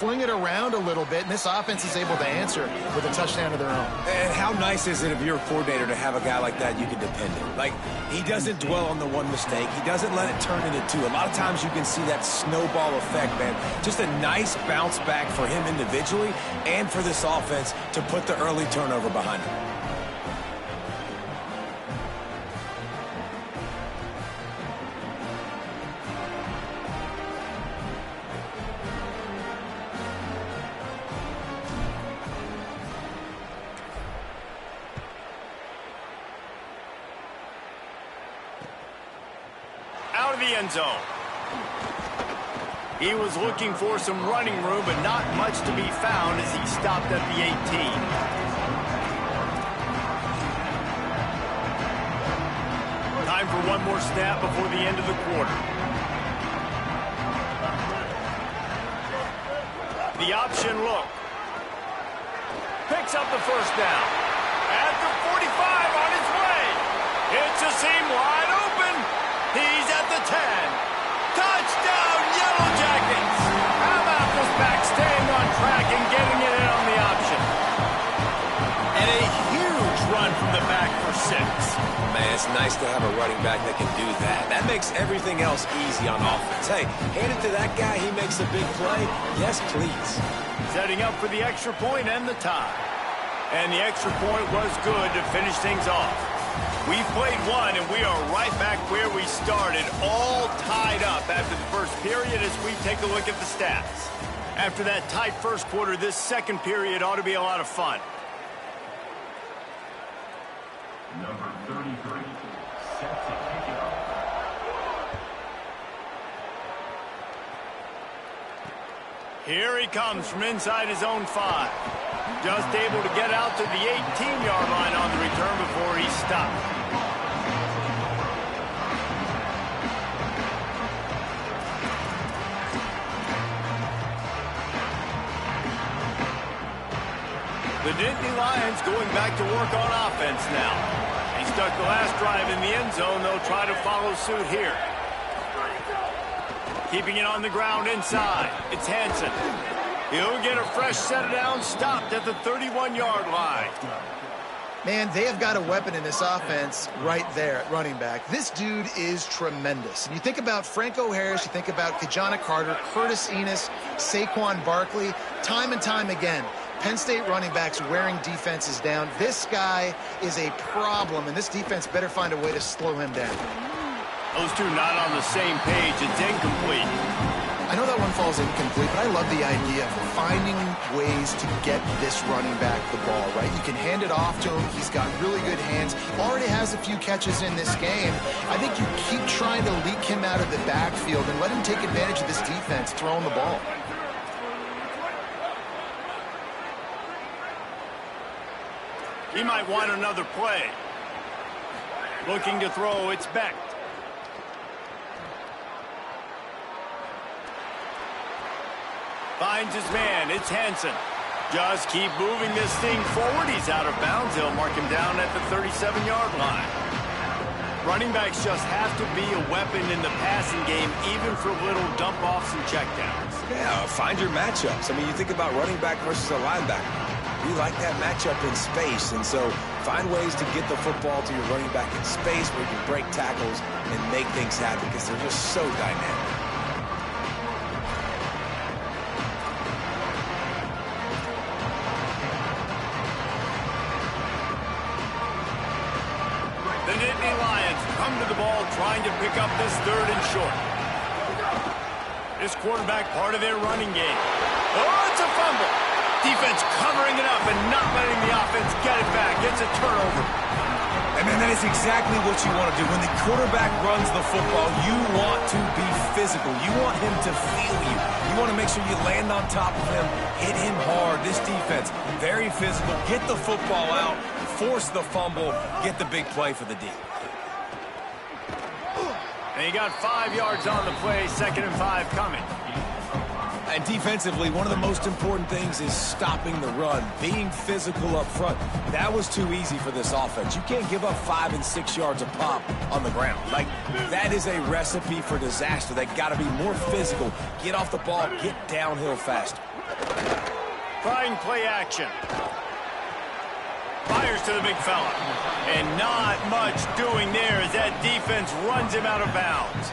fling it around a little bit, and this offense is able to answer with a touchdown of their own. And how nice is it if you're a coordinator to have a guy like that you can depend on? Like, he doesn't dwell on the one mistake. He doesn't let it turn into two. A lot of times you can see that snowball effect, man. Just a nice bounce back for him individually and for this offense to put the early turnover behind him. Out of the end zone. He was looking for some running room, but not much to be found as he stopped at the 18. Time for one more snap before the end of the quarter. The option look. Picks up the first down. At the 45 on his way. It's a seam wide open. He's at the 10. Touchdown, Yellow Jackets. How about this back staying on track and getting it in on the option? And a huge run from the back for 6. Man, it's nice to have a running back that can do that. That makes everything else easy on offense. Hey, hand it to that guy. He makes a big play. Yes, please. Setting up for the extra point and the tie. And the extra point was good to finish things off. We've played one, and we are right back where we started, all tied up after the first period as we take a look at the stats. After that tight first quarter, this second period ought to be a lot of fun. Number 33, set to kick it off. Here he comes from inside his own 5. Just able to get out to the 18-yard line on the return before he stopped. The Nittany Lions going back to work on offense now. He stuck the last drive in the end zone. They'll try to follow suit here. Keeping it on the ground inside. It's Hansen. He'll get a fresh set down, stopped at the 31-yard line. Man, they have got a weapon in this offense right there at running back. This dude is tremendous. And you think about Franco Harris, you think about Kajana Carter, Curtis Enos, Saquon Barkley, time and time again. Penn State running backs wearing defenses down. This guy is a problem, and this defense better find a way to slow him down. Those two not on the same page. It's incomplete. I know that one falls incomplete, but I love the idea of finding ways to get this running back the ball, right? You can hand it off to him. He's got really good hands. Already has a few catches in this game. I think you keep trying to leak him out of the backfield and let him take advantage of this defense throwing the ball. He might want another play. Looking to throw, it's Beck. Finds his man, it's Hansen. Just keep moving this thing forward. He's out of bounds. They'll mark him down at the 37-yard line. Running backs just have to be a weapon in the passing game, even for little dump-offs and checkdowns. Yeah, find your matchups. I mean, you think about running back versus a linebacker. We like that matchup in space, and so find ways to get the football to your running back in space where you can break tackles and make things happen because they're just so dynamic. The Nittany Lions come to the ball trying to pick up this 3rd and short. This quarterback part of their running game. Oh, it's a fumble. Defense covering it up and not letting the offense get it back. It's a turnover. And then that is exactly what you want to do. When the quarterback runs the football, you want to be physical. You want him to feel you. You want to make sure you land on top of him, hit him hard. This defense, very physical. Get the football out, force the fumble, get the big play for the D. And he got 5 yards on the play, 2nd and 5 coming. And defensively, one of the most important things is stopping the run, being physical up front. That was too easy for this offense. You can't give up 5 and 6 yards a pop on the ground. Like, that is a recipe for disaster. They got to be more physical, get off the ball, get downhill faster. Trying play action. Fires to the big fella. And not much doing there as that defense runs him out of bounds.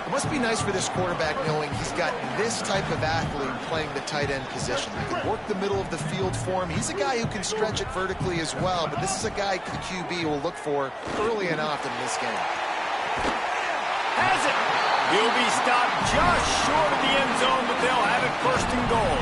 It must be nice for this quarterback knowing he's got this type of athlete playing the tight end position. He can work the middle of the field for him. He's a guy who can stretch it vertically as well, but this is a guy the QB will look for early and often in this game. Has it. He'll be stopped just short of the end zone, but they'll have it first and goal.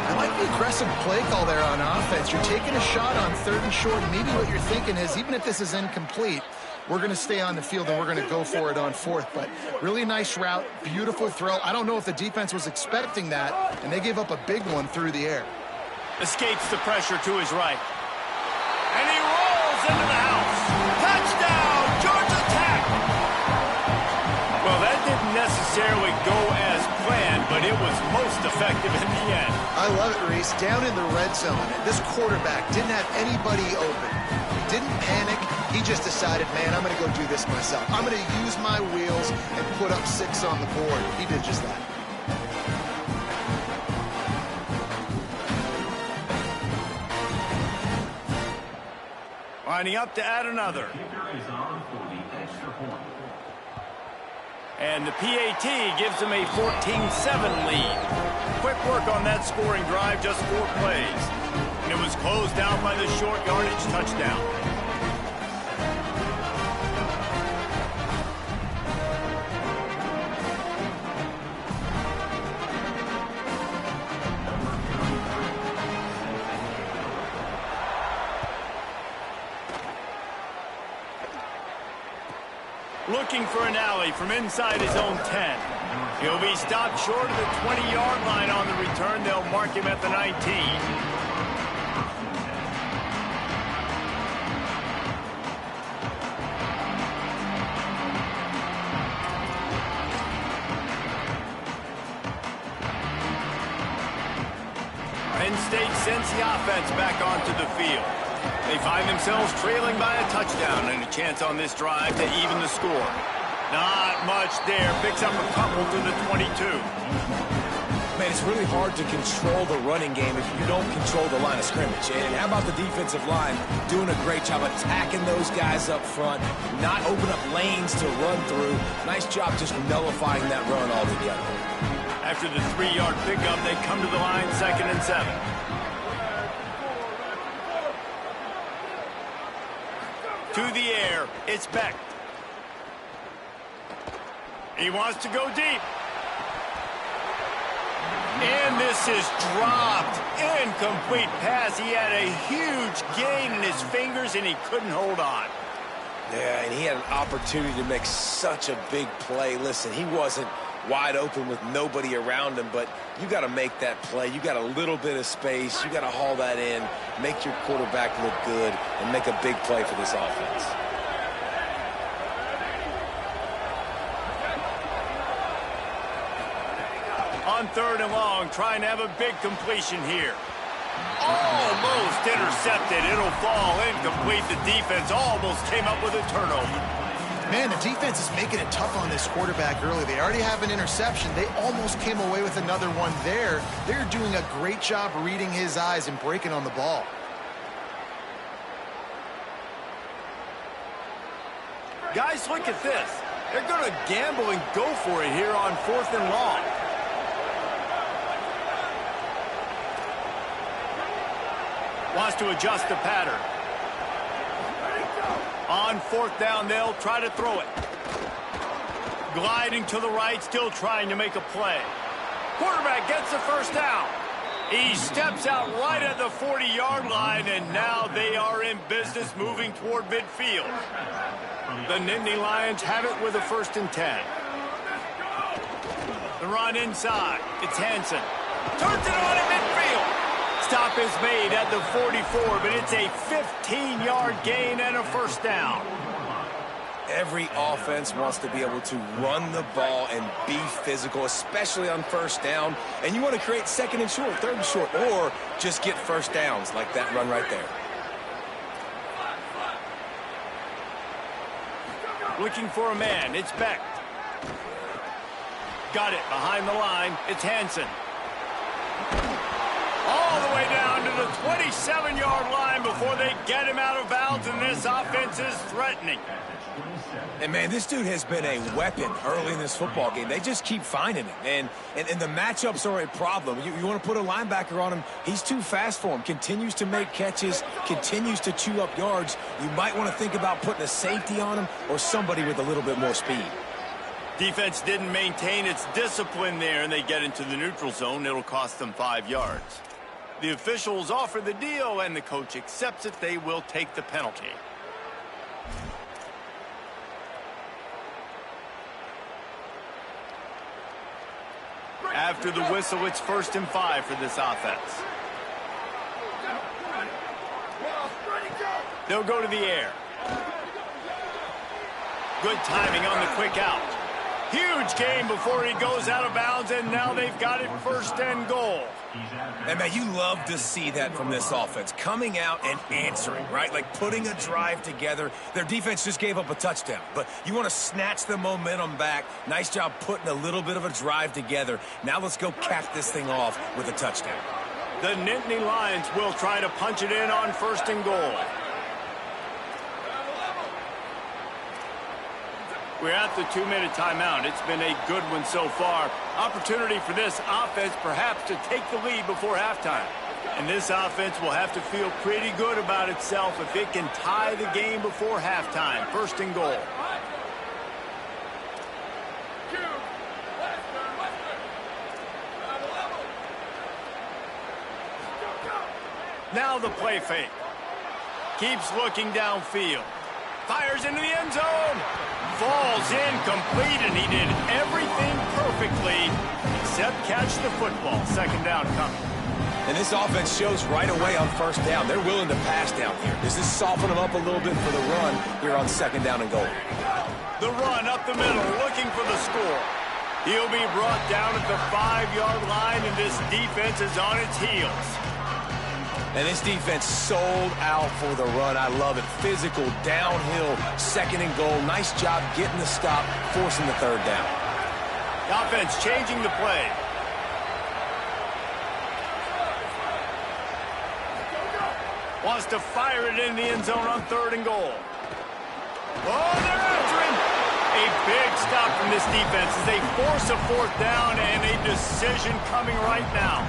I like the aggressive play call there on offense. You're taking a shot on 3rd and short. Maybe what you're thinking is, even if this is incomplete, we're going to stay on the field and we're going to go for it on 4th. But really nice route, beautiful throw. I don't know if the defense was expecting that, and they gave up a big one through the air. Escapes the pressure to his right. And he rolls into the house. Touchdown, Georgia Tech! Well, that didn't necessarily go as planned, but it was most effective in the end. I love it, Reese. Down in the red zone, this quarterback didn't have anybody open. He didn't panic. He just decided, man, I'm going to go do this myself. I'm going to use my wheels and put up 6 on the board. He did just that. Lining up to add another. And the PAT gives them a 14-7 lead. Quick work on that scoring drive, just 4 plays. And it was closed out by the short yardage touchdown. Looking for an alley from inside his own 10. He'll be stopped short of the 20-yard line on the return. They'll mark him at the 19. Penn State sends the offense back onto the field. They find themselves trailing by a touchdown and a chance on this drive to even the score. Not much there. Picks up a couple to the 22. Man, it's really hard to control the running game if you don't control the line of scrimmage. And how about the defensive line doing a great job attacking those guys up front, not open up lanes to run through. Nice job just nullifying that run altogether. After the 3-yard pickup, they come to the line 2nd and 7. To the air, it's Beck. He wants to go deep. And this is dropped. Incomplete pass. He had a huge gain in his fingers, and he couldn't hold on. Yeah, and he had an opportunity to make such a big play. Listen, he wasn't wide open with nobody around him, but you got to make that play. You got a little bit of space. You got to haul that in, make your quarterback look good, and make a big play for this offense. On 3rd and long, trying to have a big completion here. Almost intercepted. It'll fall incomplete. The defense almost came up with a turnover. Man, the defense is making it tough on this quarterback early. They already have an interception. They almost came away with another one there. They're doing a great job reading his eyes and breaking on the ball. Guys, look at this. They're going to gamble and go for it here on 4th and long. Wants to adjust the pattern. On 4th down, they'll try to throw it. Gliding to the right, still trying to make a play. Quarterback gets the first down. He steps out right at the 40-yard line, and now they are in business moving toward midfield. The Nittany Lions have it with a 1st and 10. The run inside. It's Hansen. Turns it on at midfield. Stop is made at the 44, but it's a 15-yard gain and a 1st down. Every offense wants to be able to run the ball and be physical, especially on 1st down. And you want to create 2nd and short, 3rd and short, or just get 1st downs like that run right there. Looking for a man. It's Beck. Got it behind the line. It's Hansen. 37-yard line before they get him out of bounds, and this offense is threatening. And, man, this dude has been a weapon early in this football game. They just keep finding him. And the matchups are a problem. You want to put a linebacker on him, he's too fast for him. Continues to make catches, continues to chew up yards. You might want to think about putting a safety on him or somebody with a little bit more speed. Defense didn't maintain its discipline there, and they get into the neutral zone. It'll cost them 5 yards. The officials offer the deal, and the coach accepts it. They will take the penalty. After the whistle, it's 1st and 5 for this offense. They'll go to the air. Good timing on the quick out. Huge gain before he goes out of bounds, and now they've got it 1st and goal. And, man, you love to see that from this offense. Coming out and answering, right? Like putting a drive together. Their defense just gave up a touchdown. But you want to snatch the momentum back. Nice job putting a little bit of a drive together. Now let's go cap this thing off with a touchdown. The Nittany Lions will try to punch it in on 1st and goal. We're at the 2-minute timeout. It's been a good one so far. Opportunity for this offense perhaps to take the lead before halftime. And this offense will have to feel pretty good about itself if it can tie the game before halftime. 1st and goal. Now the play fake. Keeps looking downfield. Fires into the end zone. Falls incomplete, and he did everything perfectly except catch the football. 2nd down coming. And this offense shows right away on 1st down. They're willing to pass down here. Does this soften them up a little bit for the run here on 2nd down and goal? The run up the middle, looking for the score. He'll be brought down at the 5-yard line, and this defense is on its heels. And this defense sold out for the run. I love it. Physical, downhill, 2nd and goal. Nice job getting the stop, forcing the 3rd down. The offense changing the play. Wants to fire it in the end zone on 3rd and goal. Oh, they're after him. A big stop from this defense as they force a 4th down, and a decision coming right now.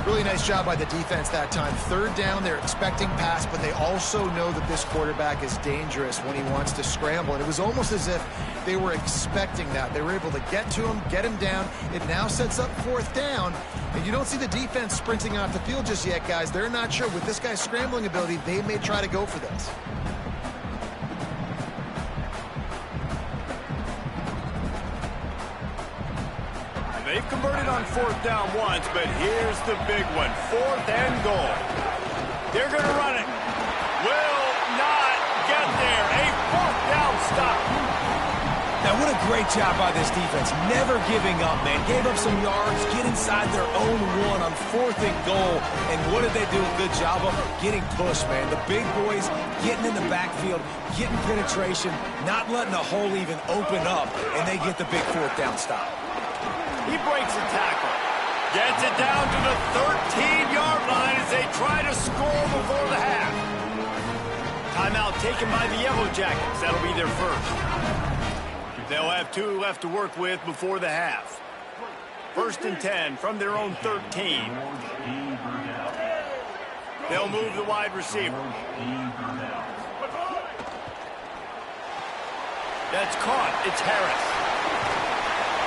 Really nice job by the defense that time. 3rd down, they're expecting pass, but they also know that this quarterback is dangerous when he wants to scramble. And it was almost as if they were expecting that. They were able to get to him, get him down. It now sets up 4th down. And you don't see the defense sprinting off the field just yet, guys. They're not sure. With this guy's scrambling ability, they may try to go for this. They've converted on 4th down once, but here's the big one. 4th and goal. They're going to run it. Will not get there. A 4th down stop. Now, what a great job by this defense. Never giving up, man. Gave up some yards, get inside their own 1 on 4th and goal. And what did they do a good job of? Getting pushed, man. The big boys getting in the backfield, getting penetration, not letting the hole even open up, and they get the big 4th down stop. He breaks a tackle. Gets it down to the 13-yard line as they try to score before the half. Timeout taken by the Yellow Jackets. That'll be their 1st. They'll have 2 left to work with before the half. 1st and 10 from their own 13. They'll move the wide receiver. That's caught. It's Harris.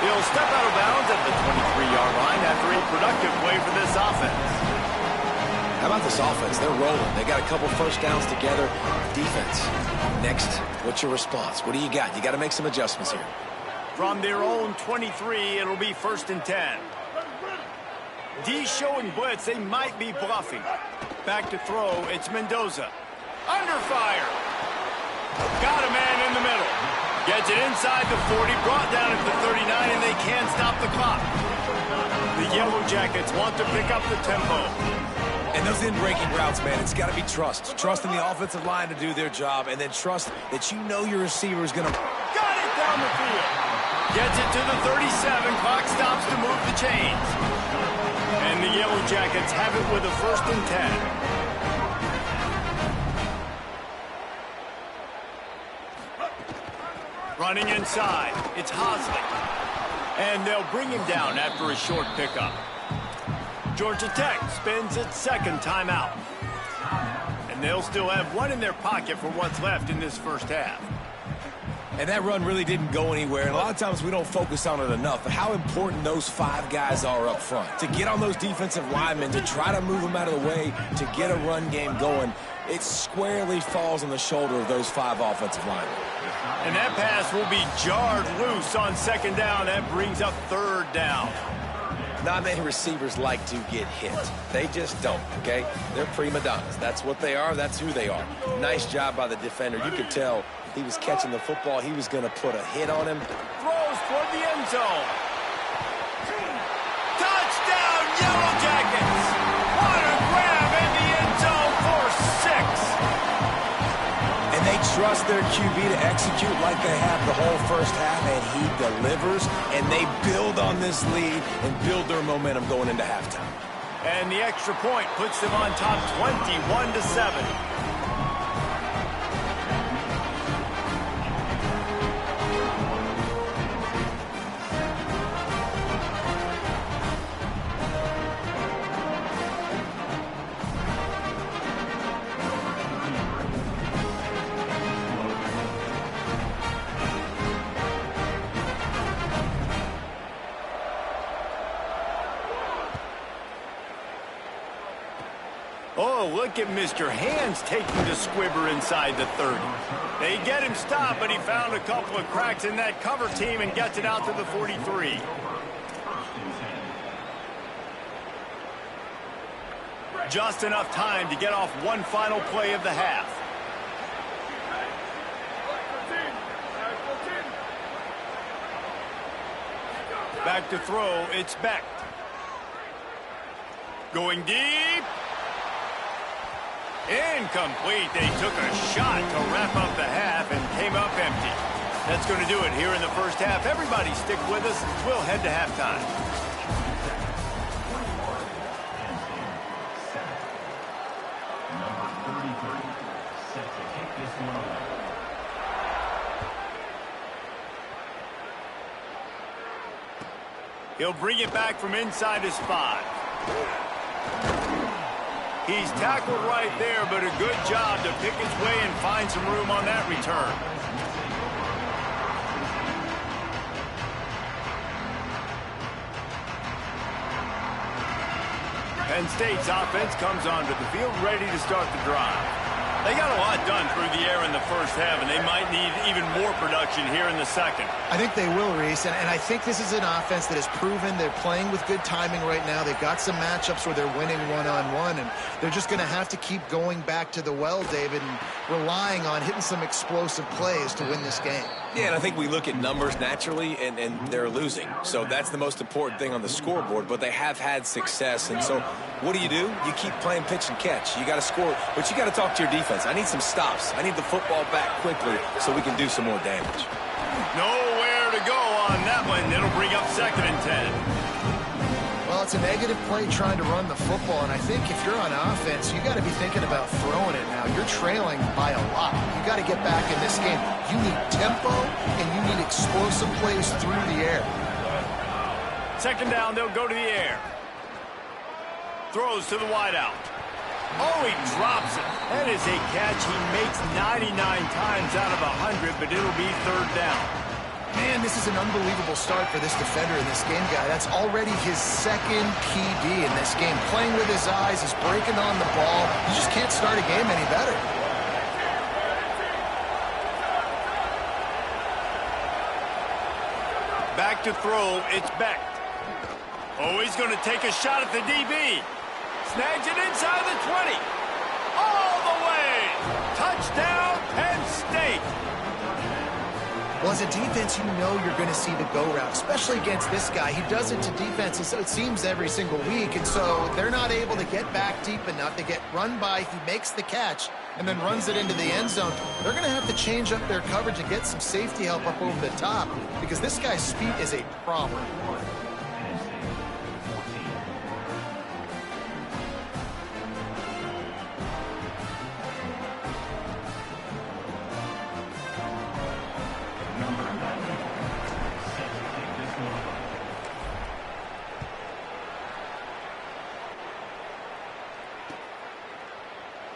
He'll step out of bounds at the 23-yard line after a productive play for this offense. How about this offense? They're rolling. They got a couple 1st downs together. Defense. Next, what's your response? What do you got? You got to make some adjustments here. From their own 23, it'll be 1st and 10. D showing blitz. They might be bluffing. Back to throw. It's Mendoza. Under fire. Got a man in the middle. Gets it inside the 40, brought down at the 39, and they can't stop the clock. The Yellow Jackets want to pick up the tempo. And those in-breaking routes, man, it's got to be trust. Trust in the offensive line to do their job, and then trust that you know your receiver is going to... Got it down the field. Gets it to the 37. Clock stops to move the chains. And the Yellow Yellow Jackets have it with a 1st and 10. Running inside, it's Hosley. And they'll bring him down after a short pickup. Georgia Tech spends its 2nd timeout. And they'll still have one in their pocket for what's left in this first half. And that run really didn't go anywhere. And a lot of times we don't focus on it enough. But how important those 5 guys are up front. To get on those defensive linemen, to try to move them out of the way, to get a run game going, it squarely falls on the shoulder of those 5 offensive linemen. And that pass will be jarred loose on 2nd down. That brings up 3rd down. Not many receivers like to get hit. They just don't, okay? They're prima donnas. That's what they are. That's who they are. Nice job by the defender. You could tell he was catching the football. He was going to put a hit on him. Throws toward the end zone. Touchdown, Yellow Jackets! What a grab in the end zone for 6. And they trust their QB to execute like they have the whole first half, and he delivers, and they build on this lead and build their momentum going into halftime. And the extra point puts them on top 21-7. Oh, look at Mr. Hands taking the squibber inside the 30. They get him stopped, but he found a couple of cracks in that cover team and gets it out to the 43. Just enough time to get off one final play of the half. Back to throw, it's Beck. Going deep. Incomplete. They took a shot to wrap up the half and came up empty. That's going to do it here in the first half. Everybody stick with us. We'll head to halftime. Number 33, set to kick this one away. He'll bring it back from inside his 5. He's tackled right there, but a good job to pick his way and find some room on that return. Penn State's offense comes onto the field ready to start the drive. They got a lot done through the air in the first half, and they might need even more production here in the second. I think they will, Reese, and I think this is an offense that has proven they're playing with good timing right now. They've got some matchups where they're winning one-on-one, and they're just going to have to keep going back to the well, David, and relying on hitting some explosive plays to win this game. Yeah, and I think we look at numbers naturally, and they're losing. So that's the most important thing on the scoreboard, but they have had success. And so what do? You keep playing pitch and catch. You got to score, but you got to talk to your defense. I need some stops. I need the football back quickly so we can do some more damage. Nowhere to go on that one. It'll bring up 2nd and 10. Well, it's a negative play trying to run the football, and I think if you're on offense, you got to be thinking about throwing it now. You're trailing by a lot. You got to get back in this game. You need tempo, and you need explosive plays through the air. 2nd down, they'll go to the air. Throws to the wideout. Oh, he drops it. That is a catch he makes 99 times out of 100, but it'll be 3rd down. Man, this is an unbelievable start for this defender in this game, guy. That's already his 2nd PD in this game. Playing with his eyes, he's breaking on the ball. You just can't start a game any better. Back to throw, it's Beck. Oh, he's going to take a shot at the DB. Snags it inside the 20. All the way. Touchdown, Penn State. Well, as a defense, you know you're going to see the go route, especially against this guy. He does it to defenses, it seems, every single week, and so they're not able to get back deep enough. They get run by, he makes the catch, and then runs it into the end zone. They're going to have to change up their coverage and get some safety help up over the top because this guy's speed is a problem.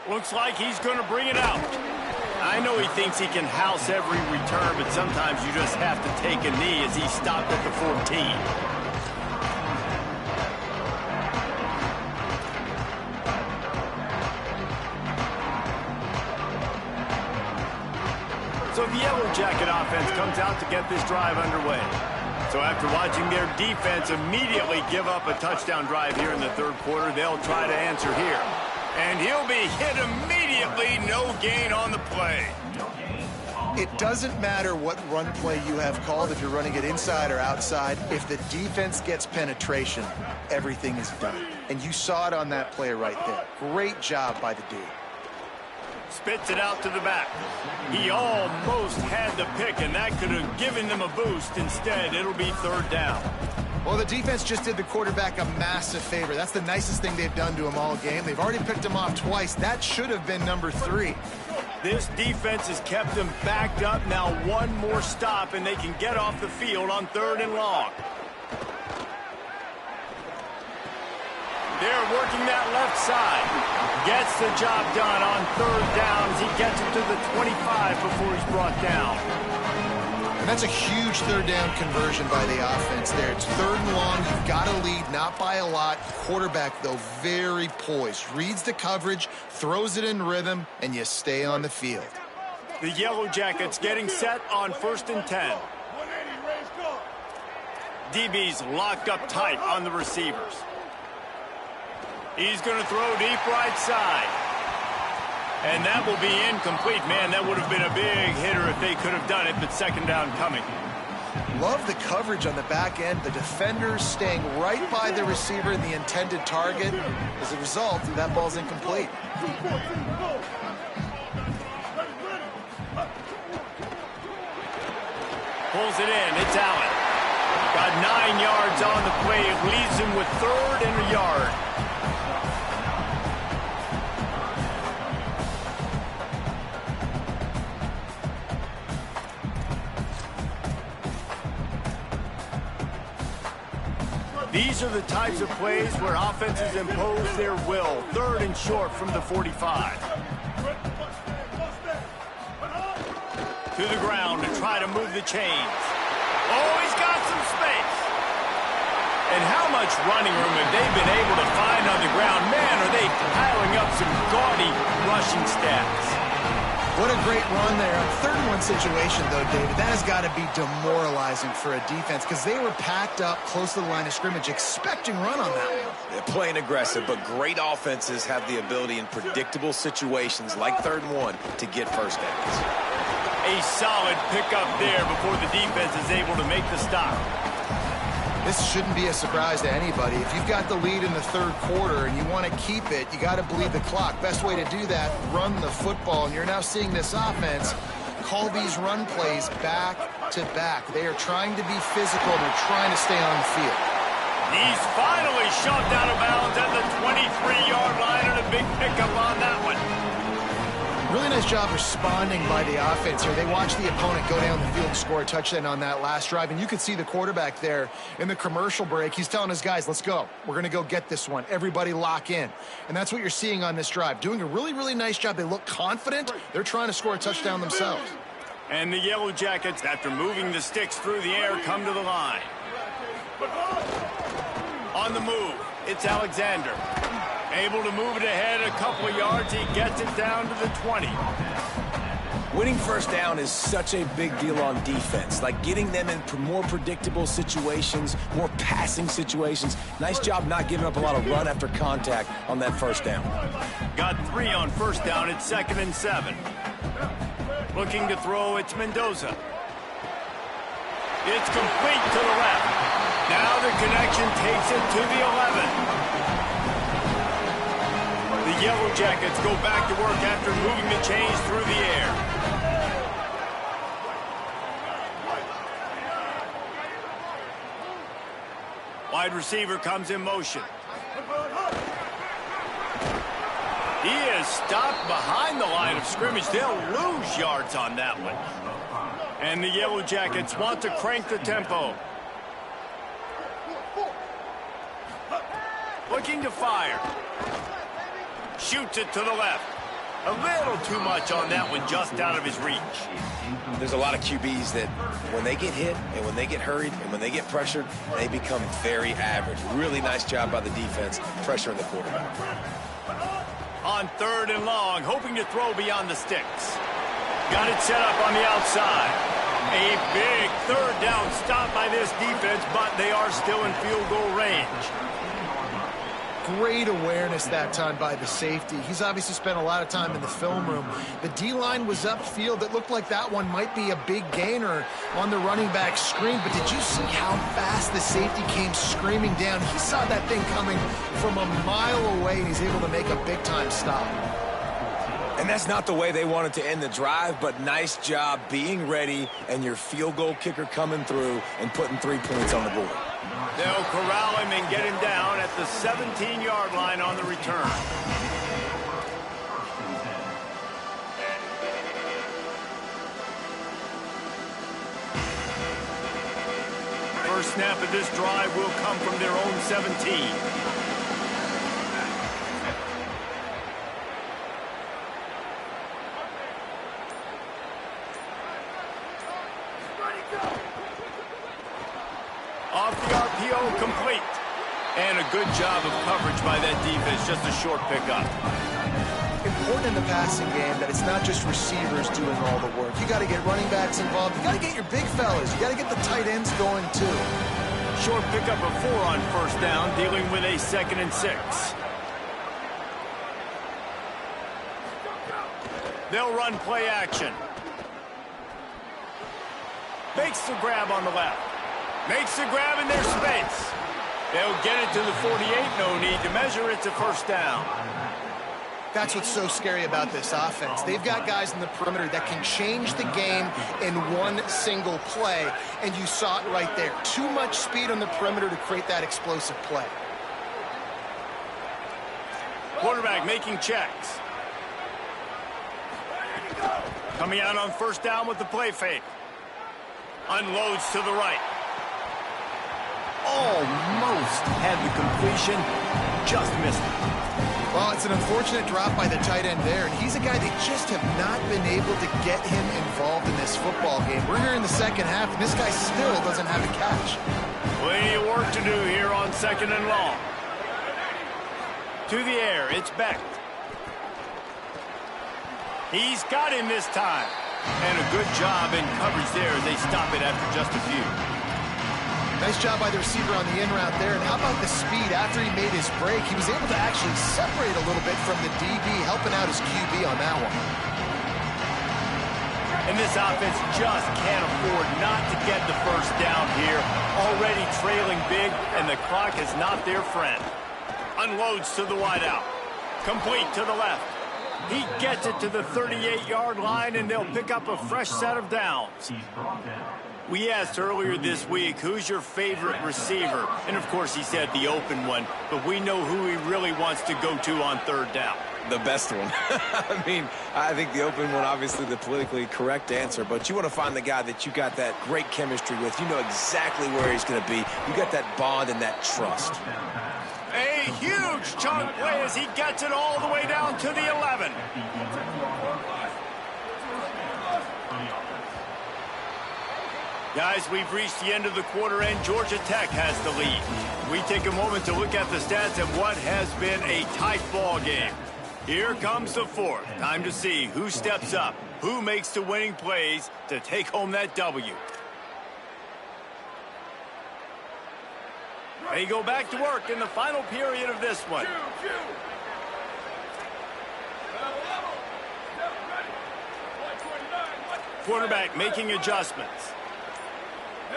Looks like he's going to bring it out. I know he thinks he can house every return, but sometimes you just have to take a knee as he stopped at the 14. So the Yellow Jacket offense comes out to get this drive underway. So after watching their defense immediately give up a touchdown drive here in the third quarter, they'll try to answer here. And he'll be hit immediately, no gain on the play. It doesn't matter what run play you have called, if you're running it inside or outside. If the defense gets penetration, everything is done. And you saw it on that play right there. Great job by the dude. Spits it out to the back. He almost had the pick, and that could have given them a boost. Instead, it'll be third down. Well, the defense just did the quarterback a massive favor. That's the nicest thing they've done to him all game. They've already picked him off twice. That should have been number 3. This defense has kept them backed up. Now one more stop, and they can get off the field on 3rd and long. They're working that left side. Gets the job done on 3rd down as he gets it to the 25 before he's brought down. And that's a huge 3rd down conversion by the offense there. It's 3rd and long. You've got to lead, not by a lot. Quarterback, though, very poised. Reads the coverage, throws it in rhythm, and you stay on the field. The Yellow Jackets getting set on 1st and 10. DB's locked up tight on the receivers. He's going to throw deep right side. And that will be incomplete. Man, that would have been a big hitter if they could have done it, but 2nd down coming. Love the coverage on the back end. The defenders staying right by the receiver and the intended target. As a result, that ball's incomplete. Pulls it in. It's Allen. Got 9 yards on the play. It leaves him with 3rd and a yard. These are the types of plays where offenses impose their will. 3rd and short from the 45. To the ground to try to move the chains. Oh, he's got some space. And how much running room have they been able to find on the ground? Man, are they piling up some gaudy rushing stats. What a great run there. A 3rd and 1 situation, though, David. That has got to be demoralizing for a defense because they were packed up close to the line of scrimmage, expecting run on that one. They're playing aggressive, but great offenses have the ability in predictable situations like 3rd and 1 to get first downs. A solid pickup there before the defense is able to make the stop. This shouldn't be a surprise to anybody. If you've got the lead in the 3rd quarter and you want to keep it, you got to bleed the clock. Best way to do that, run the football. And you're now seeing this offense call these run plays back to back. They are trying to be physical. They're trying to stay on the field. He's finally shoved out of bounds at the 23-yard line, and a big pickup on that one. Really nice job responding by the offense here. They watched the opponent go down the field and score a touchdown on that last drive. And you could see the quarterback there in the commercial break. He's telling his guys, let's go. We're going to go get this one. Everybody lock in. And that's what you're seeing on this drive. Doing a really, really nice job. They look confident. They're trying to score a touchdown themselves. And the Yellow Jackets, after moving the sticks through the air, come to the line. On the move, it's Alexander. Able to move it ahead a couple of yards. He gets it down to the 20. Winning first down is such a big deal on defense, like getting them in more predictable situations, more passing situations. Nice job not giving up a lot of run after contact on that first down. Got 3 on first down. It's 2nd and 7. Looking to throw, it's Mendoza. It's complete to the left. Now the connection takes it to the 11. The Yellow Jackets go back to work after moving the chains through the air. Wide receiver comes in motion. He is stopped behind the line of scrimmage. They'll lose yards on that one. And the Yellow Jackets want to crank the tempo. Looking to fire. Shoots it to the left. A little too much on that one, just out of his reach. There's a lot of QBs that when they get hit and when they get hurried and when they get pressured, they become very average. Really nice job by the defense pressuring the quarterback. On 3rd and long, hoping to throw beyond the sticks. Got it set up on the outside. A big 3rd down stop by this defense, but they are still in field goal range. Great awareness that time by the safety. He's obviously spent a lot of time in the film room. The D-line was upfield. It looked like that one might be a big gainer on the running back screen, but did you see how fast the safety came screaming down? He saw that thing coming from a mile away, and he's able to make a big-time stop. And that's not the way they wanted to end the drive, but nice job being ready and your field goal kicker coming through and putting 3 points on the board. They'll corral him and get him down at the 17-yard line on the return. First snap of this drive will come from their own 17. Off the RPO, complete. And a good job of coverage by that defense, just a short pickup. Important in the passing game that it's not just receivers doing all the work. You got to get running backs involved. You got to get your big fellas. You got to get the tight ends going too. Short pickup of 4 on first down, dealing with a 2nd and 6. They'll run play action. Makes the grab on the left. Makes the grab in their space. They'll get it to the 48. No need to measure. It's a first down. That's what's so scary about this offense. They've got guys in the perimeter that can change the game in one single play, and you saw it right there. Too much speed on the perimeter to create that explosive play. Quarterback making checks. Coming out on first down with the play fake. Unloads to the right. Almost had the completion, just missed it. Well, it's an unfortunate drop by the tight end there, and he's a guy they just have not been able to get him involved in this football game. We're here in the second half, and this guy still doesn't have a catch. Plenty of work to do here on 2nd and long. To the air, it's Beck. He's got him this time. And a good job in coverage there as they stop it after just a few. Nice job by the receiver on the in route there. And how about the speed after he made his break? He was able to actually separate a little bit from the DB, helping out his QB on that one. And this offense just can't afford not to get the first down here. Already trailing big, and the clock is not their friend. Unloads to the wideout. Complete to the left. He gets it to the 38-yard line, and they'll pick up a fresh set of downs. We asked earlier this week, who's your favorite receiver? And, of course, he said the open one, but we know who he really wants to go to on 3rd down. The best one. I mean, I think the open one, obviously the politically correct answer, but you want to find the guy that you got that great chemistry with. You know exactly where he's going to be. You got that bond and that trust. A huge chunk play as he gets it all the way down to the 11. Guys, we've reached the end of the quarter, and Georgia Tech has the lead. We take a moment to look at the stats of what has been a tight ball game. Here comes the 4th. Time to see who steps up, who makes the winning plays to take home that W. They go back to work in the final period of this one. Quarterback making adjustments.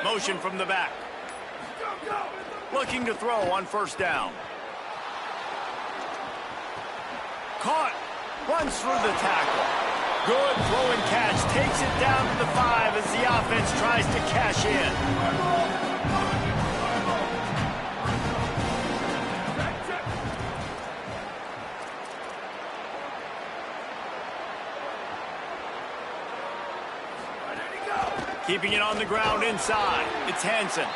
Motion from the back. Looking to throw on first down. Caught. Runs through the tackle. Good throw and catch. Takes it down to the 5 as the offense tries to cash in. Keeping it on the ground inside. It's Hansen.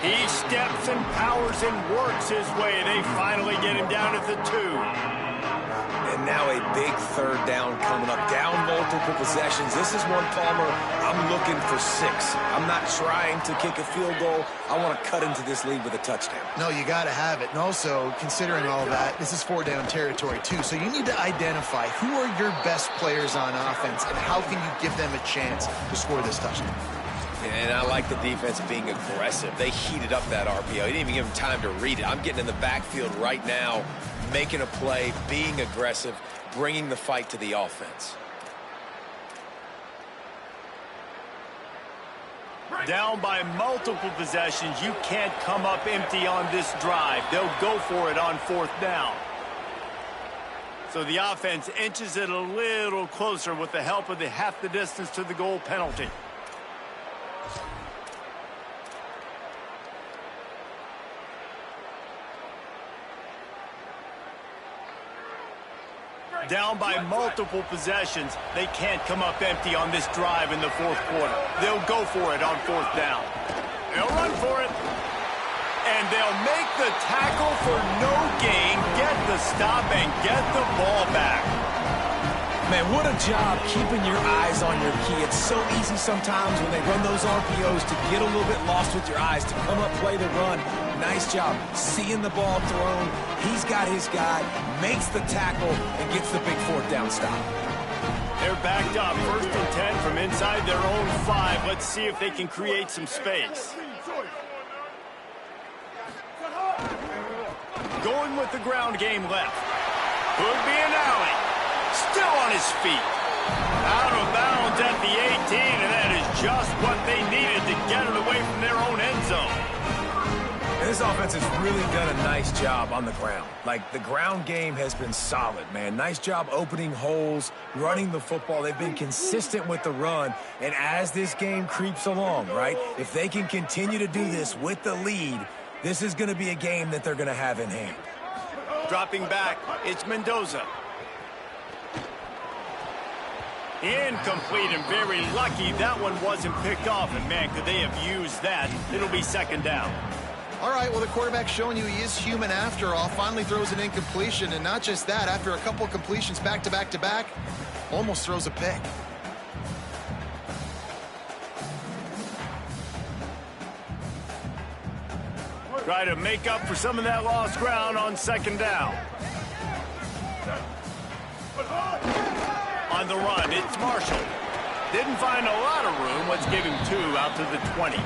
He steps and powers and works his way. They finally get him down at the 2. And now a big third down coming up. Down multiple possessions. This is one, Palmer, I'm looking for 6. I'm not trying to kick a field goal. I want to cut into this lead with a touchdown. No, you got to have it. And also, considering all that, this is 4-down territory, too. So you need to identify who are your best players on offense and how can you give them a chance to score this touchdown. And I like the defense being aggressive. They heated up that RPO. He didn't even give him time to read it. I'm getting in the backfield right now, making a play, being aggressive, bringing the fight to the offense. Down by multiple possessions, you can't come up empty on this drive. They'll go for it on 4th down. So the offense inches it a little closer with the help of the half the distance to the goal penalty. Down by multiple possessions, they can't come up empty on this drive in the 4th quarter. They'll go for it on 4th down. They'll run for it. And they'll make the tackle for no gain, get the stop, and get the ball back. Man, what a job keeping your eyes on your key. It's so easy sometimes when they run those RPOs to get a little bit lost with your eyes, to come up, play the run. Nice job seeing the ball thrown. He's got his guy, makes the tackle, and gets the big 4th down stop. They're backed up, 1st and 10 from inside their own 5. Let's see if they can create some space. Going with the ground game left. Could be an alley. Still on his feet. Out of bounds at the 18, and that is just what they needed to get it away from their own end zone. And this offense has really done a nice job on the ground. Like, the ground game has been solid, man. Nice job opening holes, running the football. They've been consistent with the run. And as this game creeps along, right, if they can continue to do this with the lead, this is going to be a game that they're going to have in hand. Dropping back, it's Mendoza. Incomplete, and very lucky that one wasn't picked off. And, man, could they have used that? It'll be 2nd down. All right, well, the quarterback's showing you he is human after all. Finally throws an incompletion, and not just that, after a couple completions back-to-back-to-back, almost throws a pick. Try to make up for some of that lost ground on 2nd down. On the run, it's Marshall. Didn't find a lot of room. Let's give him 2 out to the 20.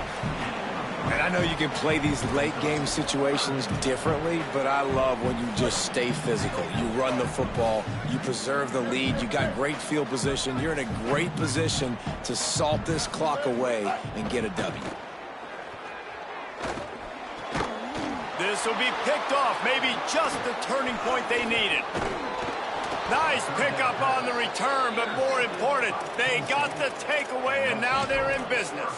And I know you can play these late-game situations differently, but I love when you just stay physical. You run the football, you preserve the lead, you got great field position. You're in a great position to salt this clock away and get a W. This will be picked off, maybe just the turning point they needed. Nice pickup on the return, but more important, they got the takeaway, and now they're in business.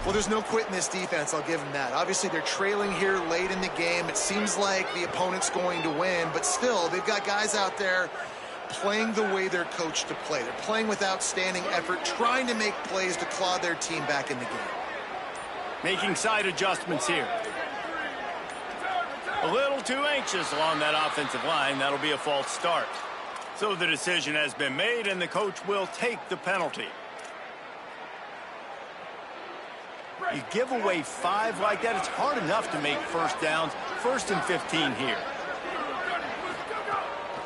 Well, there's no quit in this defense, I'll give them that. Obviously, they're trailing here late in the game. It seems like the opponent's going to win, but still, they've got guys out there playing the way they're coached to play. They're playing with outstanding effort, trying to make plays to claw their team back in the game. Making side adjustments here. A little too anxious along that offensive line. That'll be a false start. So the decision has been made, and the coach will take the penalty. You give away 5 like that, it's hard enough to make 1st downs. 1st and 15 here.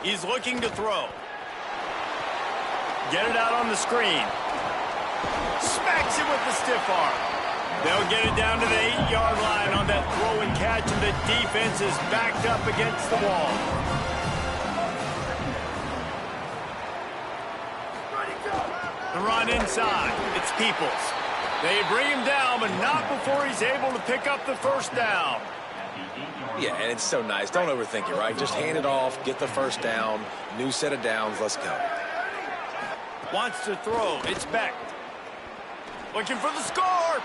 He's looking to throw. Get it out on the screen. Smacks it with the stiff arm. They'll get it down to the 8-yard line on that throw and catch, and the defense is backed up against the wall. The run inside. It's Peoples. They bring him down, but not before he's able to pick up the 1st down. Yeah, and it's so nice. Don't overthink it, right? Just hand it off, get the 1st down, new set of downs, let's go. Wants to throw. It's Beck. Looking for the score.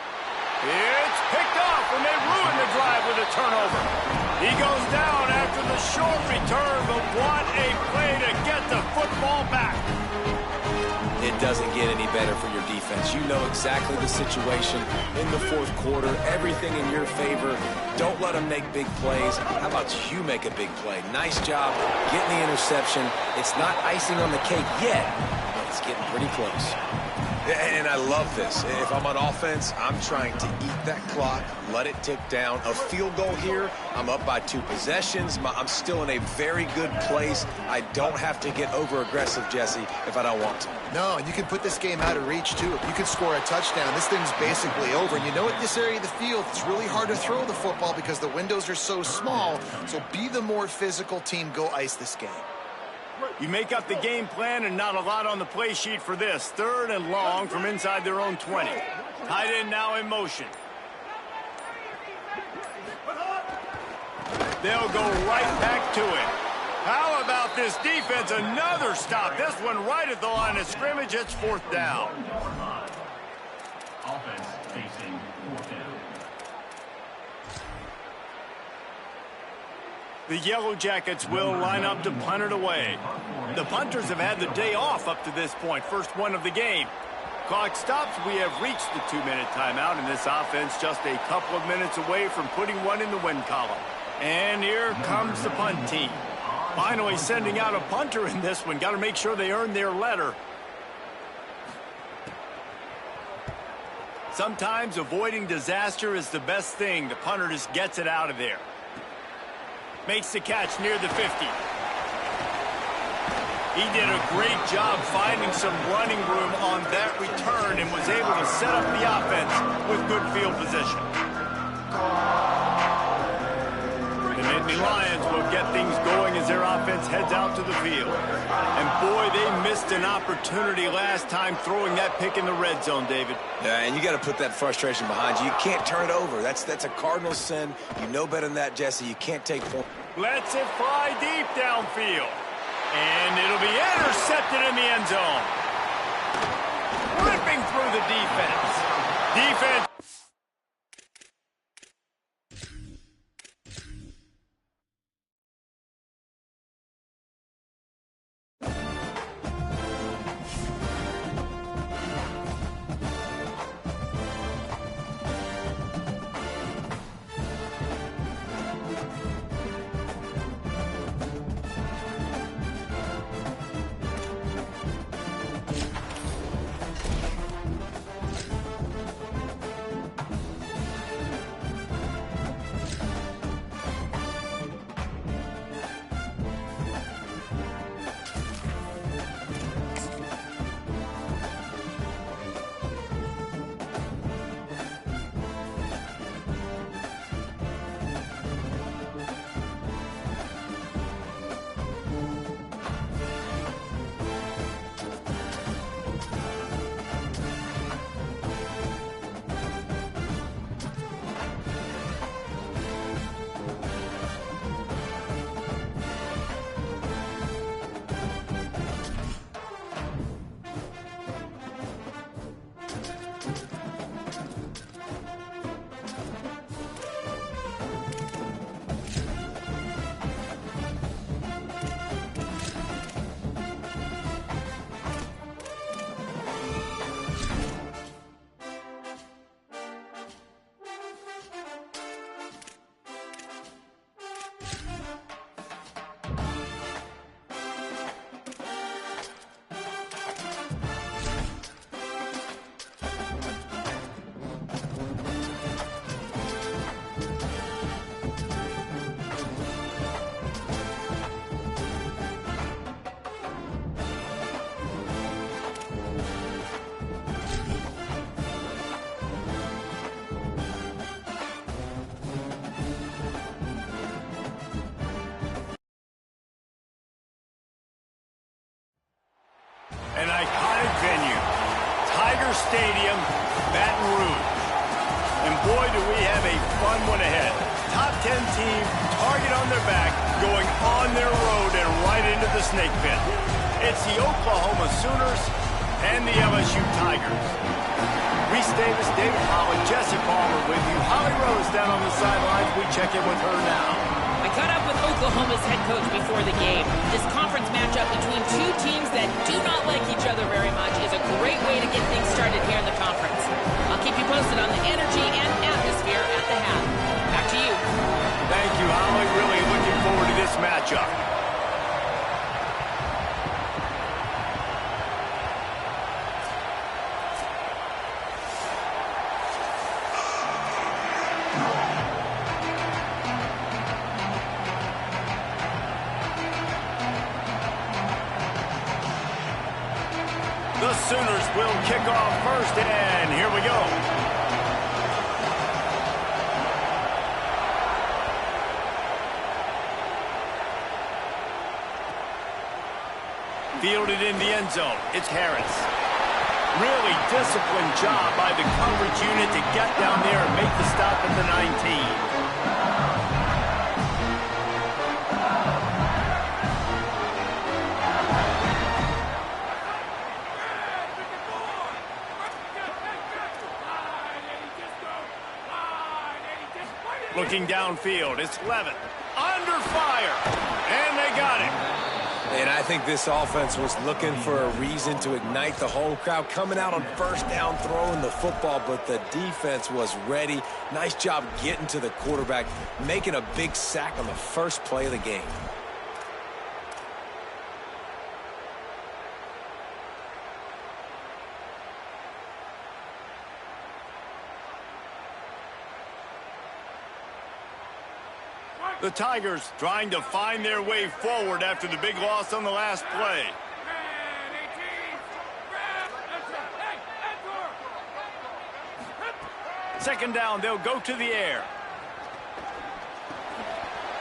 It's picked off, and they ruin the drive with a turnover. He goes down after the short return, but what a play to get the football back. It it doesn't get any better for your defense. You know exactly the situation in the fourth quarter, everything in your favor. Don't let them make big plays. How about you make a big play? Nice job getting the interception. It's not icing on the cake yet, but it's getting pretty close. And I love this. If I'm on offense, I'm trying to eat that clock, let it tick down. A field goal here, I'm up by 2 possessions. I'm still in a very good place. I don't have to get over-aggressive, Jesse, if I don't want to. No, and you can put this game out of reach, too. If you can score a touchdown, this thing's basically over. And you know, at this area of the field, it's really hard to throw the football because the windows are so small. So be the more physical team. Go ice this game. You make up the game plan and not a lot on the play sheet for this. 3rd and long from inside their own 20. Tight end now in motion. They'll go right back to it. How about this defense? Another stop. This one right at the line of scrimmage. It's 4th down. Offense facing 4th down. The Yellow Jackets will line up to punt it away. The punters have had the day off up to this point. First one of the game. Clock stops. We have reached the 2-minute timeout, and this offense just a couple of minutes away from putting one in the win column. And here comes the punt team. Finally sending out a punter in this one. Got to make sure they earn their letter. Sometimes avoiding disaster is the best thing. The punter just gets it out of there. Makes the catch near the 50. He did a great job finding some running room on that return and was able to set up the offense with good field position. The Nittany Lions will get things going as their offense heads out to the field. And boy, they missed an opportunity last time throwing that pick in the red zone, David. Yeah, and you got to put that frustration behind you. You can't turn it over. That's a Cardinal sin. You know better than that, Jesse. You can't take points. Lets it fly deep downfield. And it'll be intercepted in the end zone. Ripping through the defense. Defense. An iconic venue, Tiger Stadium, Baton Rouge. And boy, do we have a fun one ahead. Top 10 team, target on their back, going on their road and right into the snake pit. It's the Oklahoma Sooners and the LSU Tigers. Reese Davis, David Holland, Jesse Palmer with you. Holly Rose down on the sidelines. We check in with her now. I caught up with Oklahoma's head coach before the game. This conference matchup between two teams that do not like each other very much is a way to get things started here in the conference. I'll keep you posted on the energy and atmosphere at the half. Back to you. Thank you, Holly. Really looking forward to this matchup. The Sooners will kick off first, and here we go. Fielded in the end zone. It's Harris. Really disciplined job by the coverage unit to get down there and make the stop at the 19. Looking downfield, it's Levitt. Under fire, and they got him. And I think this offense was looking for a reason to ignite the home crowd, coming out on first down, throwing the football, but the defense was ready. Nice job getting to the quarterback, making a big sack on the first play of the game. The Tigers trying to find their way forward after the big loss on the last play. Second down, they'll go to the air.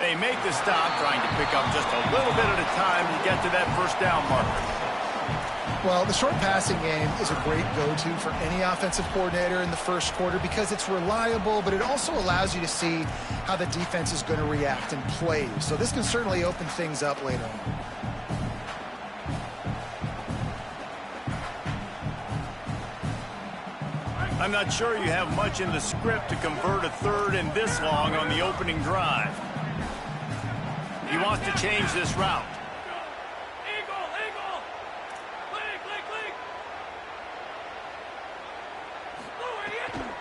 They make the stop, trying to pick up just a little bit at a time to get to that first down marker. Well, the short passing game is a great go-to for any offensive coordinator in the first quarter because it's reliable, but it also allows you to see how the defense is going to react and play. So this can certainly open things up later on. I'm not sure you have much in the script to convert a third and this long on the opening drive. He wants to change this route.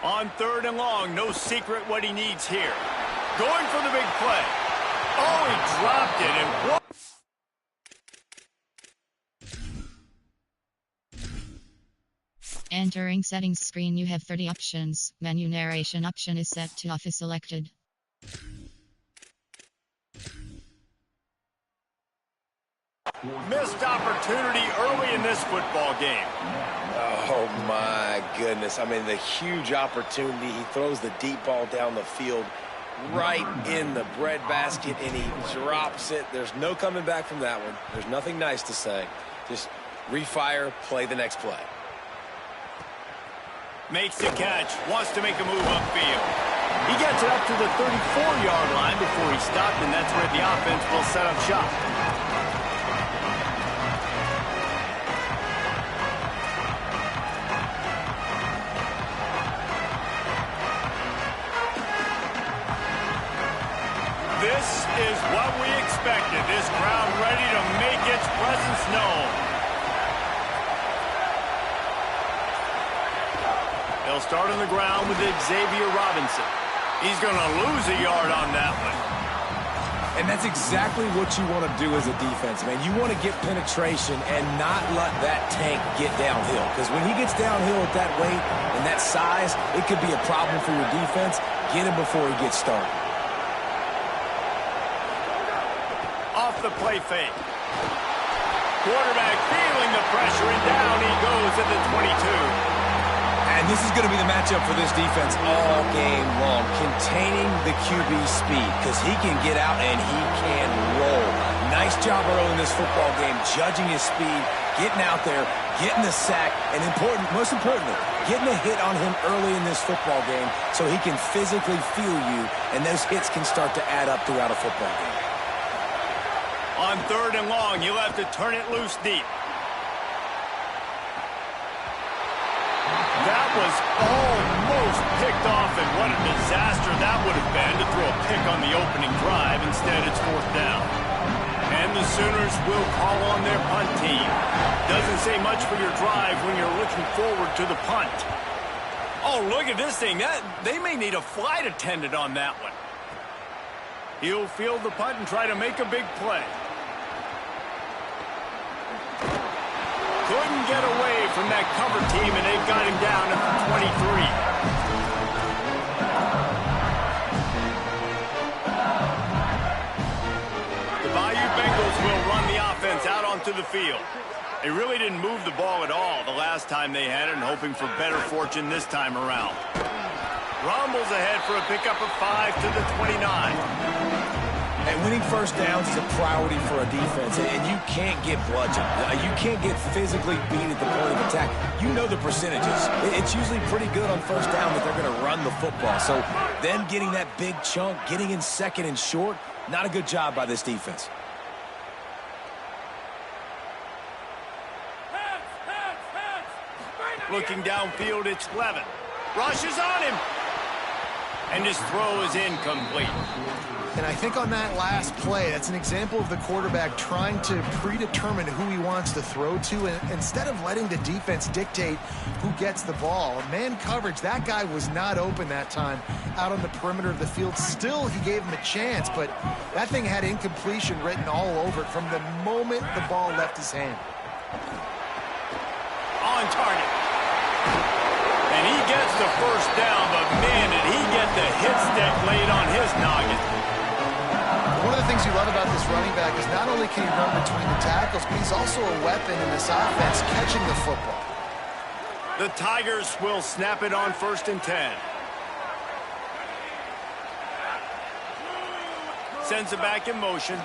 On third and long, no secret what he needs here. Going for the big play. Oh, he dropped it. And what? Entering settings screen, you have 30 options. Menu narration option is set to off is selected. Missed opportunity early in this football game. Oh, my goodness. I mean, the huge opportunity. He throws the deep ball down the field right in the breadbasket, and he drops it. There's no coming back from that one. There's nothing nice to say. Just refire, play the next play. Makes the catch, wants to make a move upfield. He gets it up to the 34-yard line before he stopped, and that's where the offense will set up shop. This is what we expected. This crowd ready to make its presence known. They'll start on the ground with Xavier Robinson. He's going to lose a yard on that one. And that's exactly what you want to do as a defense, man. You want to get penetration and not let that tank get downhill. Because when he gets downhill at that weight and that size, it could be a problem for your defense. Get him before he gets started. Off the play fake. Quarterback feeling the pressure, and down he goes at the 22. And this is going to be the matchup for this defense all game long, containing the QB speed, because he can get out and he can roll. Nice job early in this football game, judging his speed, getting out there, getting the sack, and most importantly, getting a hit on him early in this football game so he can physically feel you, and those hits can start to add up throughout a football game. On third and long, you'll have to turn it loose deep. That was almost picked off, and what a disaster that would have been to throw a pick on the opening drive. Instead, it's fourth down. And the Sooners will call on their punt team. Doesn't say much for your drive when you're looking forward to the punt. Oh, look at this thing. They may need a flight attendant on that one. He'll field the punt and try to make a big play. Couldn't get away from that cover team, and they've got him down at the 23. The Bayou Bengals will run the offense out onto the field. They really didn't move the ball at all the last time they had it, and hoping for better fortune this time around. Rumbles ahead for a pickup of 5 to the 29. And winning first downs is a priority for a defense, and you can't get bludgeoned. You can't get physically beat at the point of attack. You know the percentages. It's usually pretty good on first down that they're going to run the football. So then getting that big chunk, getting in second and short, not a good job by this defense. Looking downfield, it's Levin. Rushes on him. And his throw is incomplete. And I think on that last play, that's an example of the quarterback trying to predetermine who he wants to throw to, and instead of letting the defense dictate who gets the ball. Man coverage, that guy was not open that time out on the perimeter of the field. Still, he gave him a chance, but that thing had incompletion written all over it from the moment the ball left his hand. On target. And he gets the first down, but man, did he get the hit stick laid on his noggin. One of the things you love about this running back is not only can he run between the tackles, but he's also a weapon in this offense, catching the football. The Tigers will snap it on 1st and 10. Sends it back in motion.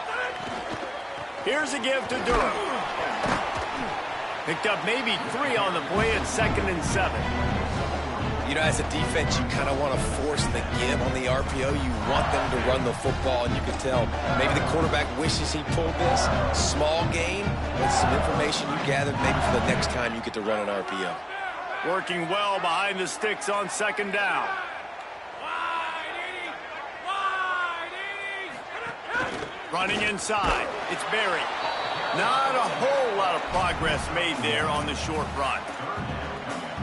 Here's a give to Durham. Picked up maybe 3 on the play at 2nd and 7. You know, as a defense, you kind of want to force the give on the RPO. You want them to run the football, and you can tell maybe the quarterback wishes he pulled this. Small gain, with some information you gathered maybe for the next time you get to run an RPO. Working well behind the sticks on 2nd down. Running inside. It's Berry. Not a whole lot of progress made there on the short run.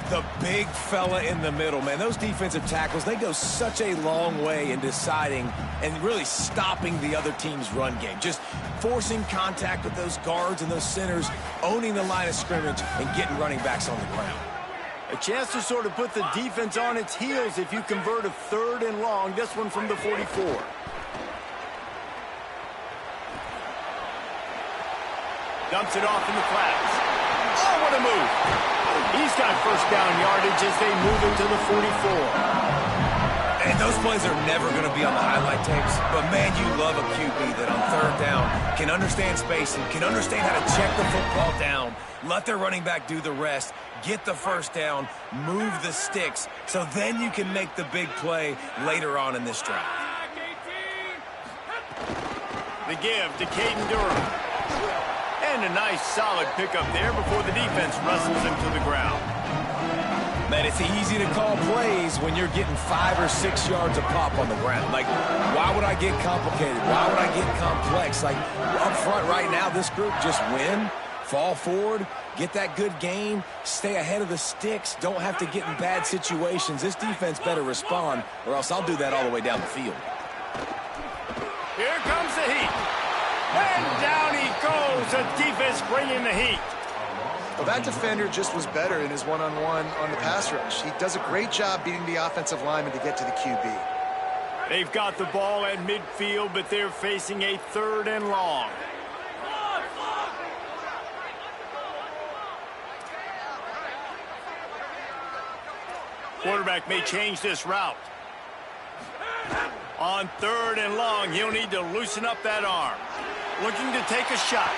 The big fella in the middle, man. Those defensive tackles, they go such a long way in deciding and really stopping the other team's run game. Just forcing contact with those guards and those centers, owning the line of scrimmage, and getting running backs on the ground. A chance to sort of put the defense on its heels if you convert a 3rd and long. This one from the 44. Dumps it off in the flats. Oh, what a move. He's got first down yardage as they move into the 44. And those plays are never going to be on the highlight tapes, but man, you love a QB that on 3rd down can understand spacing, can understand how to check the football down, let their running back do the rest, get the first down, move the sticks, so then you can make the big play later on in this drive. The give to Caden Durham. And a nice solid pickup there before the defense wrestles him to the ground. Man, it's easy to call plays when you're getting 5 or 6 yards a pop on the ground. Like, why would I get complicated? Why would I get complex? Like, up front right now, this group just win, fall forward, get that good gain, stay ahead of the sticks, don't have to get in bad situations. This defense better respond, or else I'll do that all the way down the field. Here comes the heat. And down he goes. The defense bringing the heat. Well, that defender just was better in his one-on-one on the pass rush. He does a great job beating the offensive lineman to get to the QB. They've got the ball at midfield, but they're facing a 3rd and long. Quarterback may change this route. On 3rd and long, he'll need to loosen up that arm. Looking to take a shot.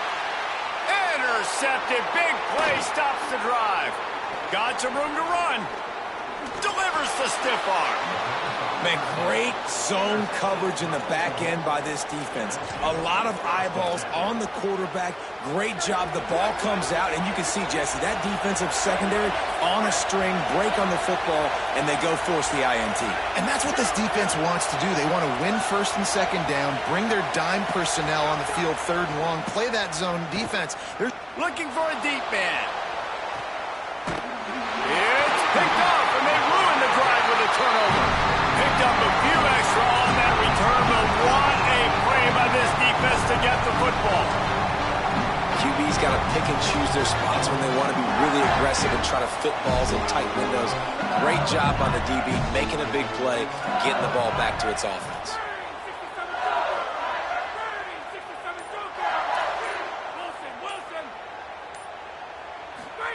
Intercepted. Big play stops the drive. Got some room to run. delivers the stiff arm. Man, great zone coverage in the back end by this defense. A lot of eyeballs on the quarterback. Great job. The ball comes out, and you can see, Jesse, that defensive secondary on a string, break on the football, and they go force the INT. And that's what this defense wants to do. They want to win first and second down, bring their dime personnel on the field third and long, play that zone defense. They're looking for a deep man. It's picked off, and they ruin the drive with a turnover. Picked up a few extra on that return, but what a play by this defense to get the football. QB's got to pick and choose their spots when they want to be really aggressive and try to fit balls in tight windows. Great job on the DB, making a big play, getting the ball back to its offense.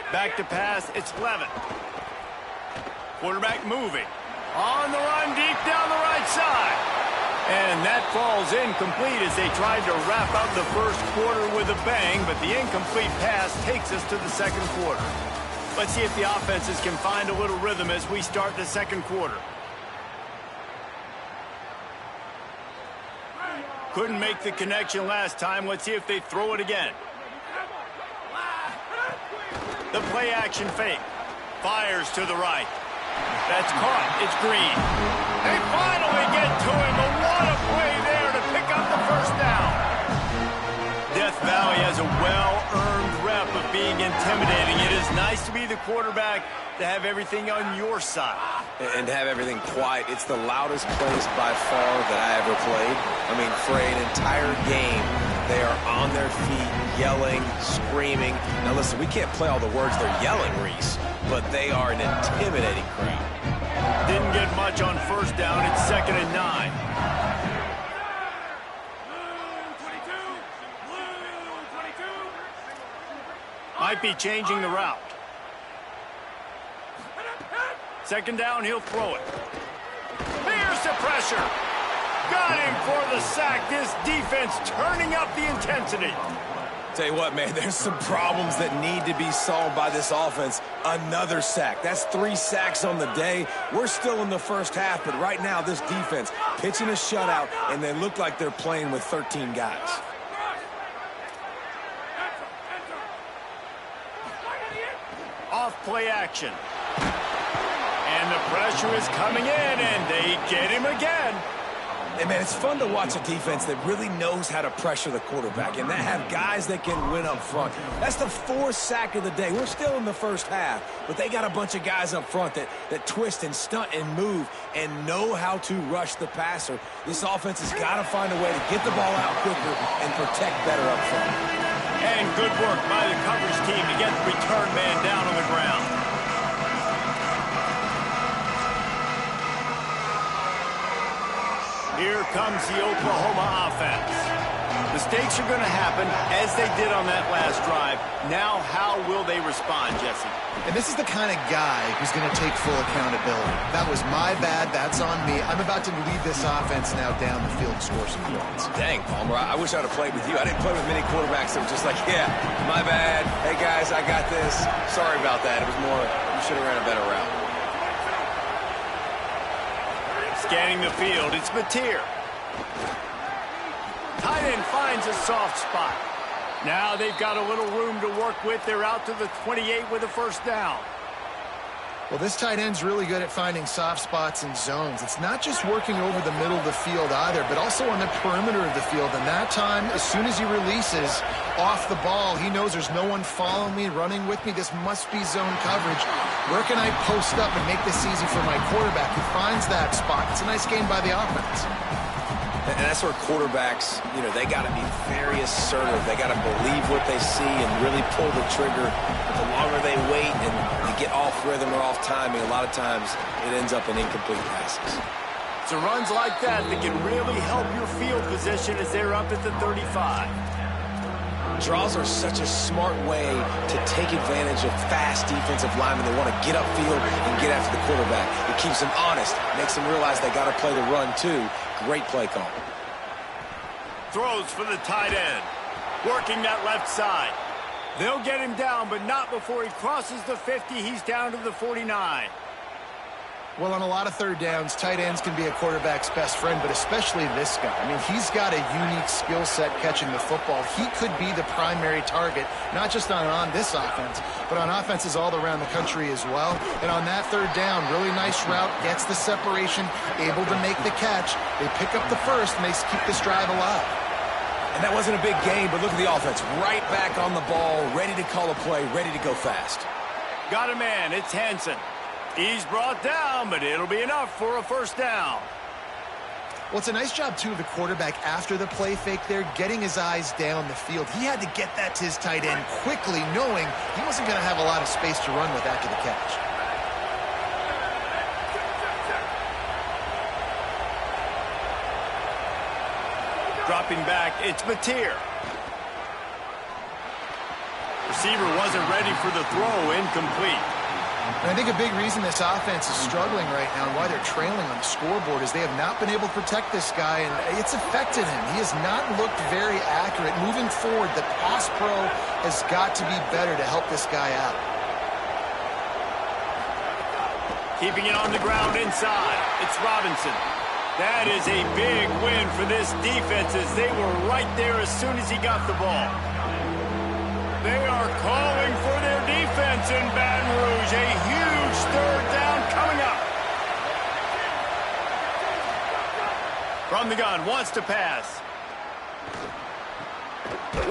Back to pass, it's Levin. Quarterback moving. On the run, deep down the right side. And that falls incomplete as they tried to wrap up the first quarter with a bang, but the incomplete pass takes us to the second quarter. Let's see if the offenses can find a little rhythm as we start the second quarter. Couldn't make the connection last time. Let's see if they throw it again. The play action fake. Fires to the right. That's caught. It's Green. They finally get to him, but what a play there to pick up the first down. Death Valley has a well-earned rep of being intimidating. It is nice to be the quarterback, to have everything on your side. And have everything quiet. It's the loudest place by far that I ever played. I mean, for an entire game, they are on their feet, yelling, screaming. Now listen, we can't play all the words they're yelling, Reese, but they are an intimidating crowd. Didn't get much on first down. It's 2nd and 9. Might be changing the route. 2nd down, he'll throw it. Here's the pressure. Got him for the sack. This defense turning up the intensity. Tell you what, man, there's some problems that need to be solved by this offense. Another sack. That's 3 sacks on the day. We're still in the first half, but right now this defense pitching a shutout, and they look like they're playing with 13 guys. Off play action. And the pressure is coming in, and they get him again. And, man, it's fun to watch a defense that really knows how to pressure the quarterback and that have guys that can win up front. That's the 4th sack of the day. We're still in the first half, but they got a bunch of guys up front that twist and stunt and move and know how to rush the passer. This offense has got to find a way to get the ball out quicker and protect better up front. And good work by the coverage team to get the return man down on the ground. Here comes the Oklahoma offense. Mistakes are going to happen, as they did on that last drive. Now, how will they respond, Jesse? And this is the kind of guy who's going to take full accountability. That was my bad. That's on me. I'm about to lead this offense now down the field and score some points. Dang, Palmer, I wish I would have played with you. I didn't play with many quarterbacks that were just like, yeah, my bad. Hey, guys, I got this. Sorry about that. It was more, you should have ran a better route. Scanning the field, it's Mateer. Tight end finds a soft spot. Now they've got a little room to work with. They're out to the 28 with a first down. Well, this tight end's really good at finding soft spots and zones. It's not just working over the middle of the field either, but also on the perimeter of the field. And that time, as soon as he releases off the ball, he knows there's no one following me, running with me. This must be zone coverage. Where can I post up and make this easy for my quarterback? He finds that spot. It's a nice game by the offense. And that's where quarterbacks, they got to be very assertive. They got to believe what they see and really pull the trigger. But the longer they wait and they get off rhythm or off timing, a lot of times it ends up in incomplete passes. So runs like that can really help your field position as they're up at the 35. Draws are such a smart way to take advantage of fast defensive linemen. They want to get upfield and get after the quarterback. It keeps them honest, makes them realize they got to play the run too. Great play call. Throws for the tight end. Working that left side. They'll get him down, but not before he crosses the 50. He's down to the 49. Well, on a lot of third downs, tight ends can be a quarterback's best friend, but especially this guy. I mean, he's got a unique skill set catching the football. He could be the primary target, not just on this offense, but on offenses all around the country as well. And on that third down, really nice route, gets the separation, able to make the catch. They pick up the first, and they keep this drive alive. And that wasn't a big gain, but look at the offense. Right back on the ball, ready to call a play, ready to go fast. Got a man. It's Hansen. He's brought down, but it'll be enough for a first down. Well, it's a nice job, too, of the quarterback after the play fake there, getting his eyes down the field. He had to get that to his tight end quickly, knowing he wasn't going to have a lot of space to run with after the catch. Dropping back, it's Mateer. Receiver wasn't ready for the throw, incomplete. And I think a big reason this offense is struggling right now and why they're trailing on the scoreboard is they have not been able to protect this guy, and it's affected him. He has not looked very accurate. Moving forward, the pass pro has got to be better to help this guy out. Keeping it on the ground inside. It's Robinson. That is a big win for this defense as they were right there as soon as he got the ball. They are calling for their defense in Baton Rouge. A huge third down coming up. From the gun, wants to pass.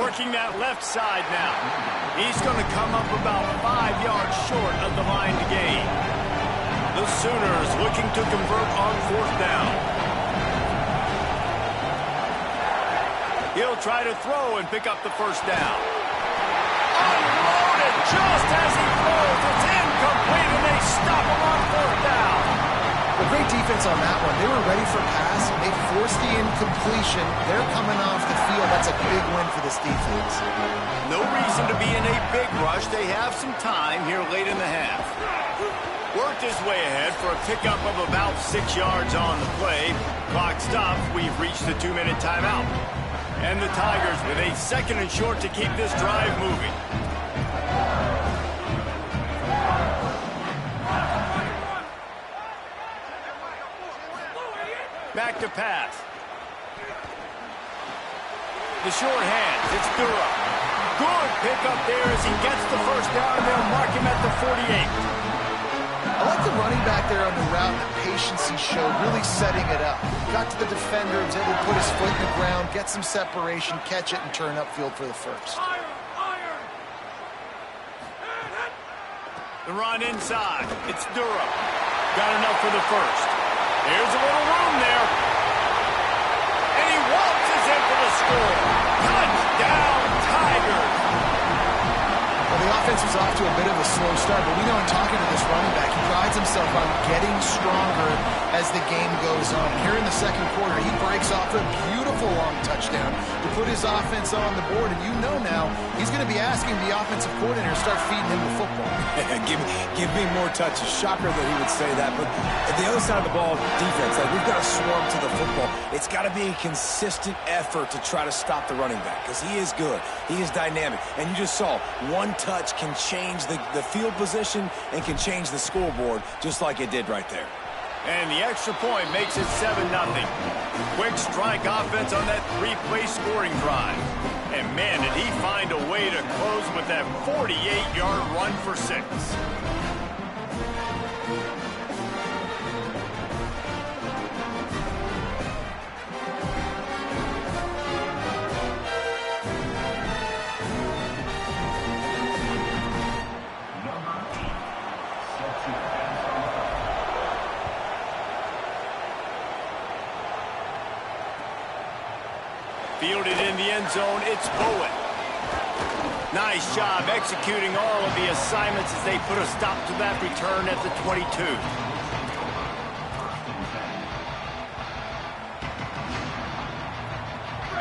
Working that left side now. He's going to come up about 5 yards short of the line to gain. The Sooners looking to convert on fourth down. He'll try to throw and pick up the first down. Unloaded just as he throws. It's incomplete, and they stop him on fourth down. Well, great defense on that one. They were ready for pass. They forced the incompletion. They're coming off the field. That's a big win for this defense. No reason to be in a big rush. They have some time here late in the half. Worked his way ahead for a pickup of about 6 yards on the play. Clock stops. We've reached the 2-minute timeout. And the Tigers with a second and short to keep this drive moving. Back to pass. The short hands. It's Dura. Good pickup there as he gets the first down, and they'll mark him at the 48. I like the running back there on the route, the patience he showed, really setting it up. Got to the defender, was able to put his foot in the ground, get some separation, catch it, and turn upfield for the first. The run inside. It's Dura. Got enough for the first. Here's a little room there. And he waltzes in for the score. Touchdown, Tigers. Well, the offense was off to a bit of a slow start, but we know in talking to this running back, he prides himself on getting stronger as the game goes on. Here in the second quarter, he breaks off a beautiful long touchdown to put his offense on the board, and you know now he's going to be asking the offensive coordinator to start feeding him the football. give me more touches. Shocker that he would say that, but at the other side of the ball, defense, like we've got to swarm to the football. It's got to be a consistent effort to try to stop the running back because he is good. He is dynamic, and you just saw one touch can change the field position and can change the scoreboard just like it did right there. And the extra point makes it 7-0. Quick strike offense on that 3-play scoring drive. And man, did he find a way to close with that 48-yard run for 6. Fielded in the end zone, it's Bowen. Nice job executing all of the assignments as they put a stop to that return at the 22.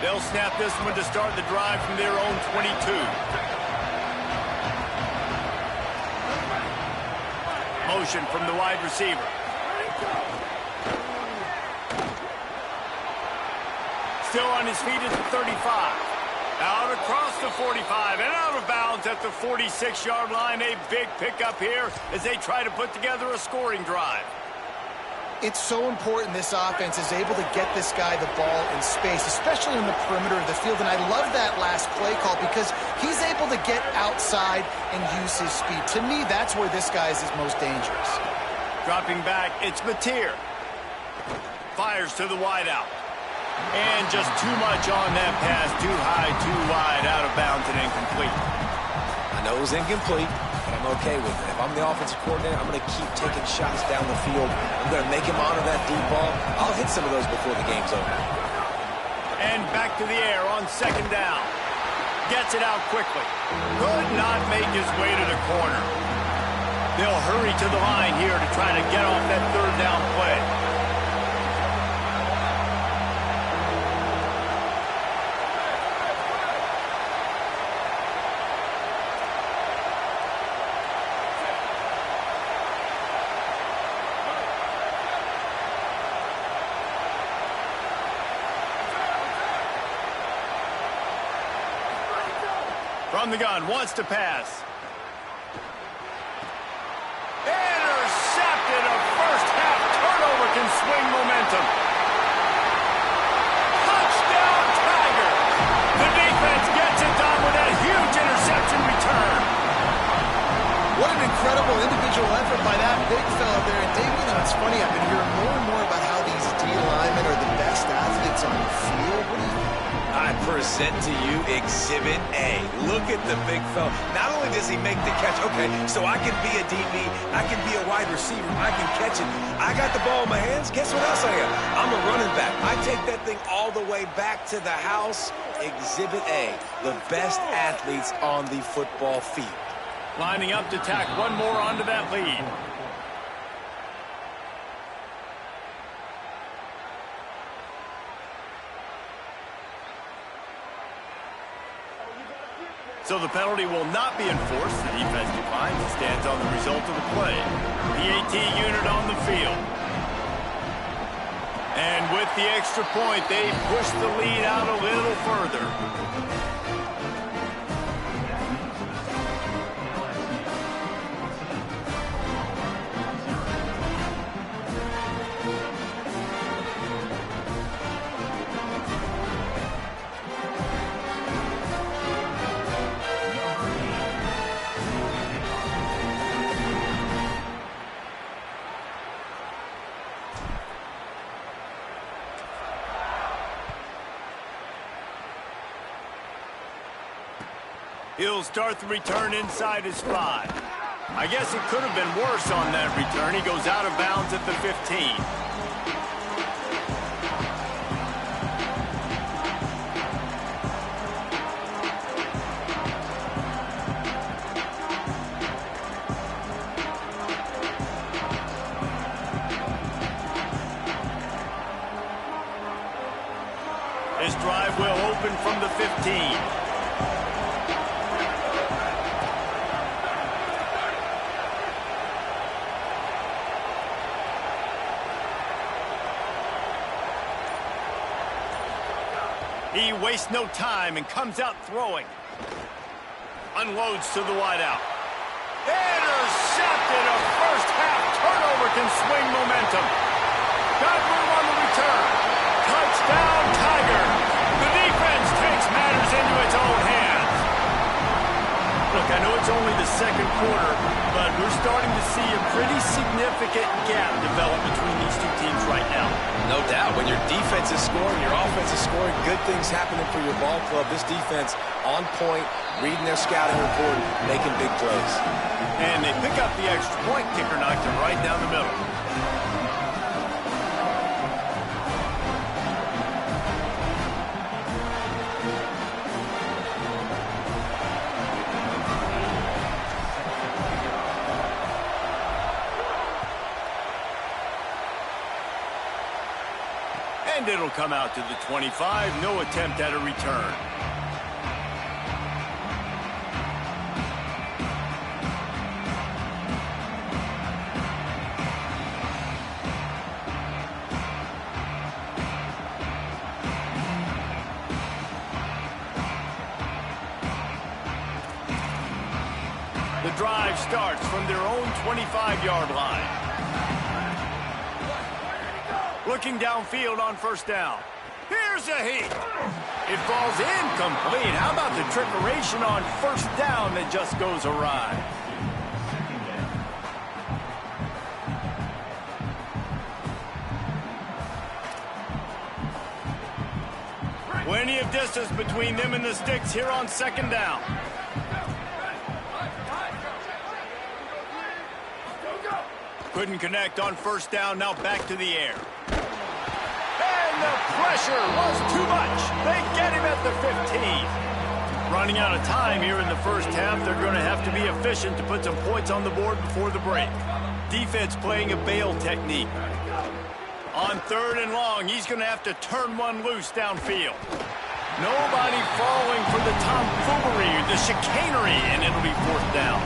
They'll snap this one to start the drive from their own 22. Motion from the wide receiver. Still on his feet at the 35. Out across the 45 and out of bounds at the 46-yard line. A big pickup here as they try to put together a scoring drive. It's so important this offense is able to get this guy the ball in space, especially in the perimeter of the field. And I love that last play call because he's able to get outside and use his speed. To me, that's where this guy is his most dangerous. Dropping back, it's Mateer. Fires to the wideout. And just too much on that pass. Too high, too wide, out of bounds and incomplete. I know it was incomplete, but I'm okay with it. If I'm the offensive coordinator, I'm going to keep taking shots down the field. I'm going to make him honor that deep ball. I'll hit some of those before the game's over. And back to the air on second down. Gets it out quickly. Could not make his way to the corner. They'll hurry to the line here to try to get off that third down play. From the gun, wants to pass. Intercepted. A first-half turnover can swing momentum. Touchdown, Tiger. The defense gets it done with that huge interception return. What an incredible individual effort by that big fella there. And Dave, you know, it's funny, I've been hearing more and more about how these D linemen are the best athletes on the field. What do you think? I present to you Exhibit A. Look at the big fella. Not only does he make the catch, okay, so I can be a DB, I can be a wide receiver, I can catch it. I got the ball in my hands. Guess what else I am? I'm a running back. I take that thing all the way back to the house. Exhibit A, the best athletes on the football field. Lining up to tack one more onto that lead. So the penalty will not be enforced. The defense declines and stands on the result of the play. The AT unit on the field. And with the extra point, they push the lead out a little further. He'll start the return inside his 5. I guess it could have been worse on that return. He goes out of bounds at the 15. His drive will open from the 15. He wastes no time and comes out throwing. Unloads to the wideout. Intercepted. A first-half turnover can swing momentum. Got room on the return. Touchdown, Tiger. The defense takes matters into its own hands. Look, I know it's only the second quarter, but we're starting to see a pretty significant gap develop between these two teams right now. No doubt. When your defense is scoring, your offense is scoring, good things happening for your ball club. This defense on point, reading their scouting report, making big plays. And they pick up the extra point. Kicker knocked him right down the middle. And it'll come out to the 25. No attempt at a return. The drive starts from their own 25-yard line. Looking downfield on first down. Here's a heat. It falls incomplete. How about the trickeration on first down that just goes awry? Plenty of distance between them and the sticks here on second down. Couldn't connect on first down. Now back to the air. And the pressure was too much. They get him at the 15. Running out of time here in the first half. They're going to have to be efficient to put some points on the board before the break. Defense playing a bail technique. On third and long, he's going to have to turn one loose downfield. Nobody falling for the tomfoolery, the chicanery, and it'll be fourth down.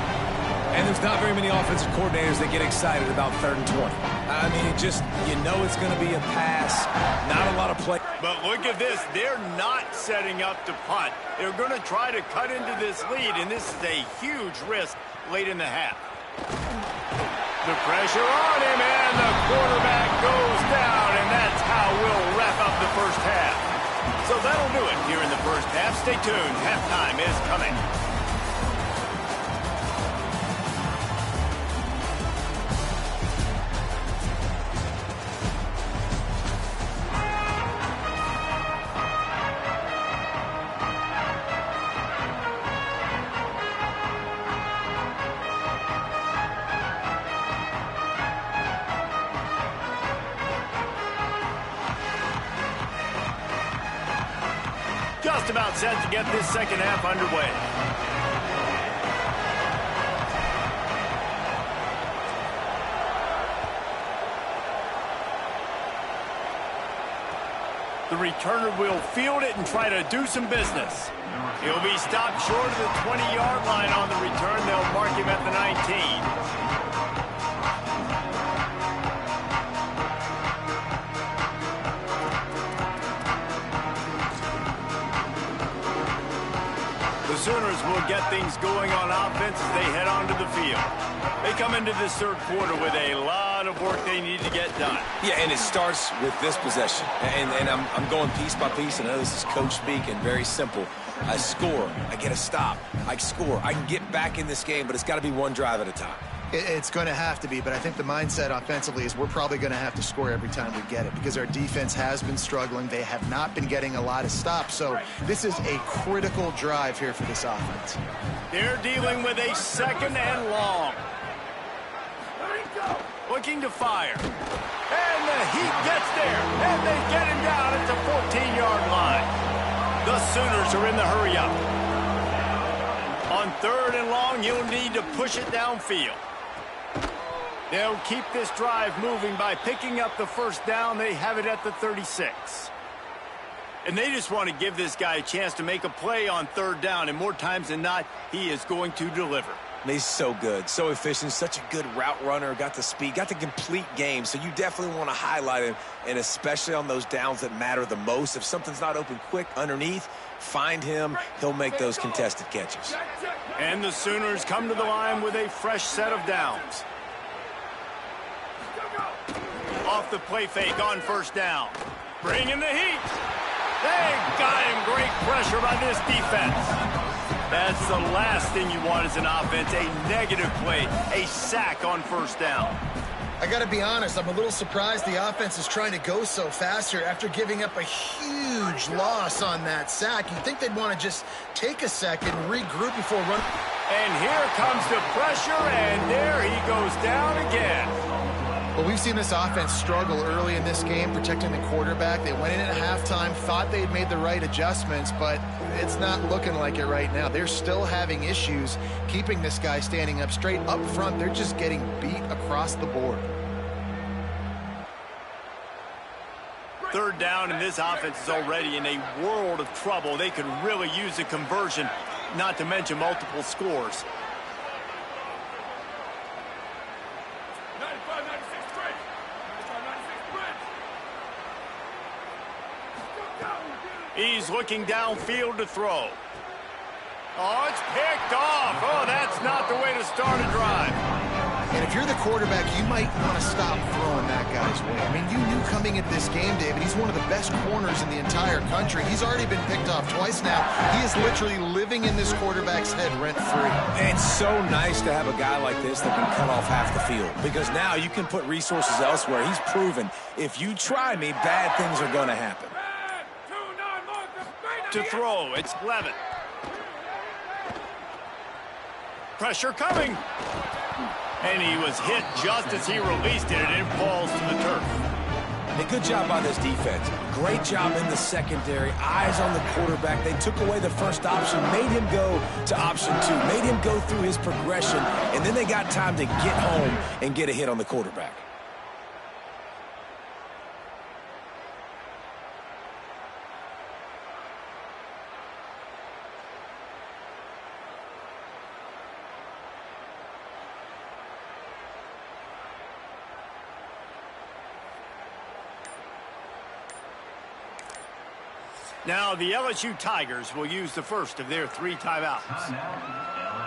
And there's not very many offensive coordinators that get excited about 3rd and 20. I mean, you know it's going to be a pass, not a lot of play. But look at this. They're not setting up to punt. They're going to try to cut into this lead, and this is a huge risk late in the half. The pressure on him, and the quarterback goes down, and that's how we'll wrap up the first half. So that'll do it here in the first half. Stay tuned. Halftime is coming. Just about set to get this second half underway. The returner will field it and try to do some business. He'll be stopped short of the 20-yard line on the return. They'll mark him at the 19. The Sooners will get things going on offense as they head onto the field. They come into this third quarter with a lot of work they need to get done. Yeah, and it starts with this possession. And I'm going piece by piece. I know this is coach speak and very simple. I score. I get a stop. I score. I can get back in this game, but it's got to be one drive at a time. It's going to have to be, but I think the mindset offensively is we're probably going to have to score every time we get it because our defense has been struggling. They have not been getting a lot of stops, so this is a critical drive here for this offense. They're dealing with a second and long. Looking to fire. And the heat gets there, and they get him down at the 14-yard line. The Sooners are in the hurry-up. On third and long, he'll need to push it downfield. They'll keep this drive moving by picking up the first down. They have it at the 36. And they just want to give this guy a chance to make a play on third down. And more times than not, he is going to deliver. He's so good, so efficient, such a good route runner, got the speed, got the complete game. So you definitely want to highlight him, and especially on those downs that matter the most. If something's not open quick underneath, find him. He'll make those contested catches. And the Sooners come to the line with a fresh set of downs. Off the play fake on first down. Bring in the heat. They got him. Great pressure by this defense. That's the last thing you want as an offense, a negative play, a sack on first down. I got to be honest, I'm a little surprised the offense is trying to go so fast here after giving up a huge loss on that sack. You'd think they'd want to just take a second, regroup before running. And here comes the pressure, and there he goes down again. Well, we've seen this offense struggle early in this game, protecting the quarterback. They went in at halftime, thought they'd made the right adjustments, but it's not looking like it right now. They're still having issues keeping this guy standing up straight. Up front, they're just getting beat across the board. Third down, and this offense is already in a world of trouble. They could really use a conversion, not to mention multiple scores. He's looking downfield to throw. Oh, it's picked off. Oh, that's not the way to start a drive. And if you're the quarterback, you might want to stop throwing that guy's way. I mean, you knew coming into this game, David, he's one of the best corners in the entire country. He's already been picked off twice now. He is literally living in this quarterback's head rent-free. It's so nice to have a guy like this that can cut off half the field, because now you can put resources elsewhere. He's proven if you try me, bad things are going to happen. To throw, it's Levitt. Pressure coming. And he was hit just as he released it, and it falls to the turf. A good job by this defense. Great job in the secondary. Eyes on the quarterback. They took away the first option, made him go to option 2, made him go through his progression, and then they got time to get home and get a hit on the quarterback. Now the LSU Tigers will use the first of their 3 timeouts.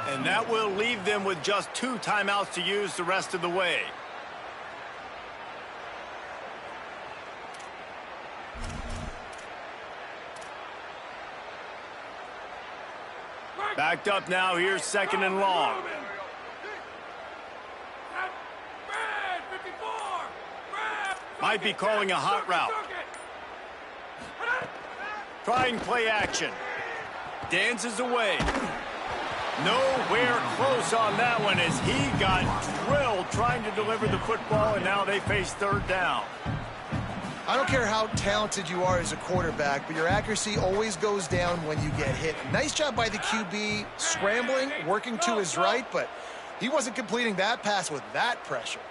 And that will leave them with just 2 timeouts to use the rest of the way. Backed up now, here's 2nd and long. Might be calling a hot route. Trying play action. Dances away. Nowhere close on that one as he got drilled trying to deliver the football, and now they face 3rd down. I don't care how talented you are as a quarterback, but your accuracy always goes down when you get hit. Nice job by the QB scrambling, working to his right, but he wasn't completing that pass with that pressure.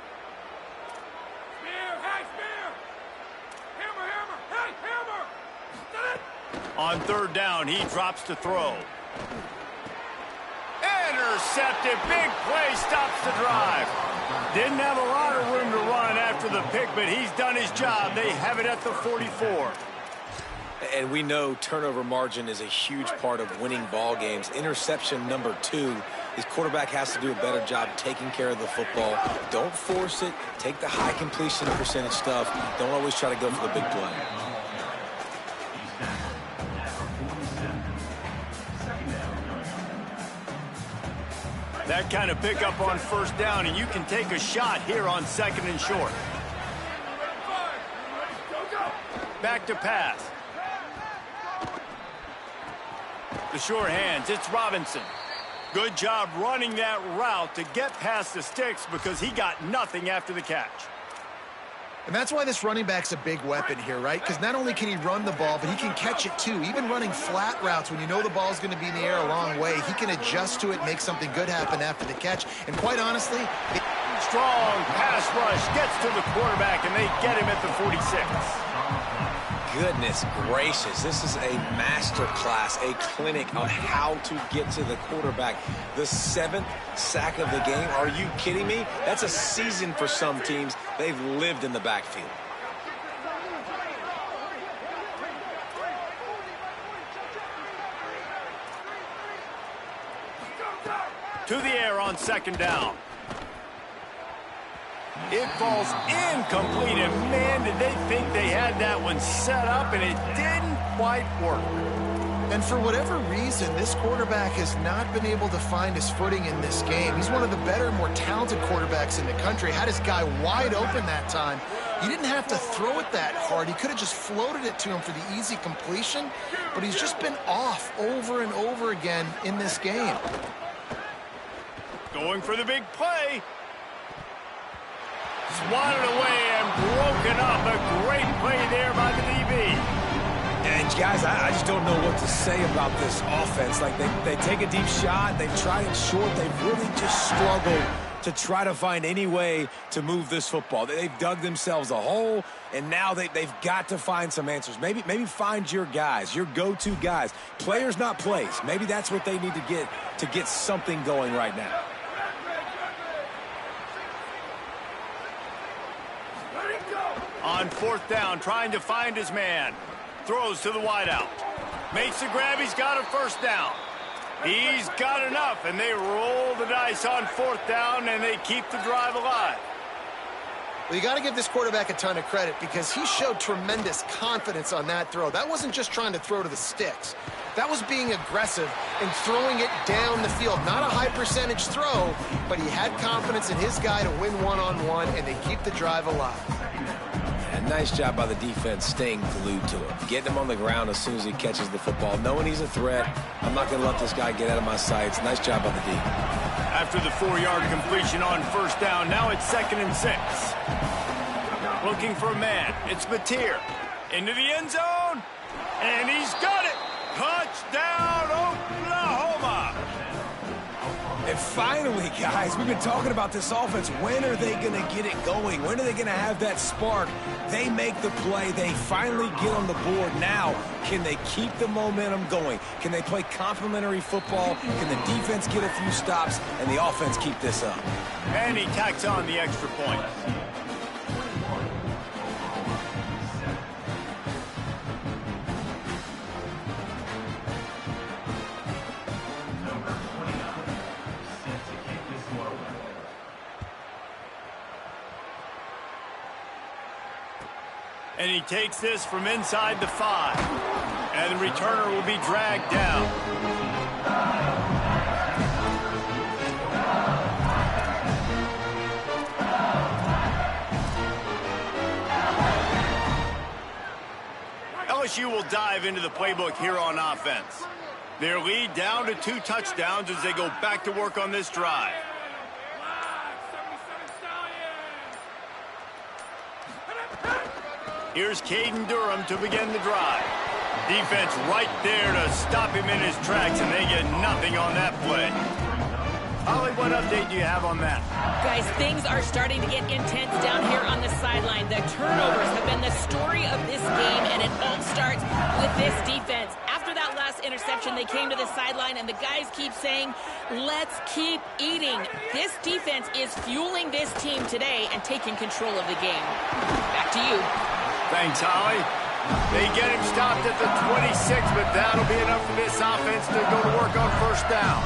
On 3rd down, he drops to throw. Intercepted. Big play stops the drive. Didn't have a lot of room to run after the pick, but he's done his job. They have it at the 44. And we know turnover margin is a huge part of winning ball games. Interception number 2. His quarterback has to do a better job taking care of the football. Don't force it. Take the high completion percentage stuff. Don't always try to go for the big play. That kind of pickup on 1st down, and you can take a shot here on 2nd and short. Back to pass. The short hands, it's Robinson. Good job running that route to get past the sticks because he got nothing after the catch. And that's why this running back's a big weapon here, right? Because not only can he run the ball, but he can catch it too. Even running flat routes when you know the ball's going to be in the air a long way, he can adjust to it, make something good happen after the catch. And quite honestly, strong pass rush gets to the quarterback, and they get him at the 46. Goodness gracious, this is a master class, a clinic on how to get to the quarterback. The 7th sack of the game. Are you kidding me? That's a season for some teams. They've lived in the backfield. To the air on 2nd down. It falls incomplete, and man, did they think they had that one set up, and it didn't quite work. And for whatever reason, this quarterback has not been able to find his footing in this game. He's one of the better, more talented quarterbacks in the country. Had his guy wide open that time. He didn't have to throw it that hard. He could have just floated it to him for the easy completion, but he's just been off over and over again in this game. Going for the big play. Swatted away and broken up. A great play there by the DB. And guys, I just don't know what to say about this offense. Like they take a deep shot, they've tried it short, they've really just struggled to try to find any way to move this football. They've dug themselves a hole, and now they've got to find some answers. Maybe find your guys, your go-to guys. Players, not plays. Maybe that's what they need to get something going right now. On 4th down, trying to find his man. Throws to the wideout. Makes the grab. He's got a 1st down. He's got enough, and they roll the dice on 4th down, and they keep the drive alive. Well, you got to give this quarterback a ton of credit because he showed tremendous confidence on that throw. That wasn't just trying to throw to the sticks. That was being aggressive and throwing it down the field. Not a high percentage throw, but he had confidence in his guy to win one-on-one, and they keep the drive alive. And nice job by the defense staying glued to him. Getting him on the ground as soon as he catches the football. Knowing he's a threat, I'm not going to let this guy get out of my sights. Nice job by the D. After the 4-yard completion on 1st down, now it's 2nd and 6. Looking for a man. It's Mateer. Into the end zone. And he's got it. Touchdown, Oklahoma. And finally, guys, we've been talking about this offense. When are they going to get it going? When are they going to have that spark? They make the play. They finally get on the board. Now, can they keep the momentum going? Can they play complementary football? Can the defense get a few stops and the offense keep this up? And he tacks on the extra point. And he takes this from inside the 5. And the returner will be dragged down. LSU will dive into the playbook here on offense. Their lead down to 2 touchdowns as they go back to work on this drive. Here's Caden Durham to begin the drive. Defense right there to stop him in his tracks, and they get nothing on that play. Holly, what update do you have on that? Guys, things are starting to get intense down here on the sideline. The turnovers have been the story of this game, and it all starts with this defense. After that last interception, they came to the sideline, and the guys keep saying, let's keep eating. This defense is fueling this team today and taking control of the game. Back to you. Thanks, Holly. They get him stopped at the 26, but that'll be enough for this offense to go to work on 1st down.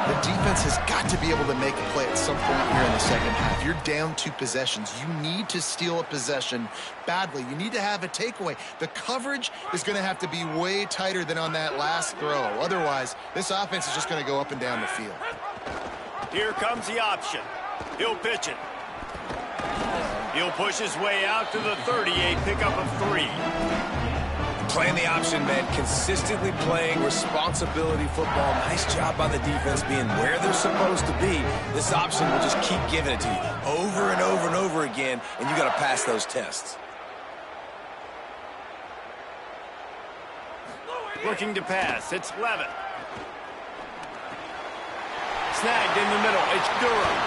The defense has got to be able to make a play at some point here in the 2nd half. You're down 2 possessions. You need to steal a possession badly. You need to have a takeaway. The coverage is going to have to be way tighter than on that last throw. Otherwise, this offense is just going to go up and down the field. Here comes the option. He'll pitch it. He'll push his way out to the 38, pickup of 3. Playing the option, man. Consistently playing responsibility football. Nice job by the defense being where they're supposed to be. This option will just keep giving it to you over and over and over again, and you got to pass those tests. Looking to pass. It's Levitt. Snagged in the middle. It's Durham.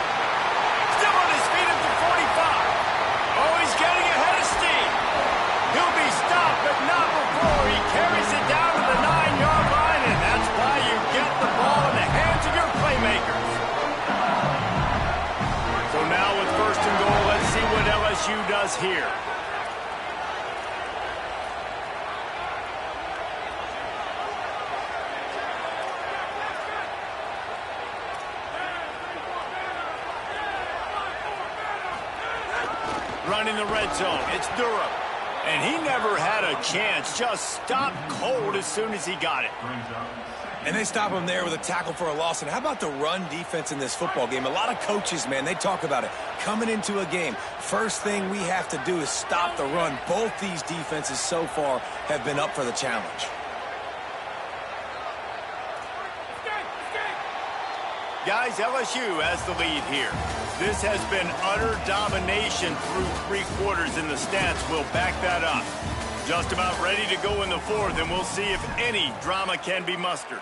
Still on his feet at the 45. Oh, he's getting ahead of steam. He'll be stopped, but not before he carries it down to the 9-yard line, and that's why you get the ball in the hands of your playmakers. So now with 1st and goal, let's see what LSU does here. Running the red zone, it's Durham. And he never had a chance, just stopped cold as soon as he got it. And they stop him there with a tackle for a loss. And how about the run defense in this football game? A lot of coaches, man, they talk about it. Coming into a game, first thing we have to do is stop the run. Both these defenses so far have been up for the challenge. Guys, LSU has the lead here. This has been utter domination through 3 quarters, and the stats will back that up. Just about ready to go in the 4th, and we'll see if any drama can be mustered.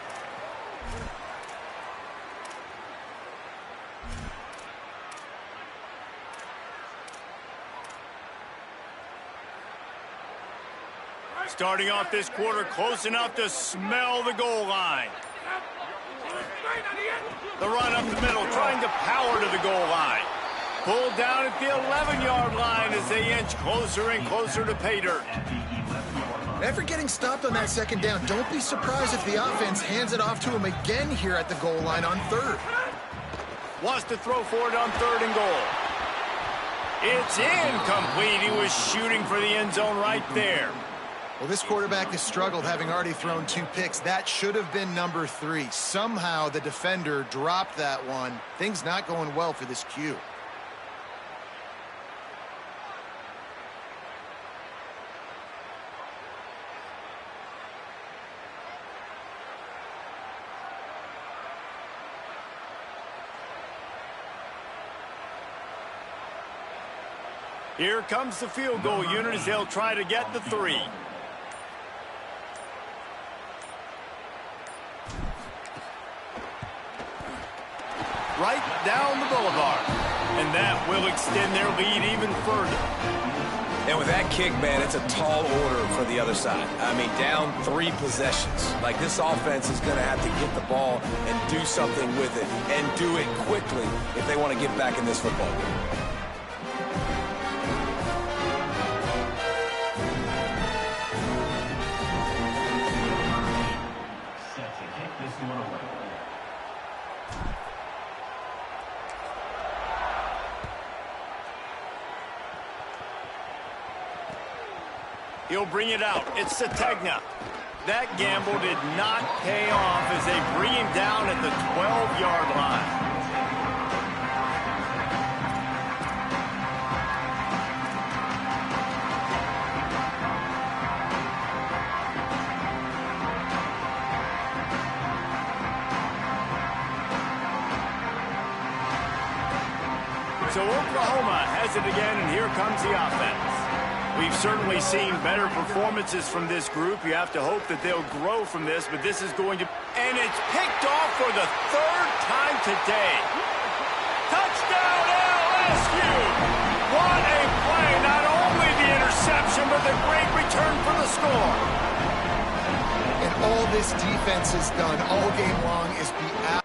Starting off this quarter close enough to smell the goal line. The run up the middle, trying to power to the goal line. Pulled down at the 11-yard line as they inch closer and closer to pay dirt. After getting stopped on that second down, don't be surprised if the offense hands it off to him again here at the goal line on third. Wants to throw for it on 3rd and goal. It's incomplete. He was shooting for the end zone right there. Well, this quarterback has struggled, having already thrown 2 picks. That should have been number 3. Somehow the defender dropped that one. Things not going well for this Q. Here comes the field goal unit as they'll try to get the 3. Right down the boulevard. And that will extend their lead even further. And with that kick, man, it's a tall order for the other side. I mean, down 3 possessions. Like, this offense is going to have to get the ball and do something with it, and do it quickly if they want to get back in this football game. He'll bring it out. It's Sategna. That gamble did not pay off as they bring him down at the 12-yard line. So Oklahoma has it again, and here comes the offense. We've certainly seen better performances from this group. You have to hope that they'll grow from this, but this is going to... And it's picked off for the 3rd time today. Touchdown, LSU! What a play! Not only the interception, but the great return for the score. And all this defense has done all game long is be out.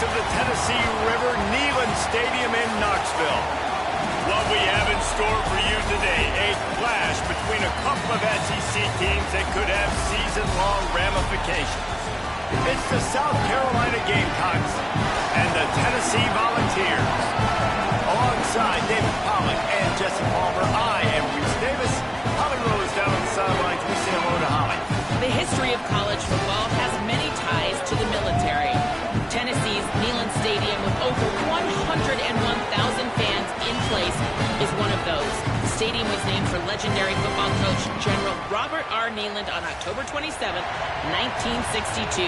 of the Tennessee River, Neyland Stadium in Knoxville. What we have in store for you today, a clash between a couple of SEC teams that could have season-long ramifications. It's the South Carolina Gamecocks and the Tennessee Volunteers. Alongside David Pollack and Jesse Palmer, I am Reese Davis. Holly Rose down on the sidelines. We say hello to Holly. The history of college football has many ties to the military. Tennessee's Neyland Stadium, with over 101,000 fans in place, is one of those. The stadium was named for legendary football coach General Robert R. Neyland on October 27, 1962.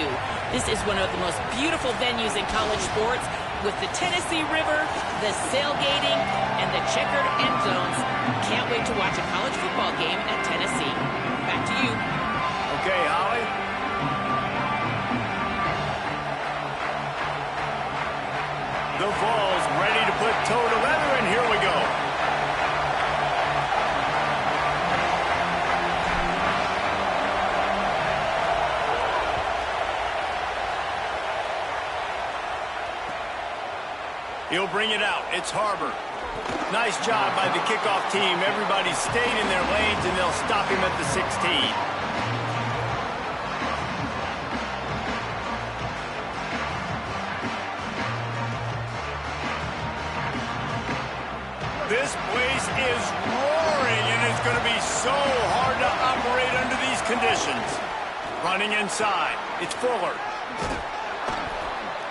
This is one of the most beautiful venues in college sports, with the Tennessee River, the sailgating, and the checkered end zones. Can't wait to watch a college football game at Tennessee. Back to you. Okay, Holly. The Vols ready to put toe to leather, and here we go. He'll bring it out. It's Harbor. Nice job by the kickoff team. Everybody stayed in their lanes, and they'll stop him at the 16. This place is roaring, and it's going to be so hard to operate under these conditions. Running inside. It's Fuller.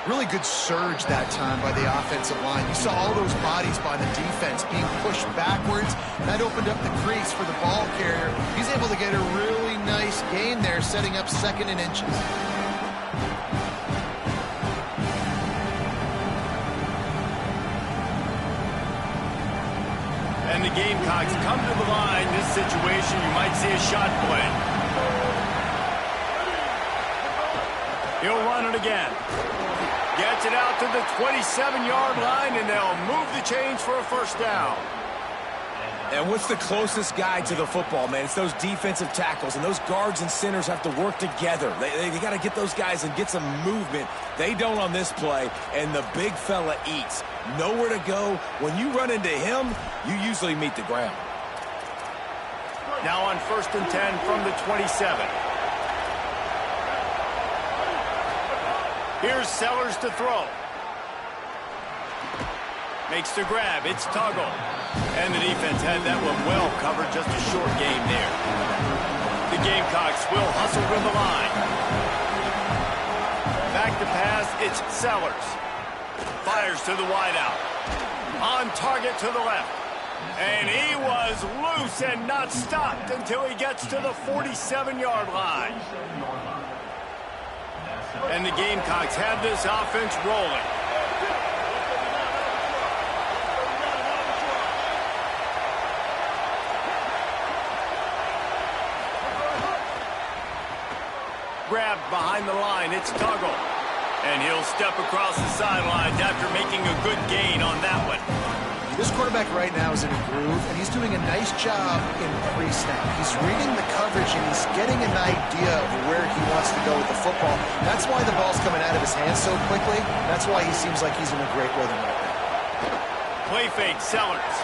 Really good surge that time by the offensive line. You saw all those bodies by the defense being pushed backwards. That opened up the crease for the ball carrier. He's able to get a really nice gain there, setting up 2nd and inches. And the Gamecocks come to the line. This situation, you might see a shot play. He'll run it again. Gets it out to the 27-yard line, and they'll move the chains for a first down. And what's the closest guy to the football, man? It's those defensive tackles, and those guards and centers have to work together. They got to get those guys and get some movement. They don't on this play, and the big fella eats. Nowhere to go. When you run into him, you usually meet the ground. Now on 1st and 10 from the 27. Here's Sellers to throw. Makes the grab. It's Tuggle. And the defense had that one well covered. Just a short game there. The Gamecocks will hustle to the line. Back to pass. It's Sellers. Fires to the wideout. On target to the left. And he was loose and not stopped until he gets to the 47-yard line. And the Gamecocks have this offense rolling. Grabbed behind the line. It's Tuggle. And he'll step across the sidelines after making a good gain on that one. This quarterback right now is in a groove, and he's doing a nice job in pre-snap. He's reading the coverage, and he's getting an idea of where he wants to go with the football. That's why the ball's coming out of his hands so quickly. That's why he seems like he's in a great rhythm right now. Play fake, Sellers.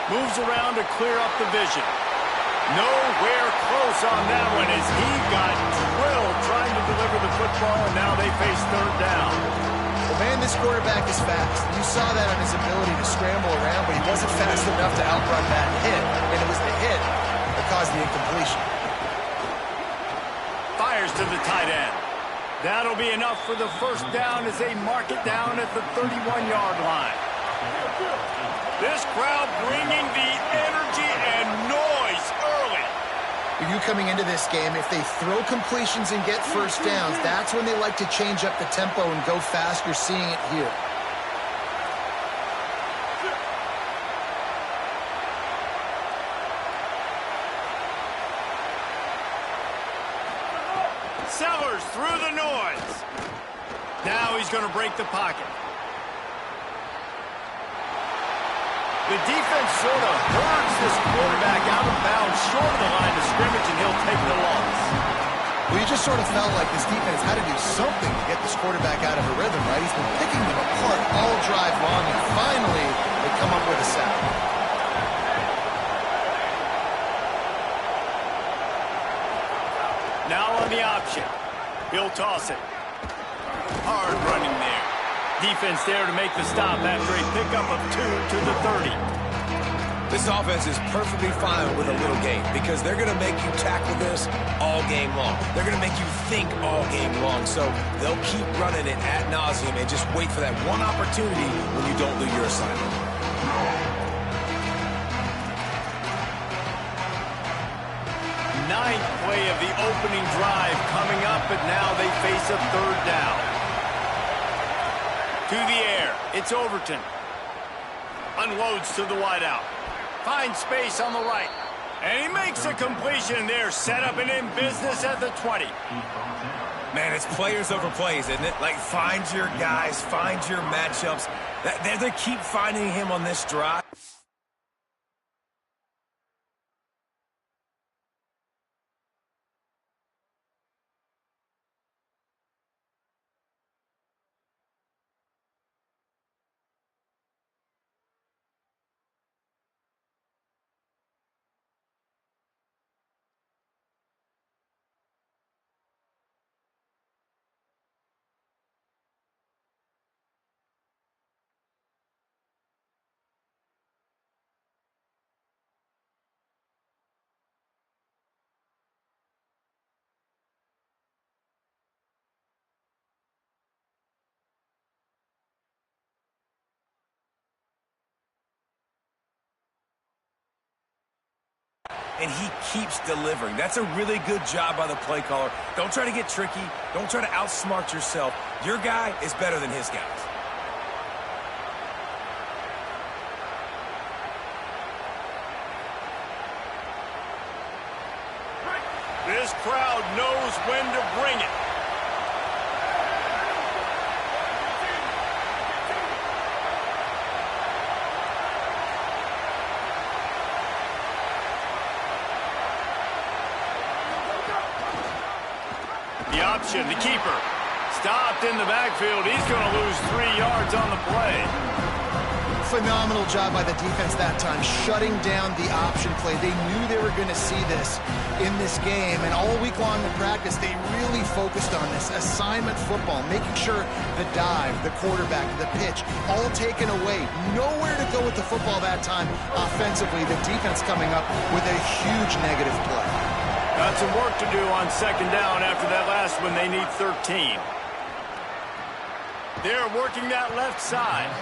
Moves around to clear up the vision. Nowhere close on that one as he got drilled trying to deliver the football, and now they face 3rd down. Well, man, this quarterback is fast. You saw that on his ability to scramble around, but he wasn't fast enough to outrun that hit, and it was the hit that caused the incompletion. Fires to the tight end. That'll be enough for the first down as they mark it down at the 31-yard line. This crowd bringing the energy and noise early. You coming into this game, if they throw completions and get first downs, that's when they like to change up the tempo and go fast. You're seeing it here. Sellers through the noise. Now he's going to break the pocket. The defense sort of herds this quarterback out of bounds short of the line of scrimmage, and he'll take the loss. Well, you just sort of felt like this defense had to do something to get this quarterback out of a rhythm, right? He's been picking them apart all drive long, and finally they come up with a sack. Now on the option. He'll toss it. Hard running there. Defense there to make the stop after a pickup of 2 to the 30. This offense is perfectly fine with a little game because they're going to make you tackle this all game long. They're going to make you think all game long. So they'll keep running it ad nauseum and just wait for that one opportunity when you don't do your assignment. Ninth play of the opening drive coming up, but now they face a third down. To the air, it's Overton. Unloads to the wideout. Finds space on the right. And he makes a completion there. Set up and in business at the 20. Man, it's players over plays, isn't it? Like, find your guys, find your matchups. They keep finding him on this drive. And he keeps delivering. That's a really good job by the play caller. Don't try to get tricky. Don't try to outsmart yourself. Your guy is better than his guys. This crowd knows when to bring it. The option, the keeper. Stopped in the backfield. He's going to lose 3 yards on the play. Phenomenal job by the defense that time, shutting down the option play. They knew they were going to see this in this game, and all week long in practice, they really focused on this assignment football, making sure the dive, the quarterback, the pitch, all taken away. Nowhere to go with the football that time offensively. The defense coming up with a huge negative play. Got some work to do on second down after that last one. They need 13. They're working that left side.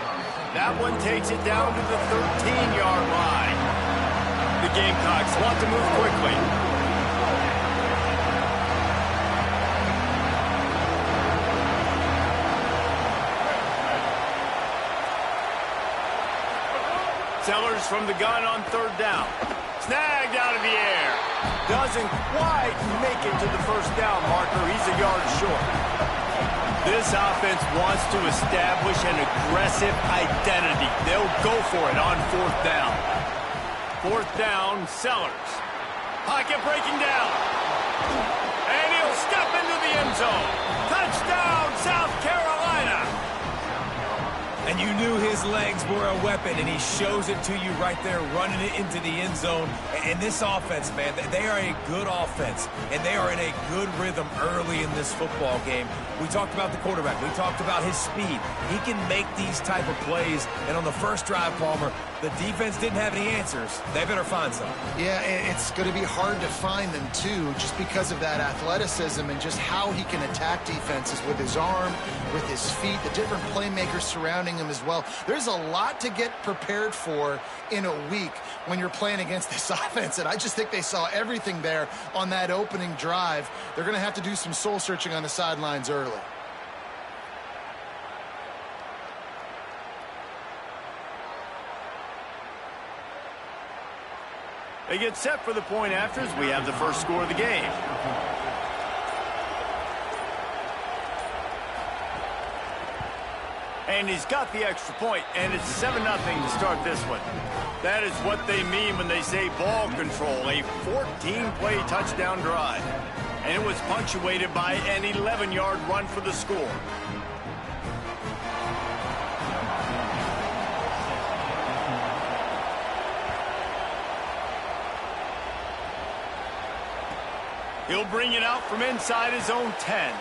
That one takes it down to the 13-yard line. The Gamecocks want to move quickly. Sellers from the gun on third down. Snagged out of the air. Doesn't quite make it to the first down marker. He's a yard short. This offense wants to establish an aggressive identity. They'll go for it on fourth down. Fourth down, Sellers. Pocket breaking down. And he'll step into the end zone. Touchdown, South Carolina. And you knew his legs were a weapon, and he shows it to you right there, running it into the end zone. And this offense, man, they are a good offense, and they are in a good rhythm early in this football game. We talked about the quarterback. We talked about his speed. He can make these type of plays, and on the first drive, Palmer, the defense didn't have any answers. They better find some. Yeah, it's going to be hard to find them, too, just because of that athleticism and just how he can attack defenses with his arm, with his feet, the different playmakers surrounding him as well. There's a lot to get prepared for in a week when you're playing against this offense, and I just think they saw everything there on that opening drive. They're going to have to do some soul-searching on the sidelines early. They get set for the point after as we have the first score of the game. And he's got the extra point, and it's 7-0 to start this one. That is what they mean when they say ball control, a 14-play touchdown drive. and it was punctuated by an 11-yard run for the score. He'll bring it out from inside his own 10.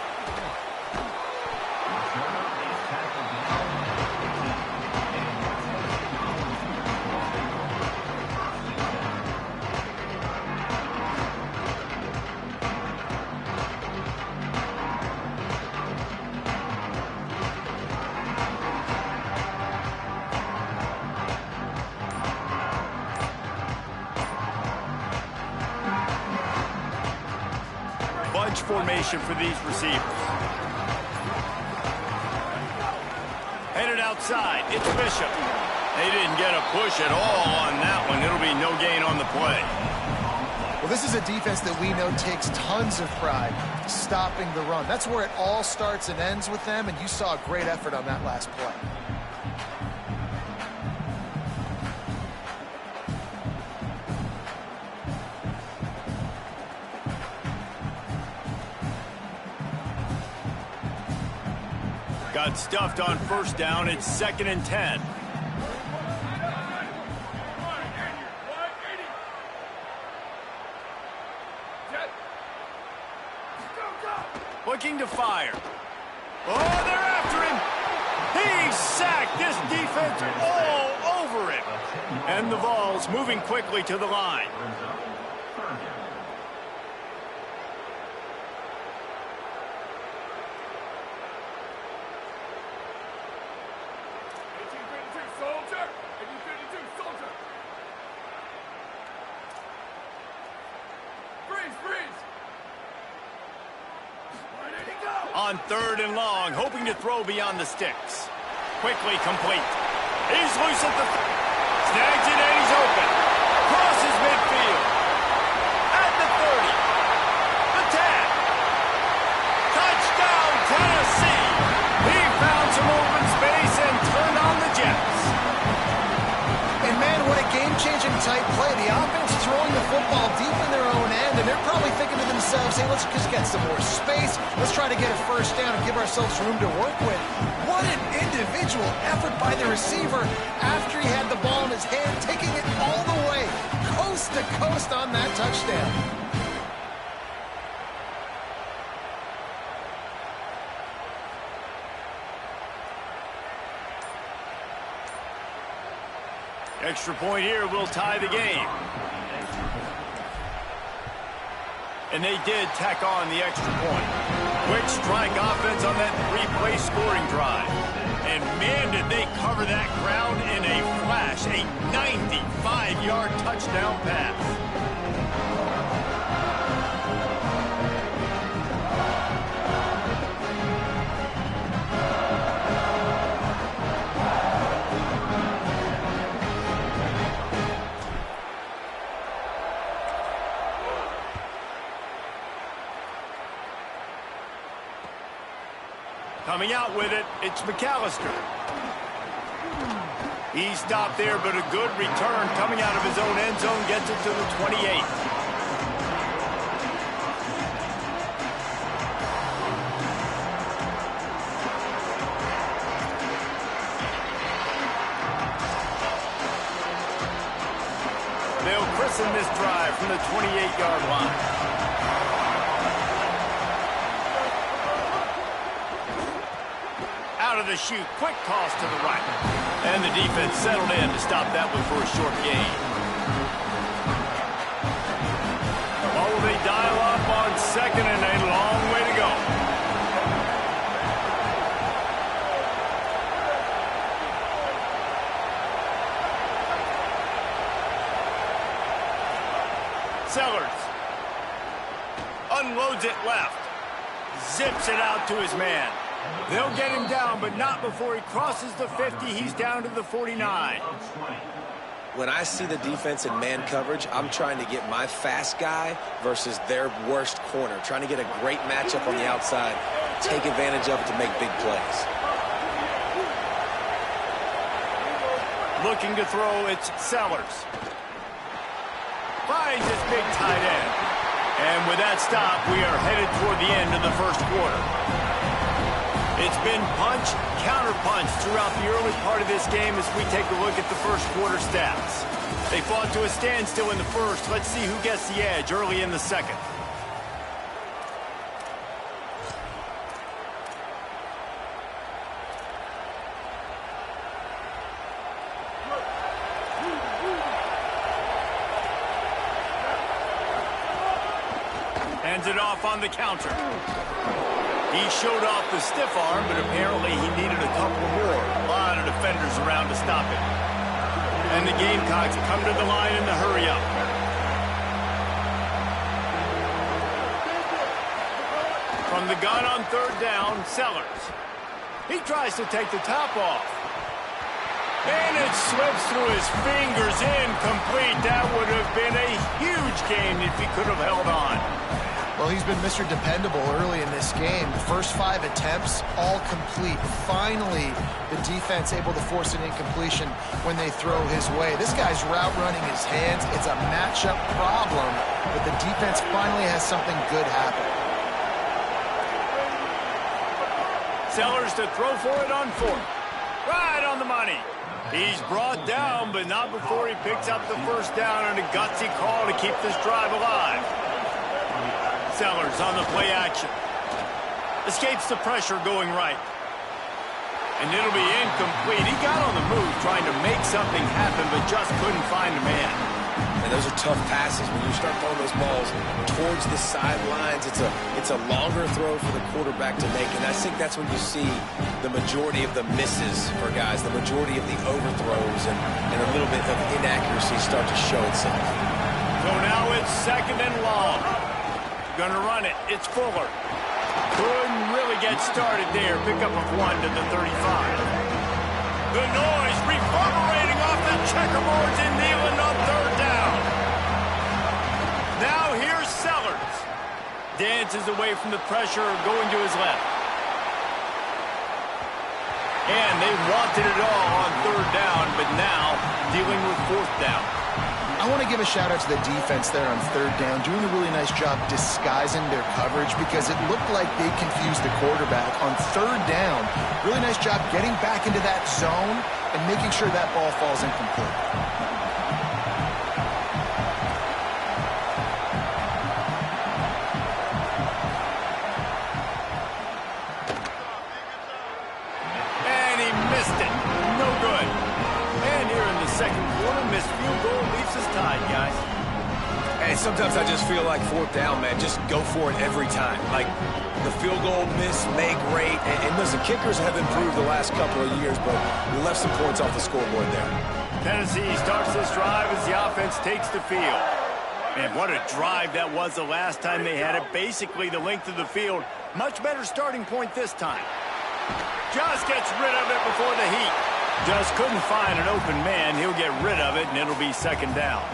Bunch formation for these receivers. Headed outside, it's Bishop. They didn't get a push at all on that one. It'll be no gain on the play. Well, this is a defense that we know takes tons of pride stopping the run. That's where it all starts and ends with them, and you saw a great effort on that last play. Got stuffed on first down. It's 2nd and 10. Looking to fire. Oh, they're after him. He's sacked. This defense all over it. And the Vols moving quickly to the line. On 3rd and long, hoping to throw beyond the sticks. Quickly complete. He's loose at the... Snags it and he's open. Crosses midfield. At the 30. The 10. Touchdown, Tennessee. He found some open space and turned on the Jets. And man, what a game-changing type play. The offense throwing the football deep in their own end, and they're probably thinking to themselves, hey, let's just get some more space. Let's try to get a first down and give ourselves room to work with. What an individual effort by the receiver after he had the ball in his hand, taking it all the way, coast to coast on that touchdown. Extra point here will tie the game. And they did tack on the extra point. Quick strike offense on that 3-play scoring drive. And man, did they cover that ground in a flash. A 95-yard touchdown pass. Coming out with it, it's McAllister. He stopped there, but a good return coming out of his own end zone gets it to the 28. They'll christen this drive from the 28-yard line. Out of the chute, quick toss to the right. And the defense settled in to stop that one for a short gain. Oh, they dial up on 2nd and a long way to go. Sellers unloads it left. Zips it out to his man. They'll get him down, but not before he crosses the 50. He's down to the 49. When I see the defense in man coverage, I'm trying to get my fast guy versus their worst corner, trying to get a great matchup on the outside, take advantage of it to make big plays. Looking to throw, it's Sellers. Finds his big tight end. And with that stop, we are headed toward the end of the first quarter. It's been punch, counter-punch throughout the early part of this game as we take a look at the first quarter stats. They fought to a standstill in the first. Let's see who gets the edge early in the second. Hands it off on the counter. He showed off the stiff arm, but apparently he needed a couple more. A lot of defenders around to stop it. And the Gamecocks come to the line in the hurry-up. From the gun on third down, Sellers. He tries to take the top off. And it slips through his fingers, incomplete. That would have been a huge gain if he could have held on. Well, he's been Mr. Dependable early in this game. The first 5 attempts, all complete. Finally, the defense able to force an incompletion when they throw his way. This guy's route running his hands. It's a matchup problem, but the defense finally has something good happen. Sellers to throw for it on fourth. Right on the money. He's brought down, but not before he picks up the first down on a gutsy call to keep this drive alive. Sellers on the play action. Escapes the pressure going right. And it'll be incomplete. He got on the move trying to make something happen, but just couldn't find a man. And those are tough passes. When you start throwing those balls towards the sidelines, it's a longer throw for the quarterback to make. And I think that's when you see the majority of the misses for guys, the majority of the overthrows, and a little bit of inaccuracy start to show itself. So now it's second and long. Gonna run it. It's Fuller. Couldn't really get started there. Pickup of 1 to the 35. The noise reverberating off the checkerboards and Nealon on third down. Now here's Sellers. Dances away from the pressure, going to his left. And they wanted it all on third down, but now dealing with fourth down. I want to give a shout out to the defense there on third down, doing a really nice job disguising their coverage because it looked like they confused the quarterback on third down. Really nice job getting back into that zone and making sure that ball falls incomplete. Sometimes I just feel like fourth down, man. Just go for it every time. Like the field goal miss, make great. And listen, kickers have improved the last couple of years, but we left some points off the scoreboard there. Tennessee starts this drive as the offense takes the field. And what a drive that was the last time they had it. Basically the length of the field. Much better starting point this time. Just gets rid of it before the heat. Just couldn't find an open man. He'll get rid of it, and it'll be second down.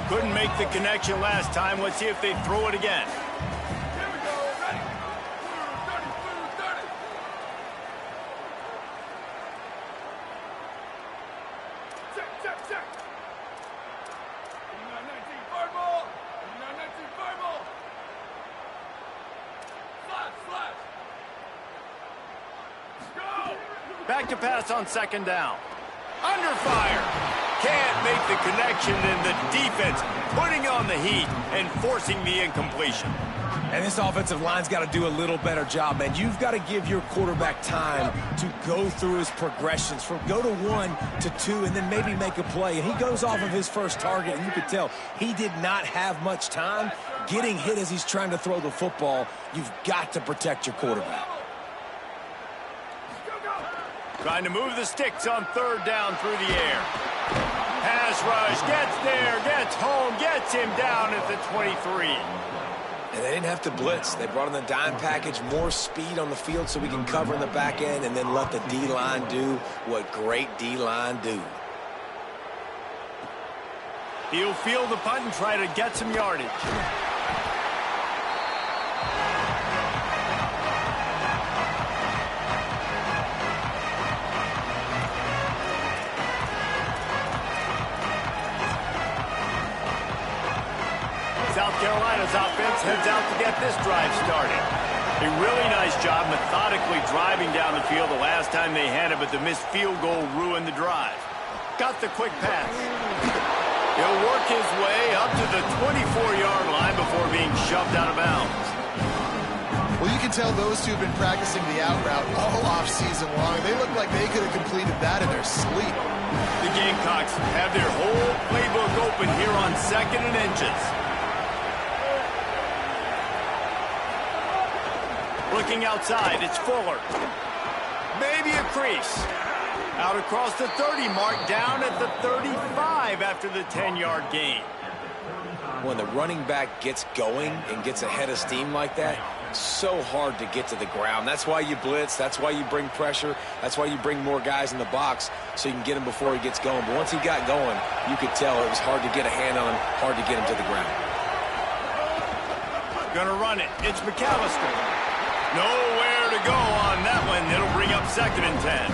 Couldn't make the connection last time. Let's see if they throw it again. Back to pass on second down. Under fire. Can't make the connection, and the defense putting on the heat and forcing the incompletion. And this offensive line's got to do a little better job, man. You've got to give your quarterback time to go through his progressions from go to 1 to 2 and then maybe make a play. And he goes off of his first target, and you could tell he did not have much time getting hit as he's trying to throw the football. You've got to protect your quarterback. Trying to move the sticks on third down through the air. Pass rush, gets there, gets home, gets him down at the 23. And they didn't have to blitz. They brought in the dime package, more speed on the field so we can cover in the back end and then let the D-line do what great D-line do. He'll field the punt and try to get some yardage. Carolina's offense heads out to get this drive started. A really nice job methodically driving down the field the last time they had it, but the missed field goal ruined the drive. Got the quick pass. He'll work his way up to the 24-yard line before being shoved out of bounds. Well, you can tell those two have been practicing the out route all off-season long. They look like they could have completed that in their sleep. The Gamecocks have their whole playbook open here on 2nd and inches. Looking outside, it's Fuller. Maybe a crease. Out across the 30 mark, down at the 35 after the 10-yard gain. When the running back gets going and gets ahead of steam like that, so hard to get to the ground. That's why you blitz. That's why you bring pressure. That's why you bring more guys in the box so you can get him before he gets going. But once he got going, you could tell it was hard to get a hand on him, hard to get him to the ground. Gonna run it. It's McAllister. Nowhere to go on that one. It'll bring up 2nd and 10.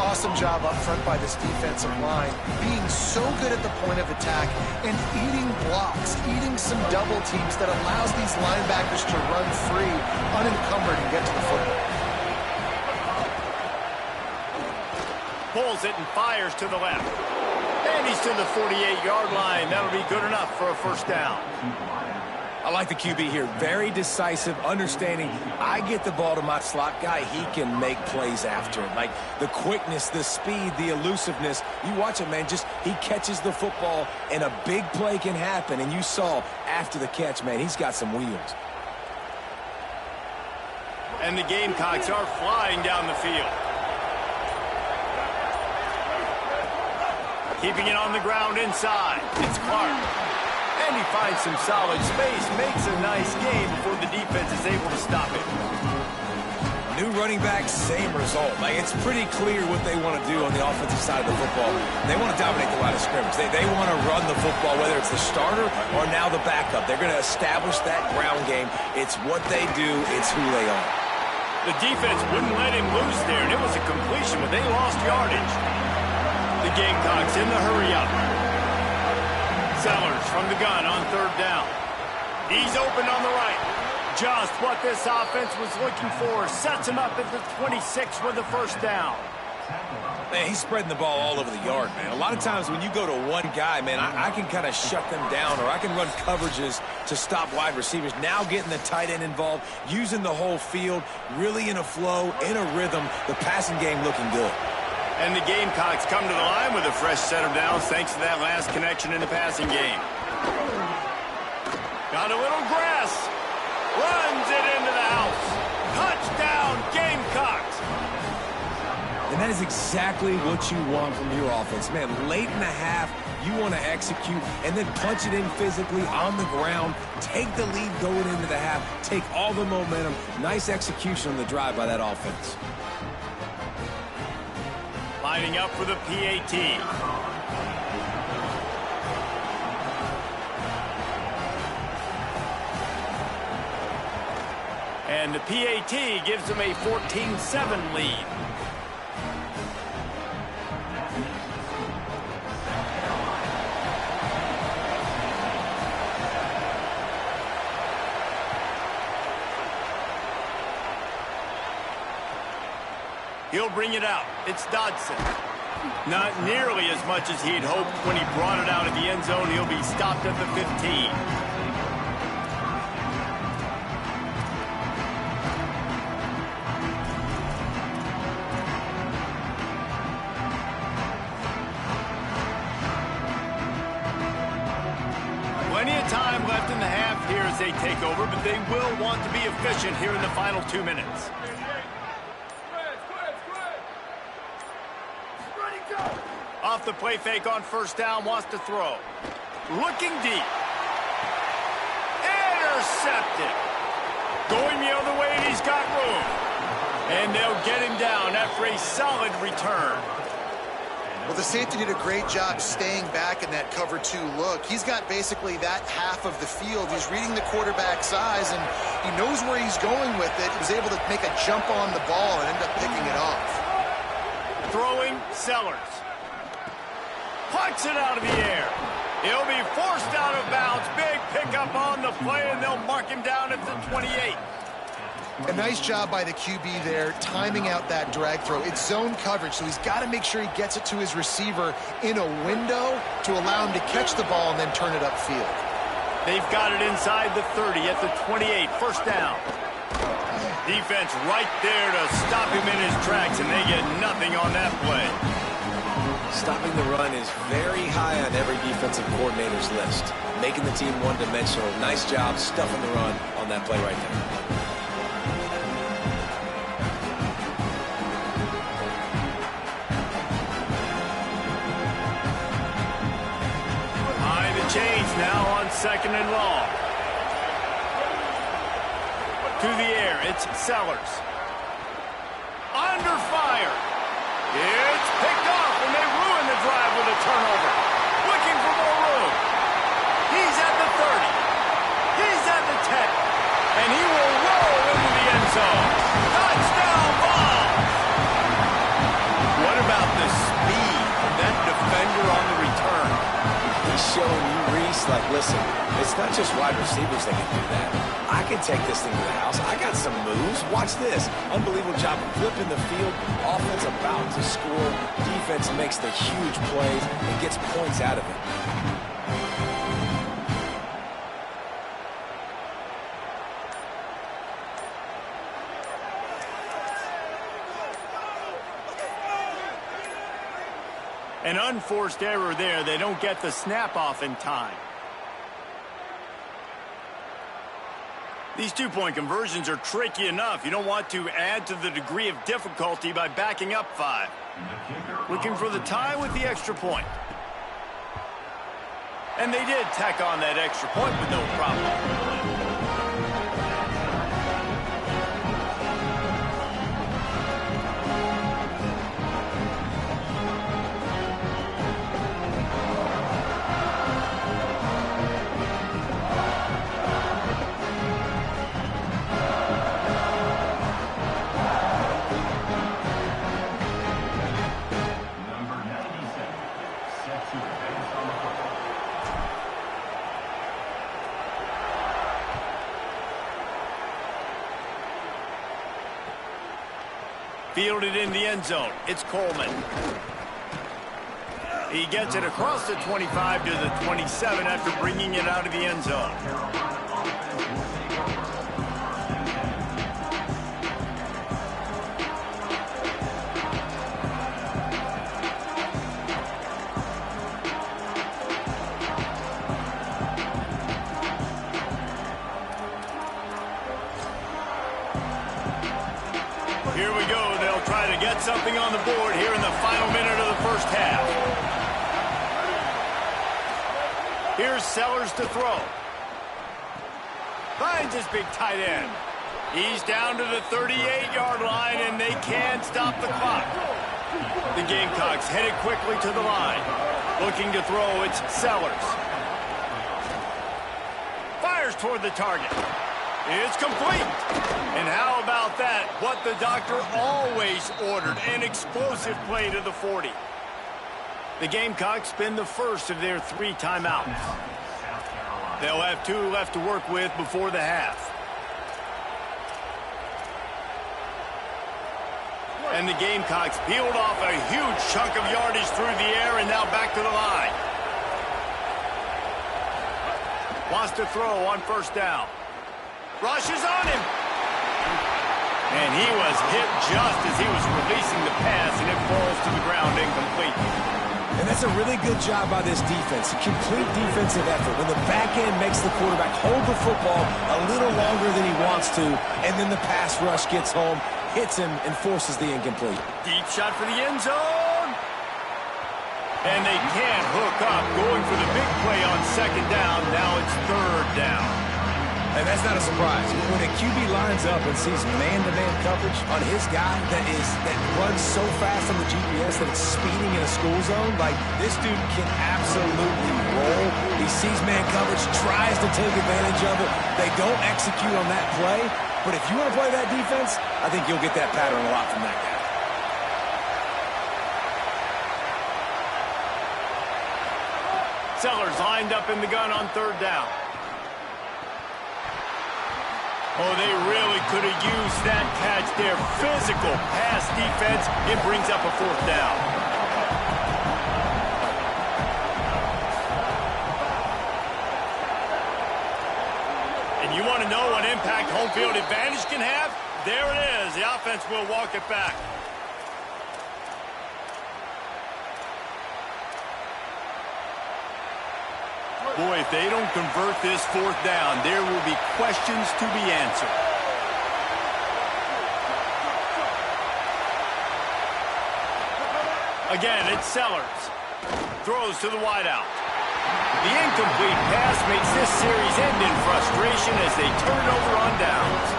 Awesome job up front by this defensive line, being so good at the point of attack and eating blocks, eating some double teams that allows these linebackers to run free, unencumbered, and get to the football. Pulls it and fires to the left. And he's to the 48-yard line. That'll be good enough for a first down. I like the QB here. Very decisive, understanding I get the ball to my slot guy, he can make plays after it. Like the quickness, the speed, the elusiveness. You watch it, man, just he catches the football and a big play can happen. And you saw after the catch, man, he's got some wheels. And the Gamecocks are flying down the field. Keeping it on the ground inside. It's Clark. And he finds some solid space, makes a nice game before the defense is able to stop it. New running back, same result. Like, it's pretty clear what they want to do on the offensive side of the football. They want to dominate the line of scrimmage. They want to run the football, whether it's the starter or now the backup. They're going to establish that ground game. It's what they do. It's who they are. The defense wouldn't let him loose there, and it was a completion, but they lost yardage. The Gamecocks in the hurry-up. Sellers from the gun on 3rd down. He's open on the right. Just what this offense was looking for. Sets him up at the 26 with the first down. Man, he's spreading the ball all over the yard, man. A lot of times when you go to one guy, man, I can kind of shut them down, or I can run coverages to stop wide receivers. Now getting the tight end involved, using the whole field, really in a flow, in a rhythm. The passing game looking good. And the Gamecocks come to the line with a fresh set of downs thanks to that last connection in the passing game. Got a little grass. Runs it into the house. Touchdown, Gamecocks. And that is exactly what you want from your offense. Man, late in the half, you want to execute and then punch it in physically on the ground. Take the lead going into the half. Take all the momentum. Nice execution on the drive by that offense. Lining up for the PAT. And the PAT gives them a 14-7 lead. He'll bring it out. It's Dodson. Not nearly as much as he'd hoped when he brought it out of the end zone. He'll be stopped at the 15. Plenty of time left in the half here as they take over, but they will want to be efficient here in the final 2 minutes. Off the play fake on 1st down, wants to throw. Looking deep. Intercepted. Going the other way, and he's got room. And they'll get him down after a solid return. Well, the safety did a great job staying back in that cover 2 look. He's got basically that half of the field. He's reading the quarterback's eyes, and he knows where he's going with it. He was able to make a jump on the ball and end up picking it off. Throwing, Sellers. Puts it out of the air. He'll be forced out of bounds. Big pickup on the play, and they'll mark him down at the 28. A nice job by the QB there, timing out that drag throw. It's zone coverage, so he's got to make sure he gets it to his receiver in a window to allow him to catch the ball and then turn it upfield. They've got it inside the 30 at the 28, first down. Defense right there to stop him in his tracks, and they get nothing on that play. Stopping the run is very high on every defensive coordinator's list. Making the team one-dimensional. Nice job stuffing the run on that play right there. Change now on 2nd and long. To the air, it's Sellers. Under fire. It's picked off, and they ruin the drive with a turnover. Looking for more room. He's at the 30. He's at the 10. And he will roll into the end zone. Touchdown ball. What about the speed of that defender on the return? He's showing you, Reese, like, listen, it's not just wide receivers that can do that. I can take this thing to the house. I got some moves. Watch this. Unbelievable job flipping the field. Offense about to score. Defense makes the huge plays and gets points out of it. An unforced error there. They don't get the snap off in time. These two-point conversions are tricky enough. You don't want to add to the degree of difficulty by backing up 5. Looking for the tie with the extra point. And they did tack on that extra point with no problem. Fielded in the end zone. It's Coleman. He gets it across the 25 to the 27 after bringing it out of the end zone. Here we go. They'll try to get something on the board here in the final minute of the first half. Here's Sellers to throw. Finds his big tight end. He's down to the 38-yard line, and they can't stop the clock. The Gamecocks headed quickly to the line. Looking to throw, it's Sellers. Fires toward the target. It's complete. And how about that? What the doctor always ordered, an explosive play to the 40. The Gamecocks spend the first of their 3 timeouts. They'll have 2 left to work with before the half. And the Gamecocks peeled off a huge chunk of yardage through the air and now back to the line. Wants to throw on first down. Rushes on him. And he was hit just as he was releasing the pass, and it falls to the ground incomplete. And that's a really good job by this defense. A complete defensive effort. When the back end makes the quarterback hold the football a little longer than he wants to, and then the pass rush gets home, hits him, and forces the incomplete. Deep shot for the end zone. And they can't hook up. Going for the big play on second down. Now it's third down. And that's not a surprise. When a QB lines up and sees man-to-man coverage on his guy that runs so fast on the GPS that it's speeding in a school zone, like, this dude can absolutely roll. He sees man coverage, tries to take advantage of it. They don't execute on that play. But if you want to play that defense, I think you'll get that pattern a lot from that guy. Sellers lined up in the gun on third down. Oh, they really could have used that catch there. Physical pass defense. It brings up a fourth down. And you want to know what impact home field advantage can have? There it is. The offense will walk it back. Boy, if they don't convert this fourth down, there will be questions to be answered. Again, it's Sellers. Throws to the wideout. The incomplete pass makes this series end in frustration as they turn it over on downs.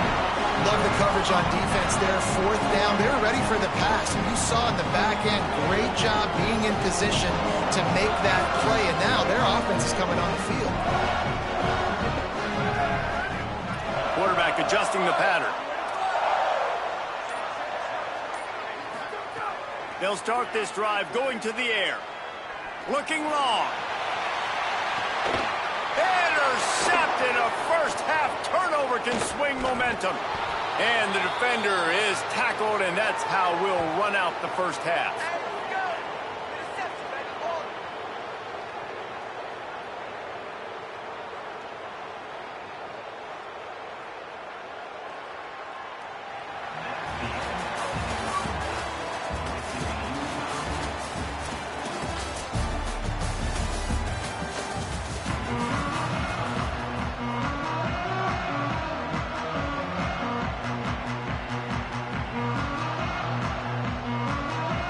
Love the coverage on defense there. Fourth down. They were ready for the pass. And you saw in the back end, great job being in position to make that play. And now their offense is coming on the field. Quarterback adjusting the pattern. They'll start this drive going to the air. Looking long. Intercepted. A first-half turnover can swing momentum. And the defender is tackled, and that's how we'll run out the first half.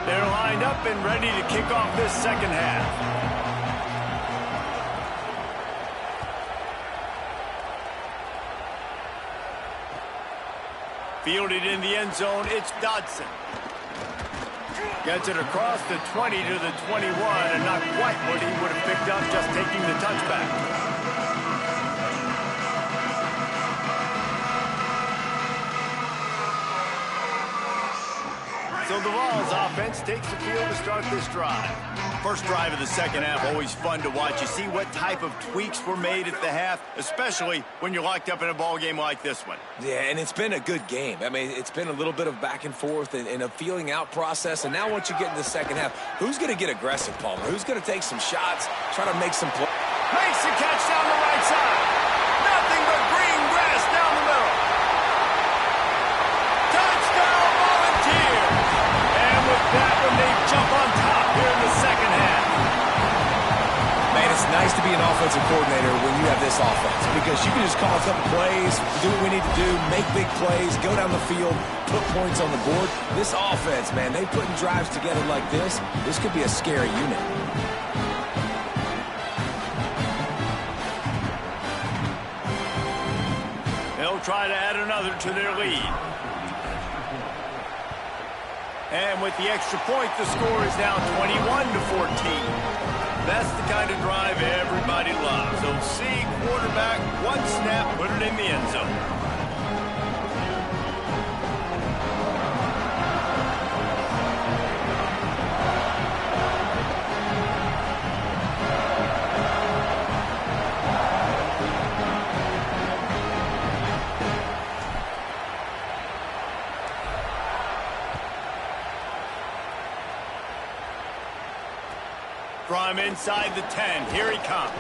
They're lined up and ready to kick off this second half. Fielded in the end zone, it's Dodson. Gets it across the 20 to the 21, and not quite what he would have picked up just taking the touchback. So the Vols offense takes the field to start this drive. First drive of the second half, always fun to watch. You see what type of tweaks were made at the half, especially when you're locked up in a ball game like this one. Yeah, and it's been a good game. I mean, it's been a little bit of back and forth and a feeling out process. And now once you get in the second half, who's going to get aggressive, Palmer? Who's going to take some shots, try to make some plays? Makes the catch down the right side. Nothing but green grass down the middle. Touchdown Volunteers. And with that one, they jump on top here in the second half. Man, it's nice to be an offensive coordinator when you have this offense because you can just call a couple plays, do what we need to do, make big plays, go down the field, put points on the board. This offense, man, they putting drives together like this. This could be a scary unit. They'll try to add another to their lead. And with the extra point, the score is now 21-14. That's the kind of drive everybody loves. They'll see quarterback, one snap, put it in the end zone. From inside the 10, here he comes.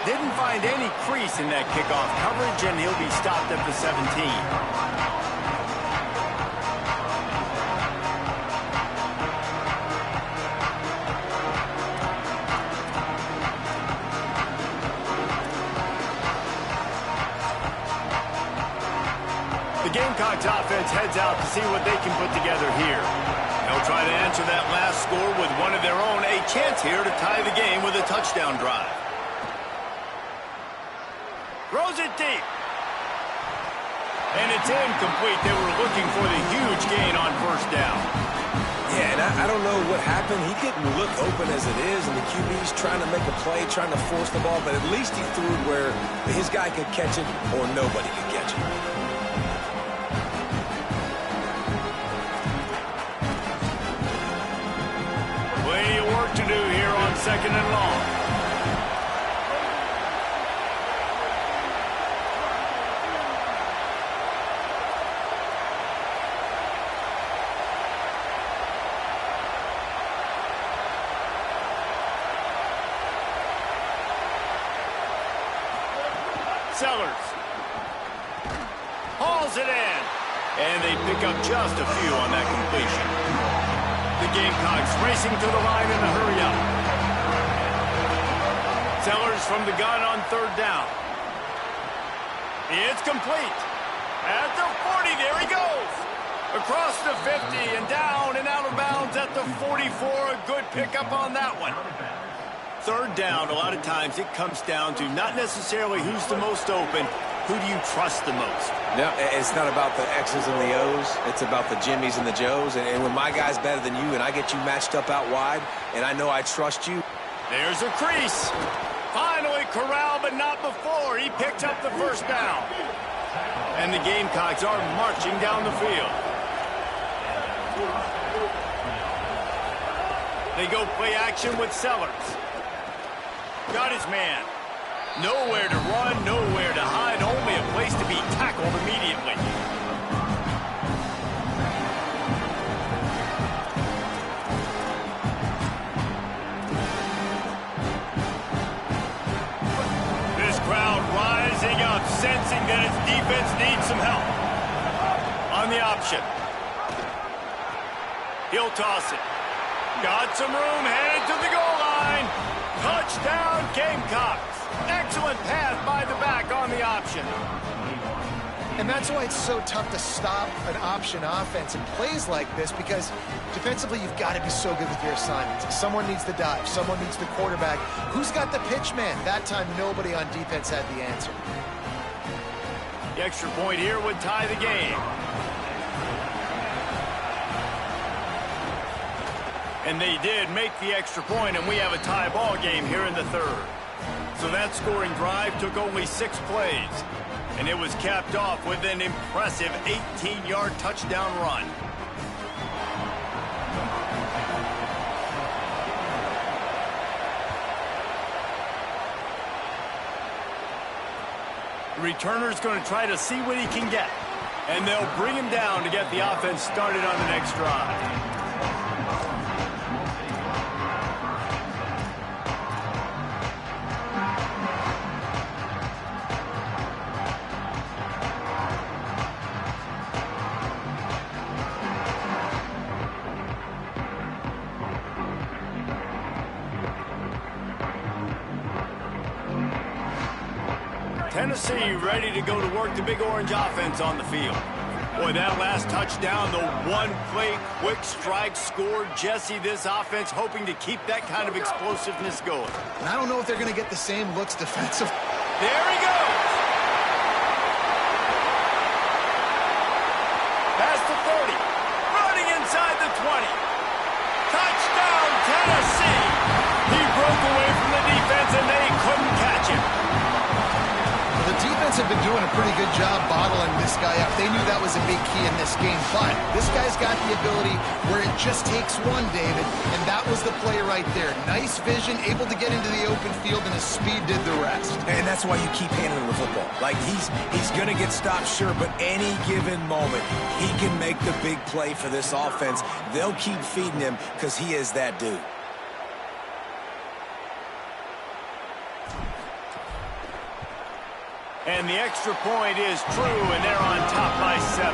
Didn't find any crease in that kickoff coverage, and he'll be stopped at the 17. The Gamecocks offense heads out to see what they can put together here. They'll try to answer that last score with one of their own. A chance here to tie the game with a touchdown drive. Throws it deep. And it's incomplete. They were looking for the huge gain on first down. Yeah, and I don't know what happened. He didn't look open as it is, and the QB's trying to make a play, trying to force the ball, but at least he threw it where his guy could catch it or nobody could catch it. Plenty of work to do here on second and long. Sellers. Hauls it in. And they pick up just a few on that completion. The Gamecocks racing to the line in a hurry-up. Sellers from the gun on third down. It's complete. At the 40, there he goes. Across the 50 and down and out of bounds at the 44. A good pickup on that one. Third down, a lot of times it comes down to not necessarily who's the most open, who do you trust the most? No, it's not about the X's and the O's. It's about the Jimmies and the Joes. And when my guy's better than you and I get you matched up out wide and I know I trust you. There's a crease. Finally corralled, but not before. He picks up the first down. And the Gamecocks are marching down the field. They go play action with Sellers. Got his man. Nowhere to run, nowhere to hide, only a place to be tackled immediately. This crowd rising up, sensing that its defense needs some help. On the option. He'll toss it. Got some room, headed to the goal line. Touchdown, Gamecocks. Excellent pass by the back on the option. And that's why it's so tough to stop an option offense in plays like this, because defensively you've got to be so good with your assignments. Someone needs the dive. Someone needs the quarterback. Who's got the pitch man? That time nobody on defense had the answer. The extra point here would tie the game. And they did make the extra point, and we have a tie ball game here in the third. So that scoring drive took only 6 plays, and it was capped off with an impressive 18-yard touchdown run. The returner's going to try to see what he can get, and they'll bring him down to get the offense started on the next drive. Tennessee ready to go to work the Big Orange offense on the field. Boy, that last touchdown, the one-play quick strike scored. Jesse, this offense hoping to keep that kind of explosiveness going. And I don't know if they're going to get the same looks defensively. There he goes. Past the 30. Running inside the 20. Touchdown, Tennessee. He broke away from the defense, and they couldn't catch him. The defense have been doing a pretty good job bottling this guy up. They knew that was a big key in this game, but this guy's got the ability where it just takes one, David, and that was the play right there. Nice vision, able to get into the open field, and his speed did the rest. And that's why you keep handing him the football. Like, he's going to get stopped, sure, but any given moment, he can make the big play for this offense. They'll keep feeding him because he is that dude. And the extra point is true, and they're on top by 7.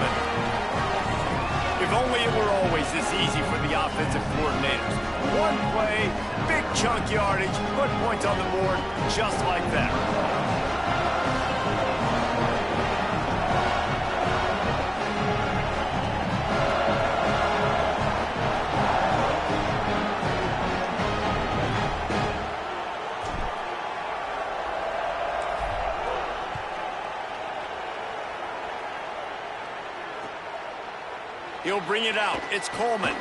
If only it were always this easy for the offensive coordinators. One play, big chunk yardage, put points on the board just like that. He'll bring it out. It's Coleman.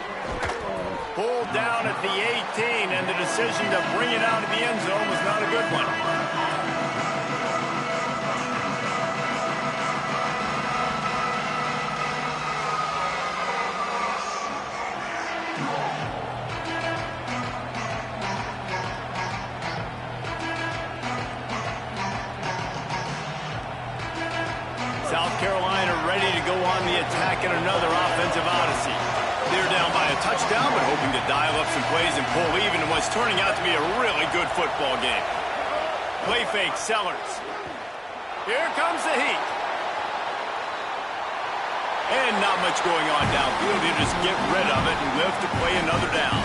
Pulled down at the 18, and the decision to bring it out of the end zone was not a good one. South Carolina ready to go on the attack in another offensive odyssey. They're down by a touchdown, but hoping to dial up some plays and pull even in what's turning out to be a really good football game. Play fake, Sellers. Here comes the heat. And not much going on downfield. You just get rid of it and live to play another down.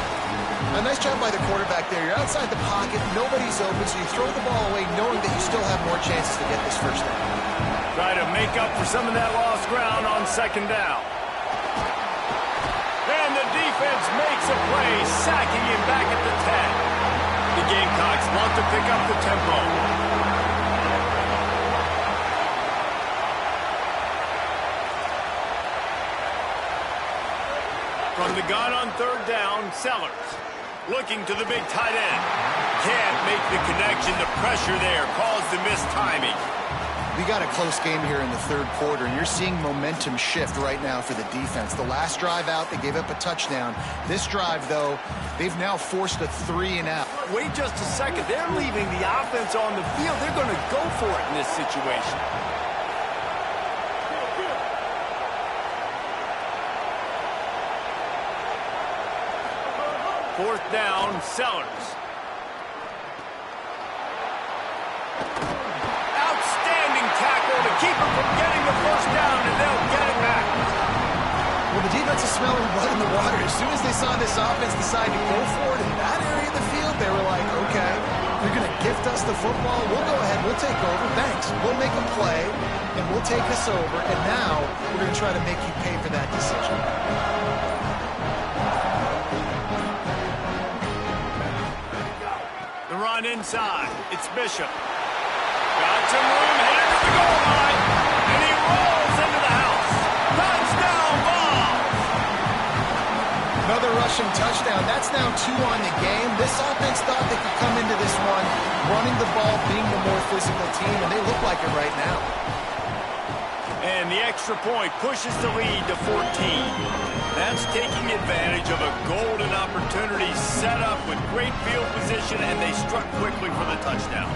A nice job by the quarterback there. You're outside the pocket. Nobody's open, so you throw the ball away knowing that you still have more chances to get this first down. Try to make up for some of that lost ground on second down. And the defense makes a play, sacking him back at the 10. The Gamecocks want to pick up the tempo. From the gun on third down, Sellers. Looking to the big tight end. Can't make the connection. The pressure there caused the missed timing. We got a close game here in the third quarter, and you're seeing momentum shift right now for the defense. The last drive out, they gave up a touchdown. This drive, though, they've now forced a 3-and-out. Wait just a second. They're leaving the offense on the field. They're going to go for it in this situation. Fourth down, Sellers. Outstanding tackle to keep him from getting the first down, and they'll get it back. Well, the defense is smelling blood in the water. As soon as they saw this offense decide to go for it in that area of the field, they were like, okay, you're going to gift us the football. We'll go ahead. We'll take over. Thanks. We'll make a play, and we'll take us over. And now we're going to try to make you pay for that decision. The run inside. It's Bishop. Got some room, headed to the goal line, and he rolls into the house. Touchdown ball! Another rushing touchdown. That's now 2 on the game. This offense thought they could come into this one running the ball, being the more physical team, and they look like it right now. And the extra point pushes the lead to 14. That's taking advantage of a golden opportunity set up with great field position, and they struck quickly for the touchdown.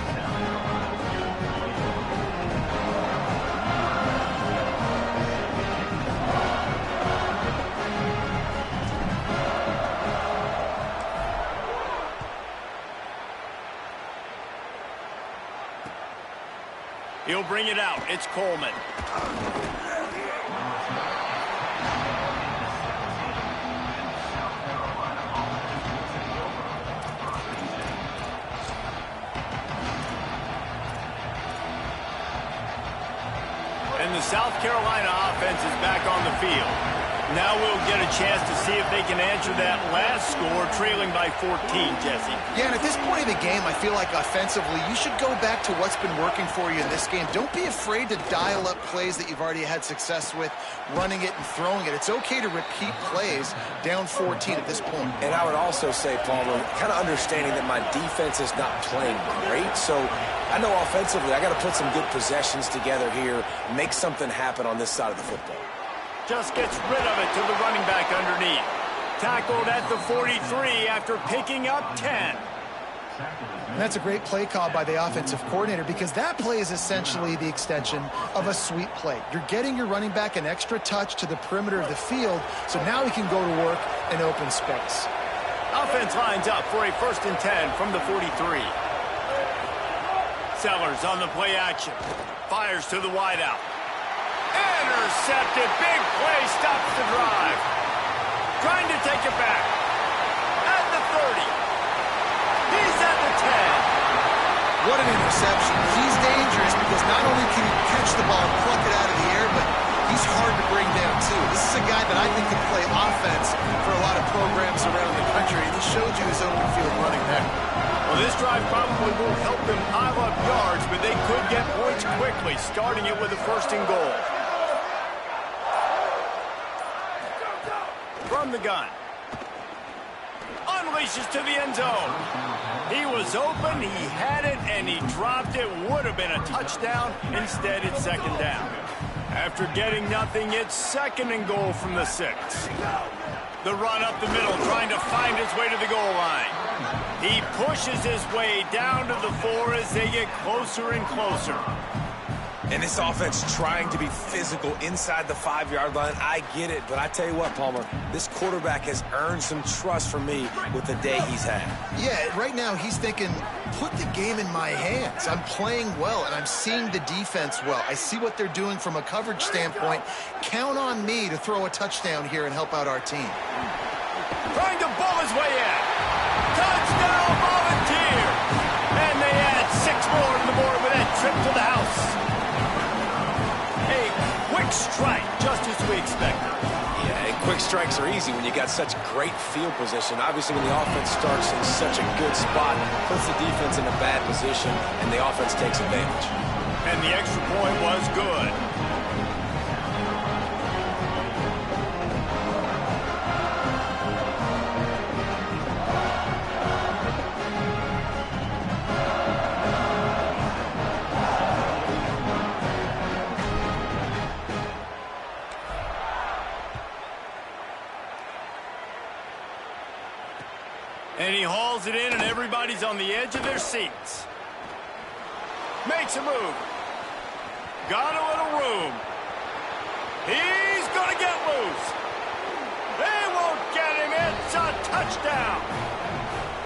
He'll bring it out. It's Coleman. And the South Carolina offense is back on the field. Now we'll get a chance to see if they can answer that last score, trailing by 14, Jesse. Yeah, and at this point of the game, I feel like offensively, you should go back to what's been working for you in this game. Don't be afraid to dial up plays that you've already had success with, running it and throwing it. It's okay to repeat plays down 14 at this point. And I would also say, Palmer, kind of understanding that my defense is not playing great, so I know offensively I got to put some good possessions together here, make something happen on this side of the football. Just gets rid of it to the running back underneath. Tackled at the 43 after picking up 10. And that's a great play call by the offensive coordinator, because that play is essentially the extension of a sweep play. You're getting your running back an extra touch to the perimeter of the field, so now he can go to work in open space. Offense lines up for a 1st and 10 from the 43. Sellers on the play action. Fires to the wideout. Intercepted. Big play stops the drive. Trying to take it back. At the 30. He's at the 10. What an interception. He's dangerous because not only can he catch the ball and pluck it out of the air, but he's hard to bring down too. This is a guy that I think can play offense for a lot of programs around the country. He showed you his open field running there. Well, this drive probably won't help them pile up yards, but they could get points quickly, starting it with a 1st and goal. From the gun. Unleashes to the end zone. He was open, he had it, and he dropped it. Would have been a touchdown. Instead, it's 2nd down. After getting nothing, it's 2nd and goal from the 6. The run up the middle, trying to find his way to the goal line. He pushes his way down to the 4 as they get closer and closer. And this offense trying to be physical inside the 5-yard line. I get it, but I tell you what, Palmer, this quarterback has earned some trust from me with the day he's had. Yeah, right now he's thinking, put the game in my hands. I'm playing well, and I'm seeing the defense well. I see what they're doing from a coverage standpoint. Count on me to throw a touchdown here and help out our team. Trying to ball his way in. Touchdown, Volunteers! And they add 6 more to the board with that trip to the house. A quick strike, just as we expected. Yeah, and quick strikes are easy when you got such great field position. Obviously, when the offense starts in such a good spot, puts the defense in a bad position, and the offense takes advantage. And the extra point was good. And he hauls it in, and everybody's on the edge of their seats. Makes a move. Got a little room. He's going to get loose. They won't get him. It's a touchdown.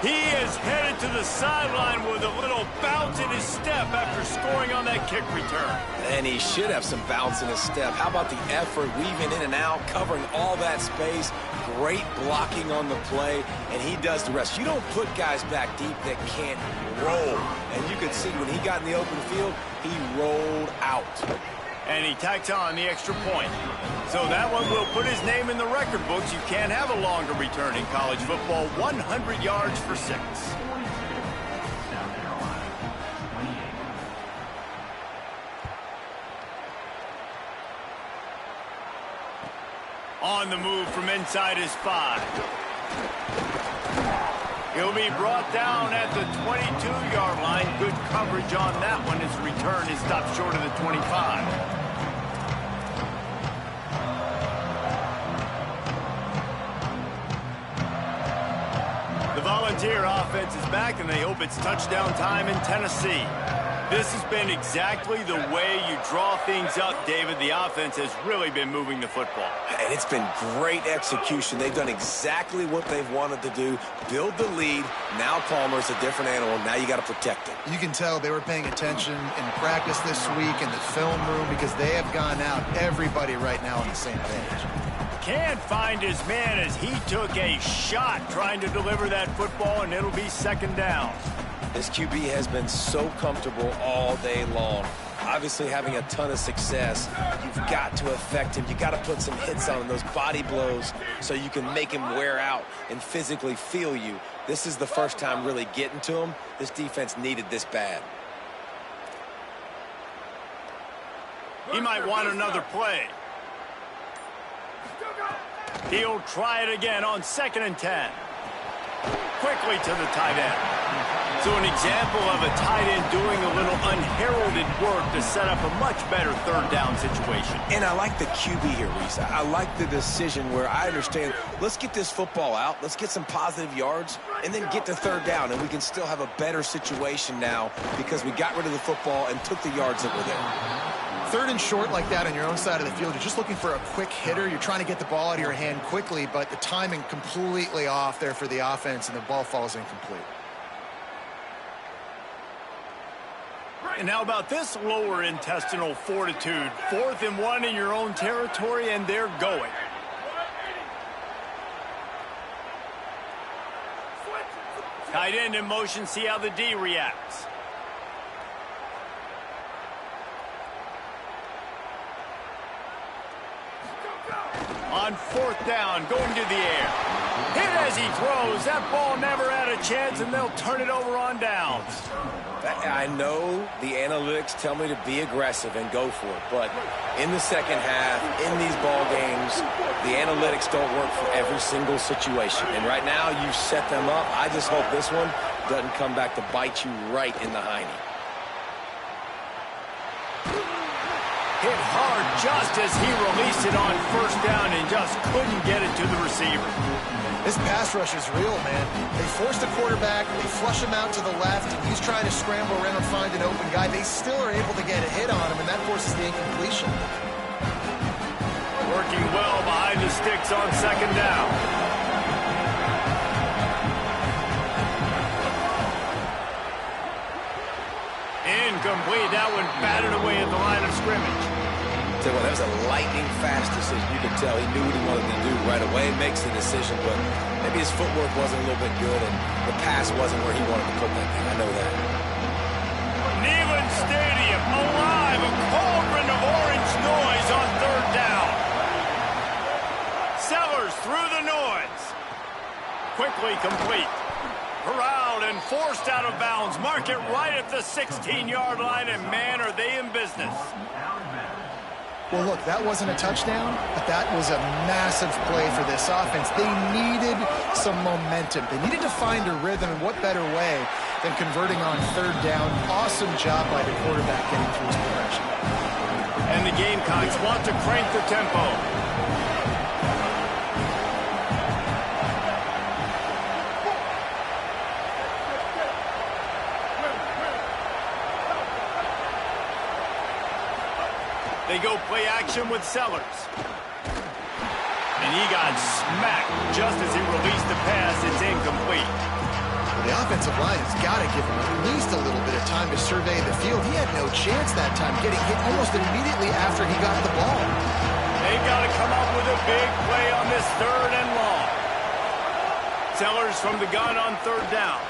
He is headed to the sideline with a little bounce in his step after scoring on that kick return. And he should have some bounce in his step. How about the effort, weaving in and out, covering all that space, great blocking on the play, and he does the rest. You don't put guys back deep that can't roll. And you could see when he got in the open field, he rolled out. And he tacks on the extra point. So that one will put his name in the record books. You can't have a longer return in college football. 100 yards for 6. On the move from inside his 5. He'll be brought down at the 22-yard line. Good coverage on that one. His return is stopped short of the 25. The Volunteer offense is back, and they hope it's touchdown time in Tennessee. This has been exactly the way you draw things up, David. The offense has really been moving the football. And it's been great execution. They've done exactly what they've wanted to do. Build the lead. Now Palmer's a different animal. Now you got to protect him. You can tell they were paying attention in practice this week in the film room because they have gone out, everybody right now on the same page. Can't find his man as he took a shot trying to deliver that football, and it'll be second down. This QB has been so comfortable all day long. Obviously having a ton of success. You've got to affect him. You got to put some hits on him, those body blows, so you can make him wear out and physically feel you. This is the first time really getting to him. This defense needed this bad. He might want another play. He'll try it again on 2nd and 10. Quickly to the tight end. So an example of a tight end doing a little unheralded work to set up a much better third down situation. And I like the QB here, Reese. I like the decision where I understand, let's get this football out, let's get some positive yards, and then get to third down, and we can still have a better situation now because we got rid of the football and took the yards that were there. 3rd and short like that on your own side of the field, you're just looking for a quick hitter. You're trying to get the ball out of your hand quickly, but the timing completely off there for the offense, and the ball falls incomplete. And how about this lower intestinal fortitude? 4th and 1 in your own territory, and they're going. Tight end in motion, see how the D reacts. On 4th down, going to the air. Hit as he throws. That ball never had a chance, and they'll turn it over on downs. I know the analytics tell me to be aggressive and go for it, but in the second half, in these ball games, the analytics don't work for every single situation. And right now, you've set them up. I just hope this one doesn't come back to bite you right in the hiney. hit hard just as he released it on first down and just couldn't get it to the receiver. This pass rush is real, man. They force the quarterback, they flush him out to the left, and he's trying to scramble around and find an open guy. They still are able to get a hit on him, and that forces the incompletion. Working well behind the sticks on second down. Incomplete. That one batted away at the line of scrimmage. Well, that was a lightning-fast decision. You could tell he knew what he wanted to do right away. Makes the decision, but maybe his footwork wasn't a little bit good, and the pass wasn't where he wanted to put that thing. I know that. Neyland Stadium alive. A cauldron of orange noise on third down. Sellers through the noise. Quickly complete. Corralled and forced out of bounds. Mark it right at the 16-yard line, and man, are they in business. Well, look, that wasn't a touchdown, but that was a massive play for this offense. They needed some momentum. They needed to find a rhythm, and what better way than converting on third down. Awesome job by the quarterback getting through his progression. And the Gamecocks want to crank the tempo. They go play action with Sellers. And he got smacked just as he released the pass. It's incomplete. The offensive line has got to give him at least a little bit of time to survey the field. He had no chance that time, getting hit almost immediately after he got the ball. They've got to come up with a big play on this third and long. Sellers from the gun on third down.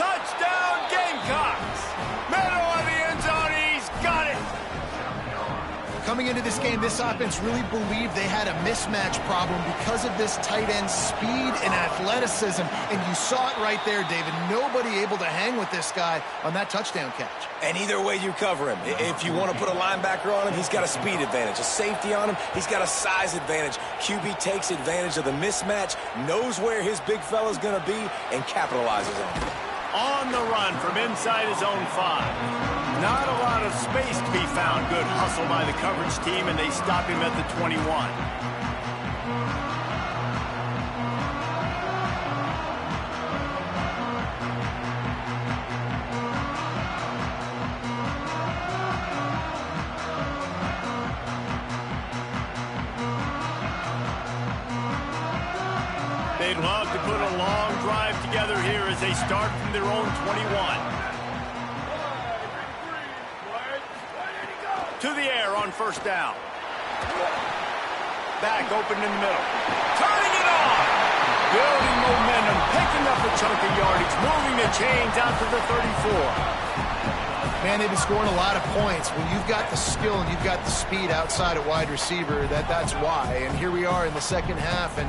Touchdown, Gamecocks! Meadow on the end zone. He's got it. Coming into this game, this offense really believed they had a mismatch problem because of this tight end speed and athleticism. And you saw it right there, David. Nobody able to hang with this guy on that touchdown catch. And either way you cover him. If you want to put a linebacker on him, he's got a speed advantage. A safety on him, he's got a size advantage. QB takes advantage of the mismatch, knows where his big fella's going to be, and capitalizes on it. On the run from inside his own 5. Not a lot of space to be found. Good hustle by the coverage team, and they stop him at the 21. They'd love to put a long drive together here as they start from their own 21. To the air on first down. Back open in the middle. Turning it on. Building momentum, picking up a chunk of yardage, moving the chains out to the 34. Man, they've been scoring a lot of points. When you've got the skill and you've got the speed outside at wide receiver, that's why. And here we are in the second half, and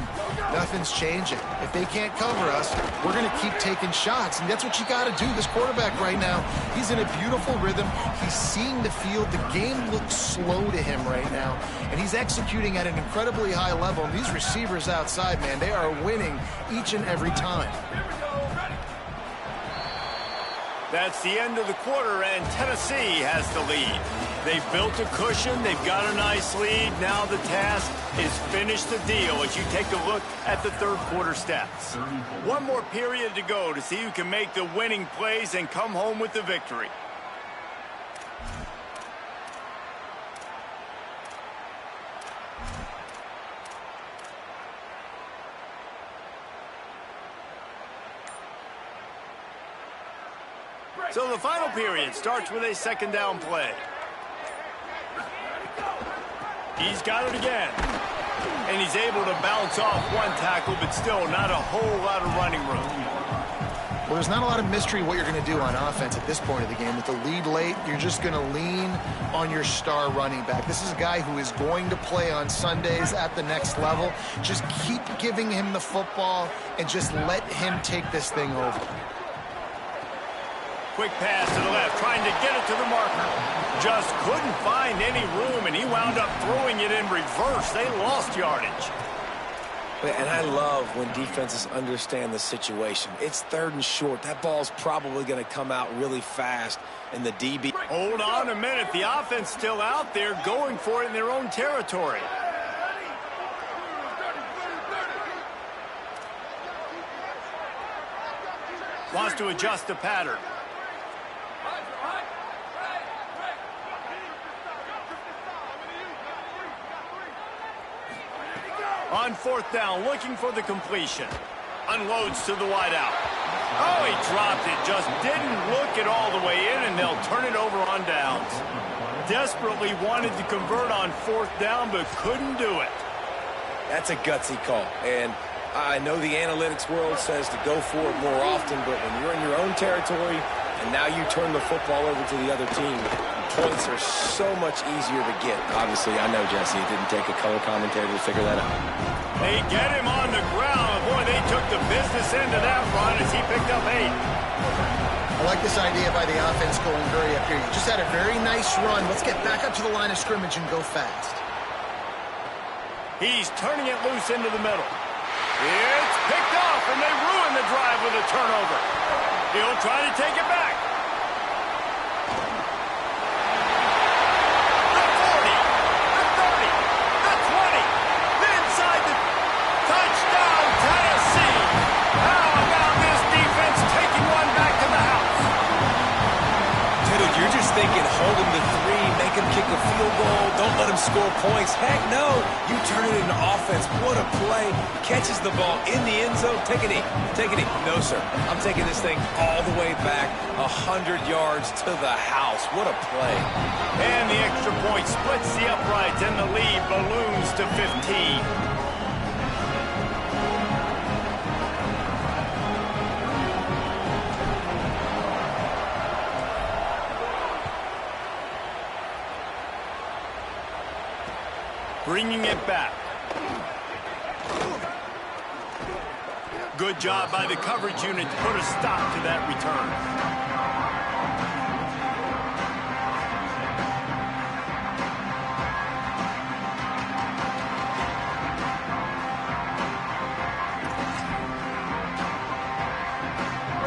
nothing's changing. If they can't cover us, we're going to keep taking shots, and that's what you got to do. This quarterback right now, he's in a beautiful rhythm. He's seeing the field. The game looks slow to him right now, and he's executing at an incredibly high level. And these receivers outside, man, they are winning each and every time. That's the end of the quarter, and Tennessee has the lead. They've built a cushion. They've got a nice lead. Now the task is finish the deal as you take a look at the third quarter stats. One more period to go to see who can make the winning plays and come home with the victory. So the final period starts with a second down play. He's got it again. And he's able to bounce off one tackle, but still not a whole lot of running room. Well, there's not a lot of mystery what you're going to do on offense at this point of the game. With the lead late, you're just going to lean on your star running back. This is a guy who is going to play on Sundays at the next level. Just keep giving him the football and just let him take this thing over. Quick pass to the left, trying to get it to the marker. Just couldn't find any room, and he wound up throwing it in reverse. They lost yardage. And I love when defenses understand the situation. It's third and short. That ball's probably going to come out really fast, and the DB... Hold on a minute. The offense still out there going for it in their own territory. Wants to adjust the pattern. On fourth down, looking for the completion. Unloads to the wideout. Oh, he dropped it. Just didn't look it all the way in, and they'll turn it over on downs. Desperately wanted to convert on fourth down, but couldn't do it. That's a gutsy call. And I know the analytics world says to go for it more often, but when you're in your own territory and now you turn the football over to the other team, points are so much easier to get. Obviously, I know, Jesse, it didn't take a color commentator to figure that out. They get him on the ground. Boy, they took the business end of that run as he picked up 8. I like this idea by the offense going hurry up here. You just had a very nice run. Let's get back up to the line of scrimmage and go fast. He's turning it loose into the middle. It's picked off, and they ruin the drive with a turnover. He'll try to take it back. The 40, the 30, the 20, inside the touchdown, Tennessee. How about this defense taking one back to the house? Dude, you're just thinking hold him to 3, make him kick a field goal, don't let him score points. Heck no, you turn it into offense. What a play. Catches the ball in the end zone. Take a knee. Take a knee. No, sir. I'm taking this thing all the way back 100 yards to the house. What a play. And the extra point splits the uprights, and the lead balloons to 15. Bringing it back. Good job by the coverage unit to put a stop to that return.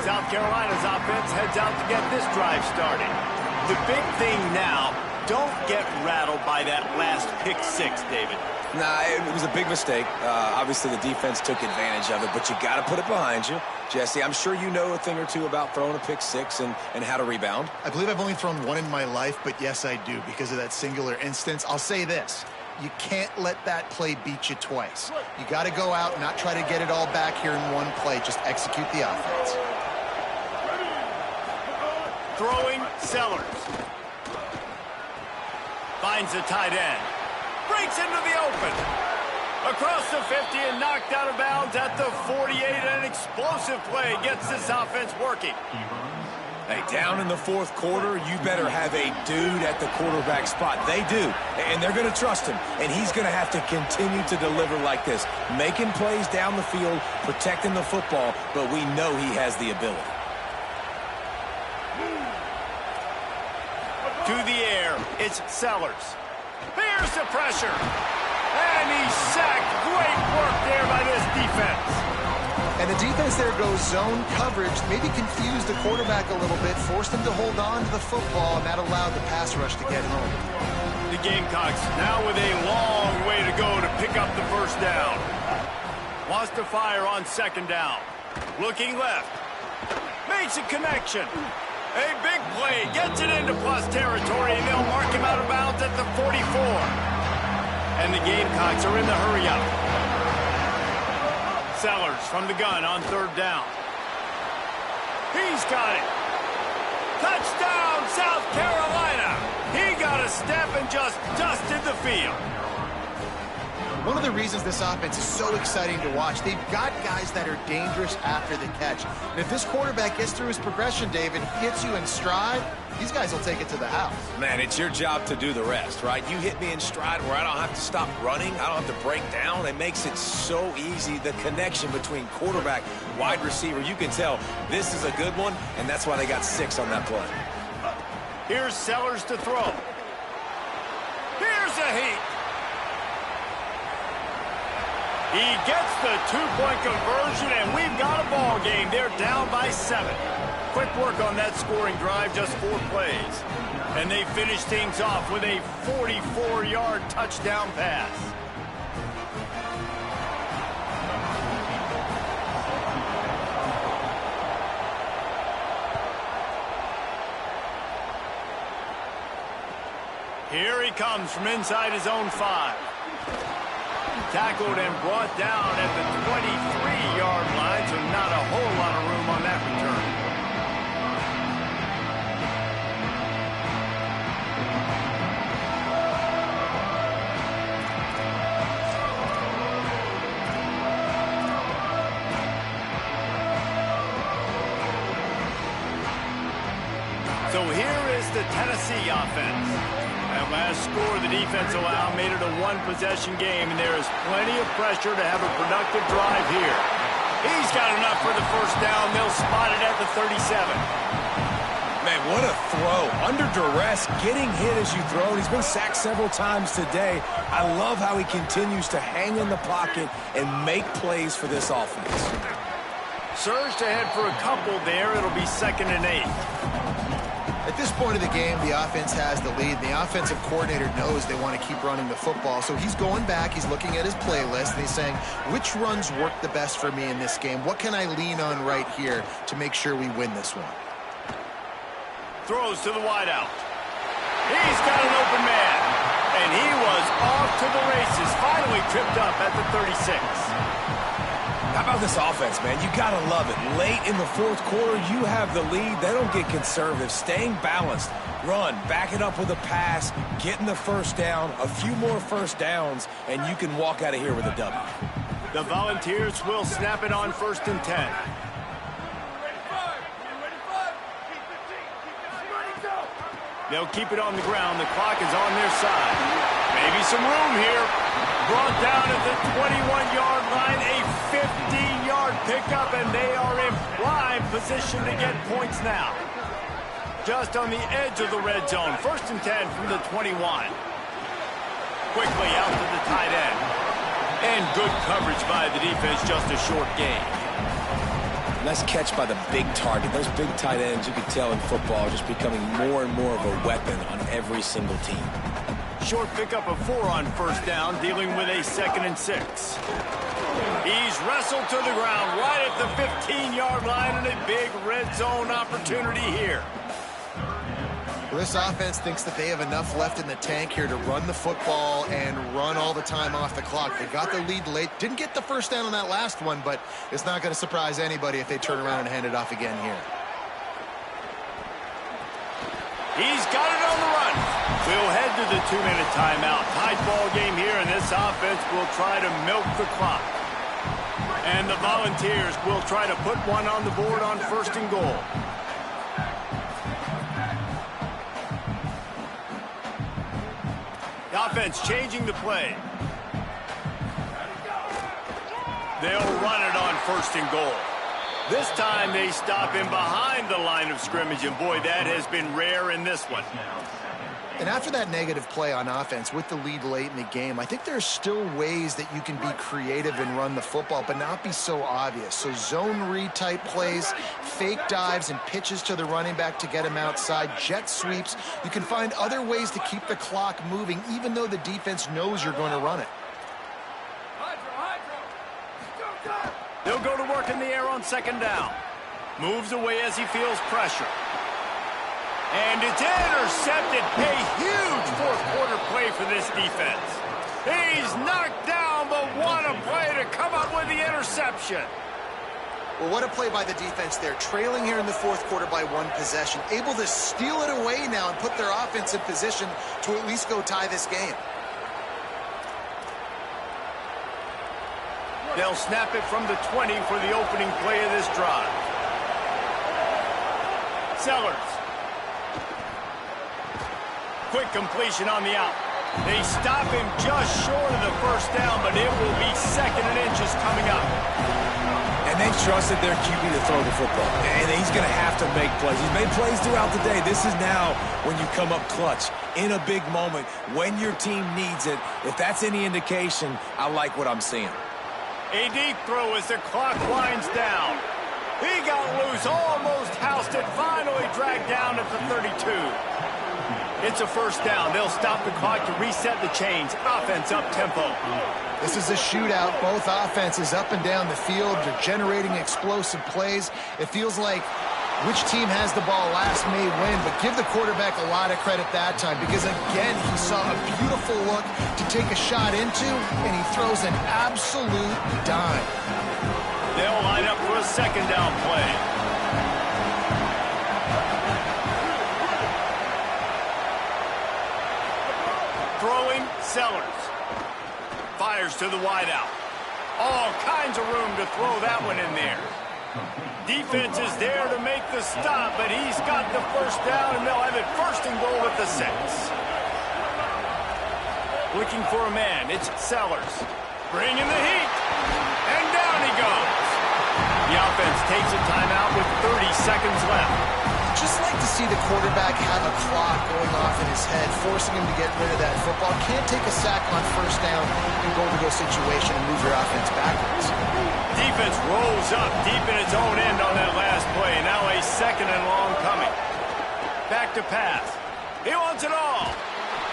South Carolina's offense heads out to get this drive started. The big thing now, don't get rattled by that last pick 6, David. Nah, it was a big mistake. Obviously, the defense took advantage of it, but you got to put it behind you. Jesse, I'm sure you know a thing or two about throwing a pick 6 and how to rebound. I believe I've only thrown one in my life, but yes, I do because of that singular instance. I'll say this. You can't let that play beat you twice. You got to go out and not try to get it all back here in one play. Just execute the offense. Throwing Sellers. Finds a tight end. Breaks into the open. Across the 50 and knocked out of bounds at the 48. An explosive play gets this offense working. Hey, down in the fourth quarter, you better have a dude at the quarterback spot. They do, and they're going to trust him. And he's going to have to continue to deliver like this, making plays down the field, protecting the football, but we know he has the ability. To the air, it's Sellers. Here's the pressure. And he's sacked. Great work there by this defense. And the defense there goes zone coverage, maybe confused the quarterback a little bit, forced him to hold on to the football, and that allowed the pass rush to get home. The Gamecocks now with a long way to go to pick up the first down. Wants to fire on second down. Looking left. Makes a connection. A big play, gets it into plus territory, and they'll mark him out of bounds at the 44. And the Gamecocks are in the hurry-up. Sellers from the gun on third down. He's got it. Touchdown, South Carolina. He got a step and just dusted the field. One of the reasons this offense is so exciting to watch, they've got guys that are dangerous after the catch. And if this quarterback gets through his progression, David, hits you in stride, these guys will take it to the house. Man, it's your job to do the rest, right? You hit me in stride where I don't have to stop running. I don't have to break down. It makes it so easy, the connection between quarterback, wide receiver. You can tell this is a good one, and that's why they got 6 on that play. Here's Sellers to throw. Here's a heat. He gets the 2-point conversion, and we've got a ball game. They're down by 7. quick work on that scoring drive, just 4 plays. And they finish things off with a 44-yard touchdown pass. Here he comes from inside his own 5. Tackled and brought down at the 23-yard line, so not a whole lot of room on that return. So here is the Tennessee offense. That last score the defense allowed made it a 1-possession game, and there is plenty of pressure to have a productive drive here. He's got enough for the first down. They'll spot it at the 37. Man, what a throw. Under duress, getting hit as you throw. He's been sacked several times today. I love how he continues to hang in the pocket and make plays for this offense. Surged ahead for a couple there. It'll be 2nd and 8. At this point of the game, the offense has the lead. The offensive coordinator knows they want to keep running the football. So he's going back, he's looking at his playlist, and he's saying, which runs work the best for me in this game? What can I lean on right here to make sure we win this one? Throws to the wideout. He's got an open man. And he was off to the races. Finally tripped up at the 36. How about this offense, man? You got to love it. Late in the 4th quarter, you have the lead. They don't get conservative. Staying balanced. Run, back it up with a pass, getting the first down, a few more first downs, and you can walk out of here with a W. The Volunteers will snap it on 1st and 10. They'll keep it on the ground. The clock is on their side. Maybe some room here. Brought down at the 21-yard line. A 15-yard pickup, and they are in prime position to get points now. Just on the edge of the red zone. 1st and 10 from the 21. Quickly out to the tight end. And good coverage by the defense. Just a short gain. Nice catch by the big target. Those big tight ends, you can tell in football, are just becoming more and more of a weapon on every single team. Short pickup of 4 on 1st down, dealing with a 2nd and 6. He's wrestled to the ground right at the 15-yard line, and a big red zone opportunity here. Well, this offense thinks that they have enough left in the tank here to run the football and run all the time off the clock. They got the lead late. Didn't get the first down on that last one, but it's not going to surprise anybody if they turn around and hand it off again here. He's got it on the run. We'll head to the 2-minute timeout. Tight ball game here, and this offense will try to milk the clock. And the Volunteers will try to put one on the board on 1st and goal. Offense changing the play. They'll run it on 1st and goal. This time they stop him behind the line of scrimmage, and boy, that has been rare in this one. And after that negative play on offense with the lead late in the game, I think there's still ways that you can be creative and run the football, but not be so obvious. So zone read type plays, fake dives and pitches to the running back to get him outside, jet sweeps. You can find other ways to keep the clock moving, even though the defense knows you're going to run it. They'll go to work in the air on 2nd down. Moves away as he feels pressure. And it's intercepted. A huge 4th quarter play for this defense. He's knocked down, but what a play to come up with the interception. Well, what a play by the defense there. Trailing here in the 4th quarter by 1 possession. Able to steal it away now and put their offense in position to at least go tie this game. They'll snap it from the 20 for the opening play of this drive. Sellers. Quick completion on the out. They stop him just short of the first down, but it will be 2nd and inches coming up. And they trusted their QB to throw the football. And he's going to have to make plays. He's made plays throughout the day. This is now when you come up clutch in a big moment when your team needs it. If that's any indication, I like what I'm seeing. A deep throw as the clock winds down. He got loose, almost housed it, finally dragged down at the 32. It's a first down. They'll stop the clock to reset the chains. Offense up tempo. This is a shootout. Both offenses up and down the field. They're generating explosive plays. It feels like which team has the ball last may win, but give the quarterback a lot of credit that time because, again, he saw a beautiful look to take a shot into, and he throws an absolute dime. They'll line up for a second down play. Throwing, Sellers. Fires to the wideout. All kinds of room to throw that one in there. Defense is there to make the stop, but he's got the first down, and they'll have it first and goal at the 6. Looking for a man, it's Sellers. Bringing the heat, and down he goes. The offense takes a timeout with 30 seconds left. Just like to see the quarterback have a clock going off in his head, forcing him to get rid of that football. Can't take a sack on first down in goal-to-go situation and move your offense backwards. Defense rolls up deep in its own end on that last play. Now a second and long coming. Back to pass. He wants it all.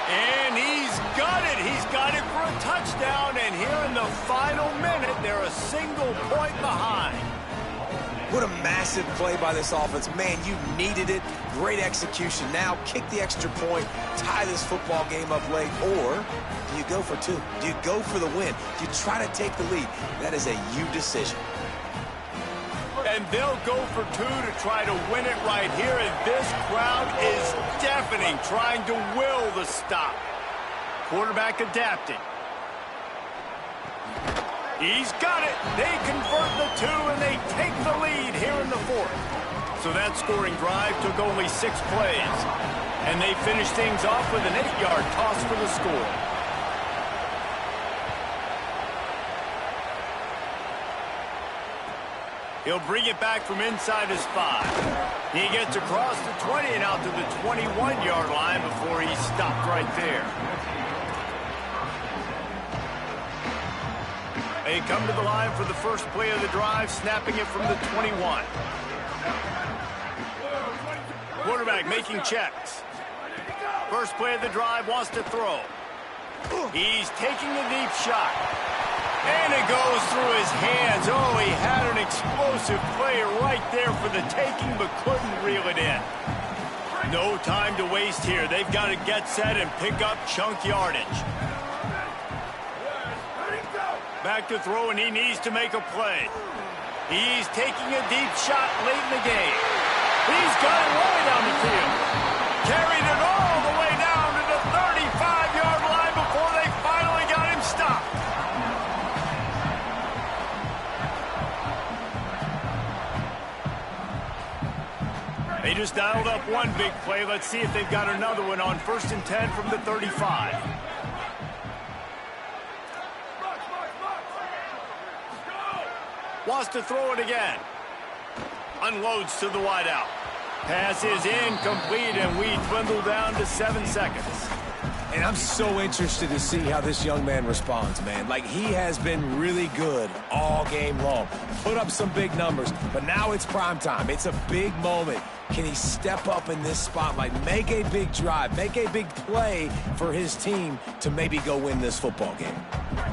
And he's got it. He's got it for a touchdown. And here in the final minute, they're a single point behind. What a massive play by this offense. Man, you needed it. Great execution. Now kick the extra point, tie this football game up late, or do you go for two? Do you go for the win? Do you try to take the lead? That is a you decision. And they'll go for two to try to win it right here, and this crowd is deafening, trying to will the stop. Quarterback adapting. He's got it. They convert the two, and they take the lead here in the 4th. So that scoring drive took only 6 plays. And they finish things off with an 8-yard toss for the score. He'll bring it back from inside his 5. He gets across the 20 and out to the 21-yard line before he's stopped right there. They come to the line for the first play of the drive, snapping it from the 21. Quarterback making checks. First play of the drive, wants to throw. He's taking a deep shot. And it goes through his hands. Oh, he had an explosive play right there for the taking, but couldn't reel it in. No time to waste here. They've got to get set and pick up chunk yardage. Back to throw, and he needs to make a play. He's taking a deep shot late in the game. He's got it way down the field. Carried it all the way down to the 35-yard line before they finally got him stopped. They just dialed up one big play. Let's see if they've got another one on 1st and 10 from the 35. Wants to throw it again. Unloads to the wideout. Pass is incomplete, and we dwindle down to 7 seconds. And I'm so interested to see how this young man responds, man. Like, he has been really good all game long. Put up some big numbers, but now it's prime time. It's a big moment. Can he step up in this spotlight, make a big drive, make a big play for his team to maybe go win this football game?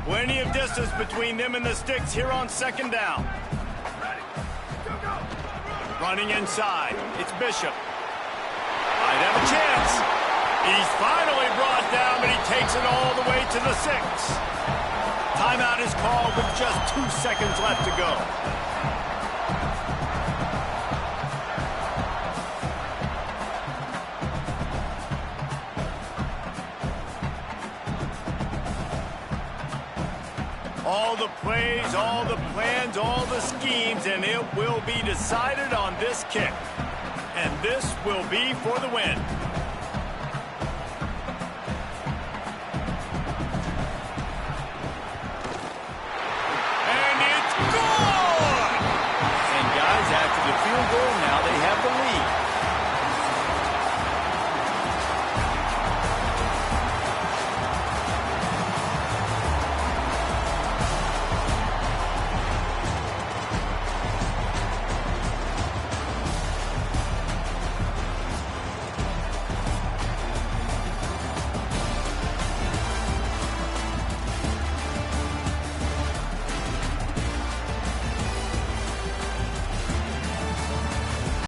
Plenty of distance between them and the sticks here on 2nd down. Running inside, it's Bishop. Might have a chance. He's finally brought down, but he takes it all the way to the 6. Timeout is called with just 2 seconds left to go. All the plays, all the plans, all the schemes, and it will be decided on this kick. And this will be for the win.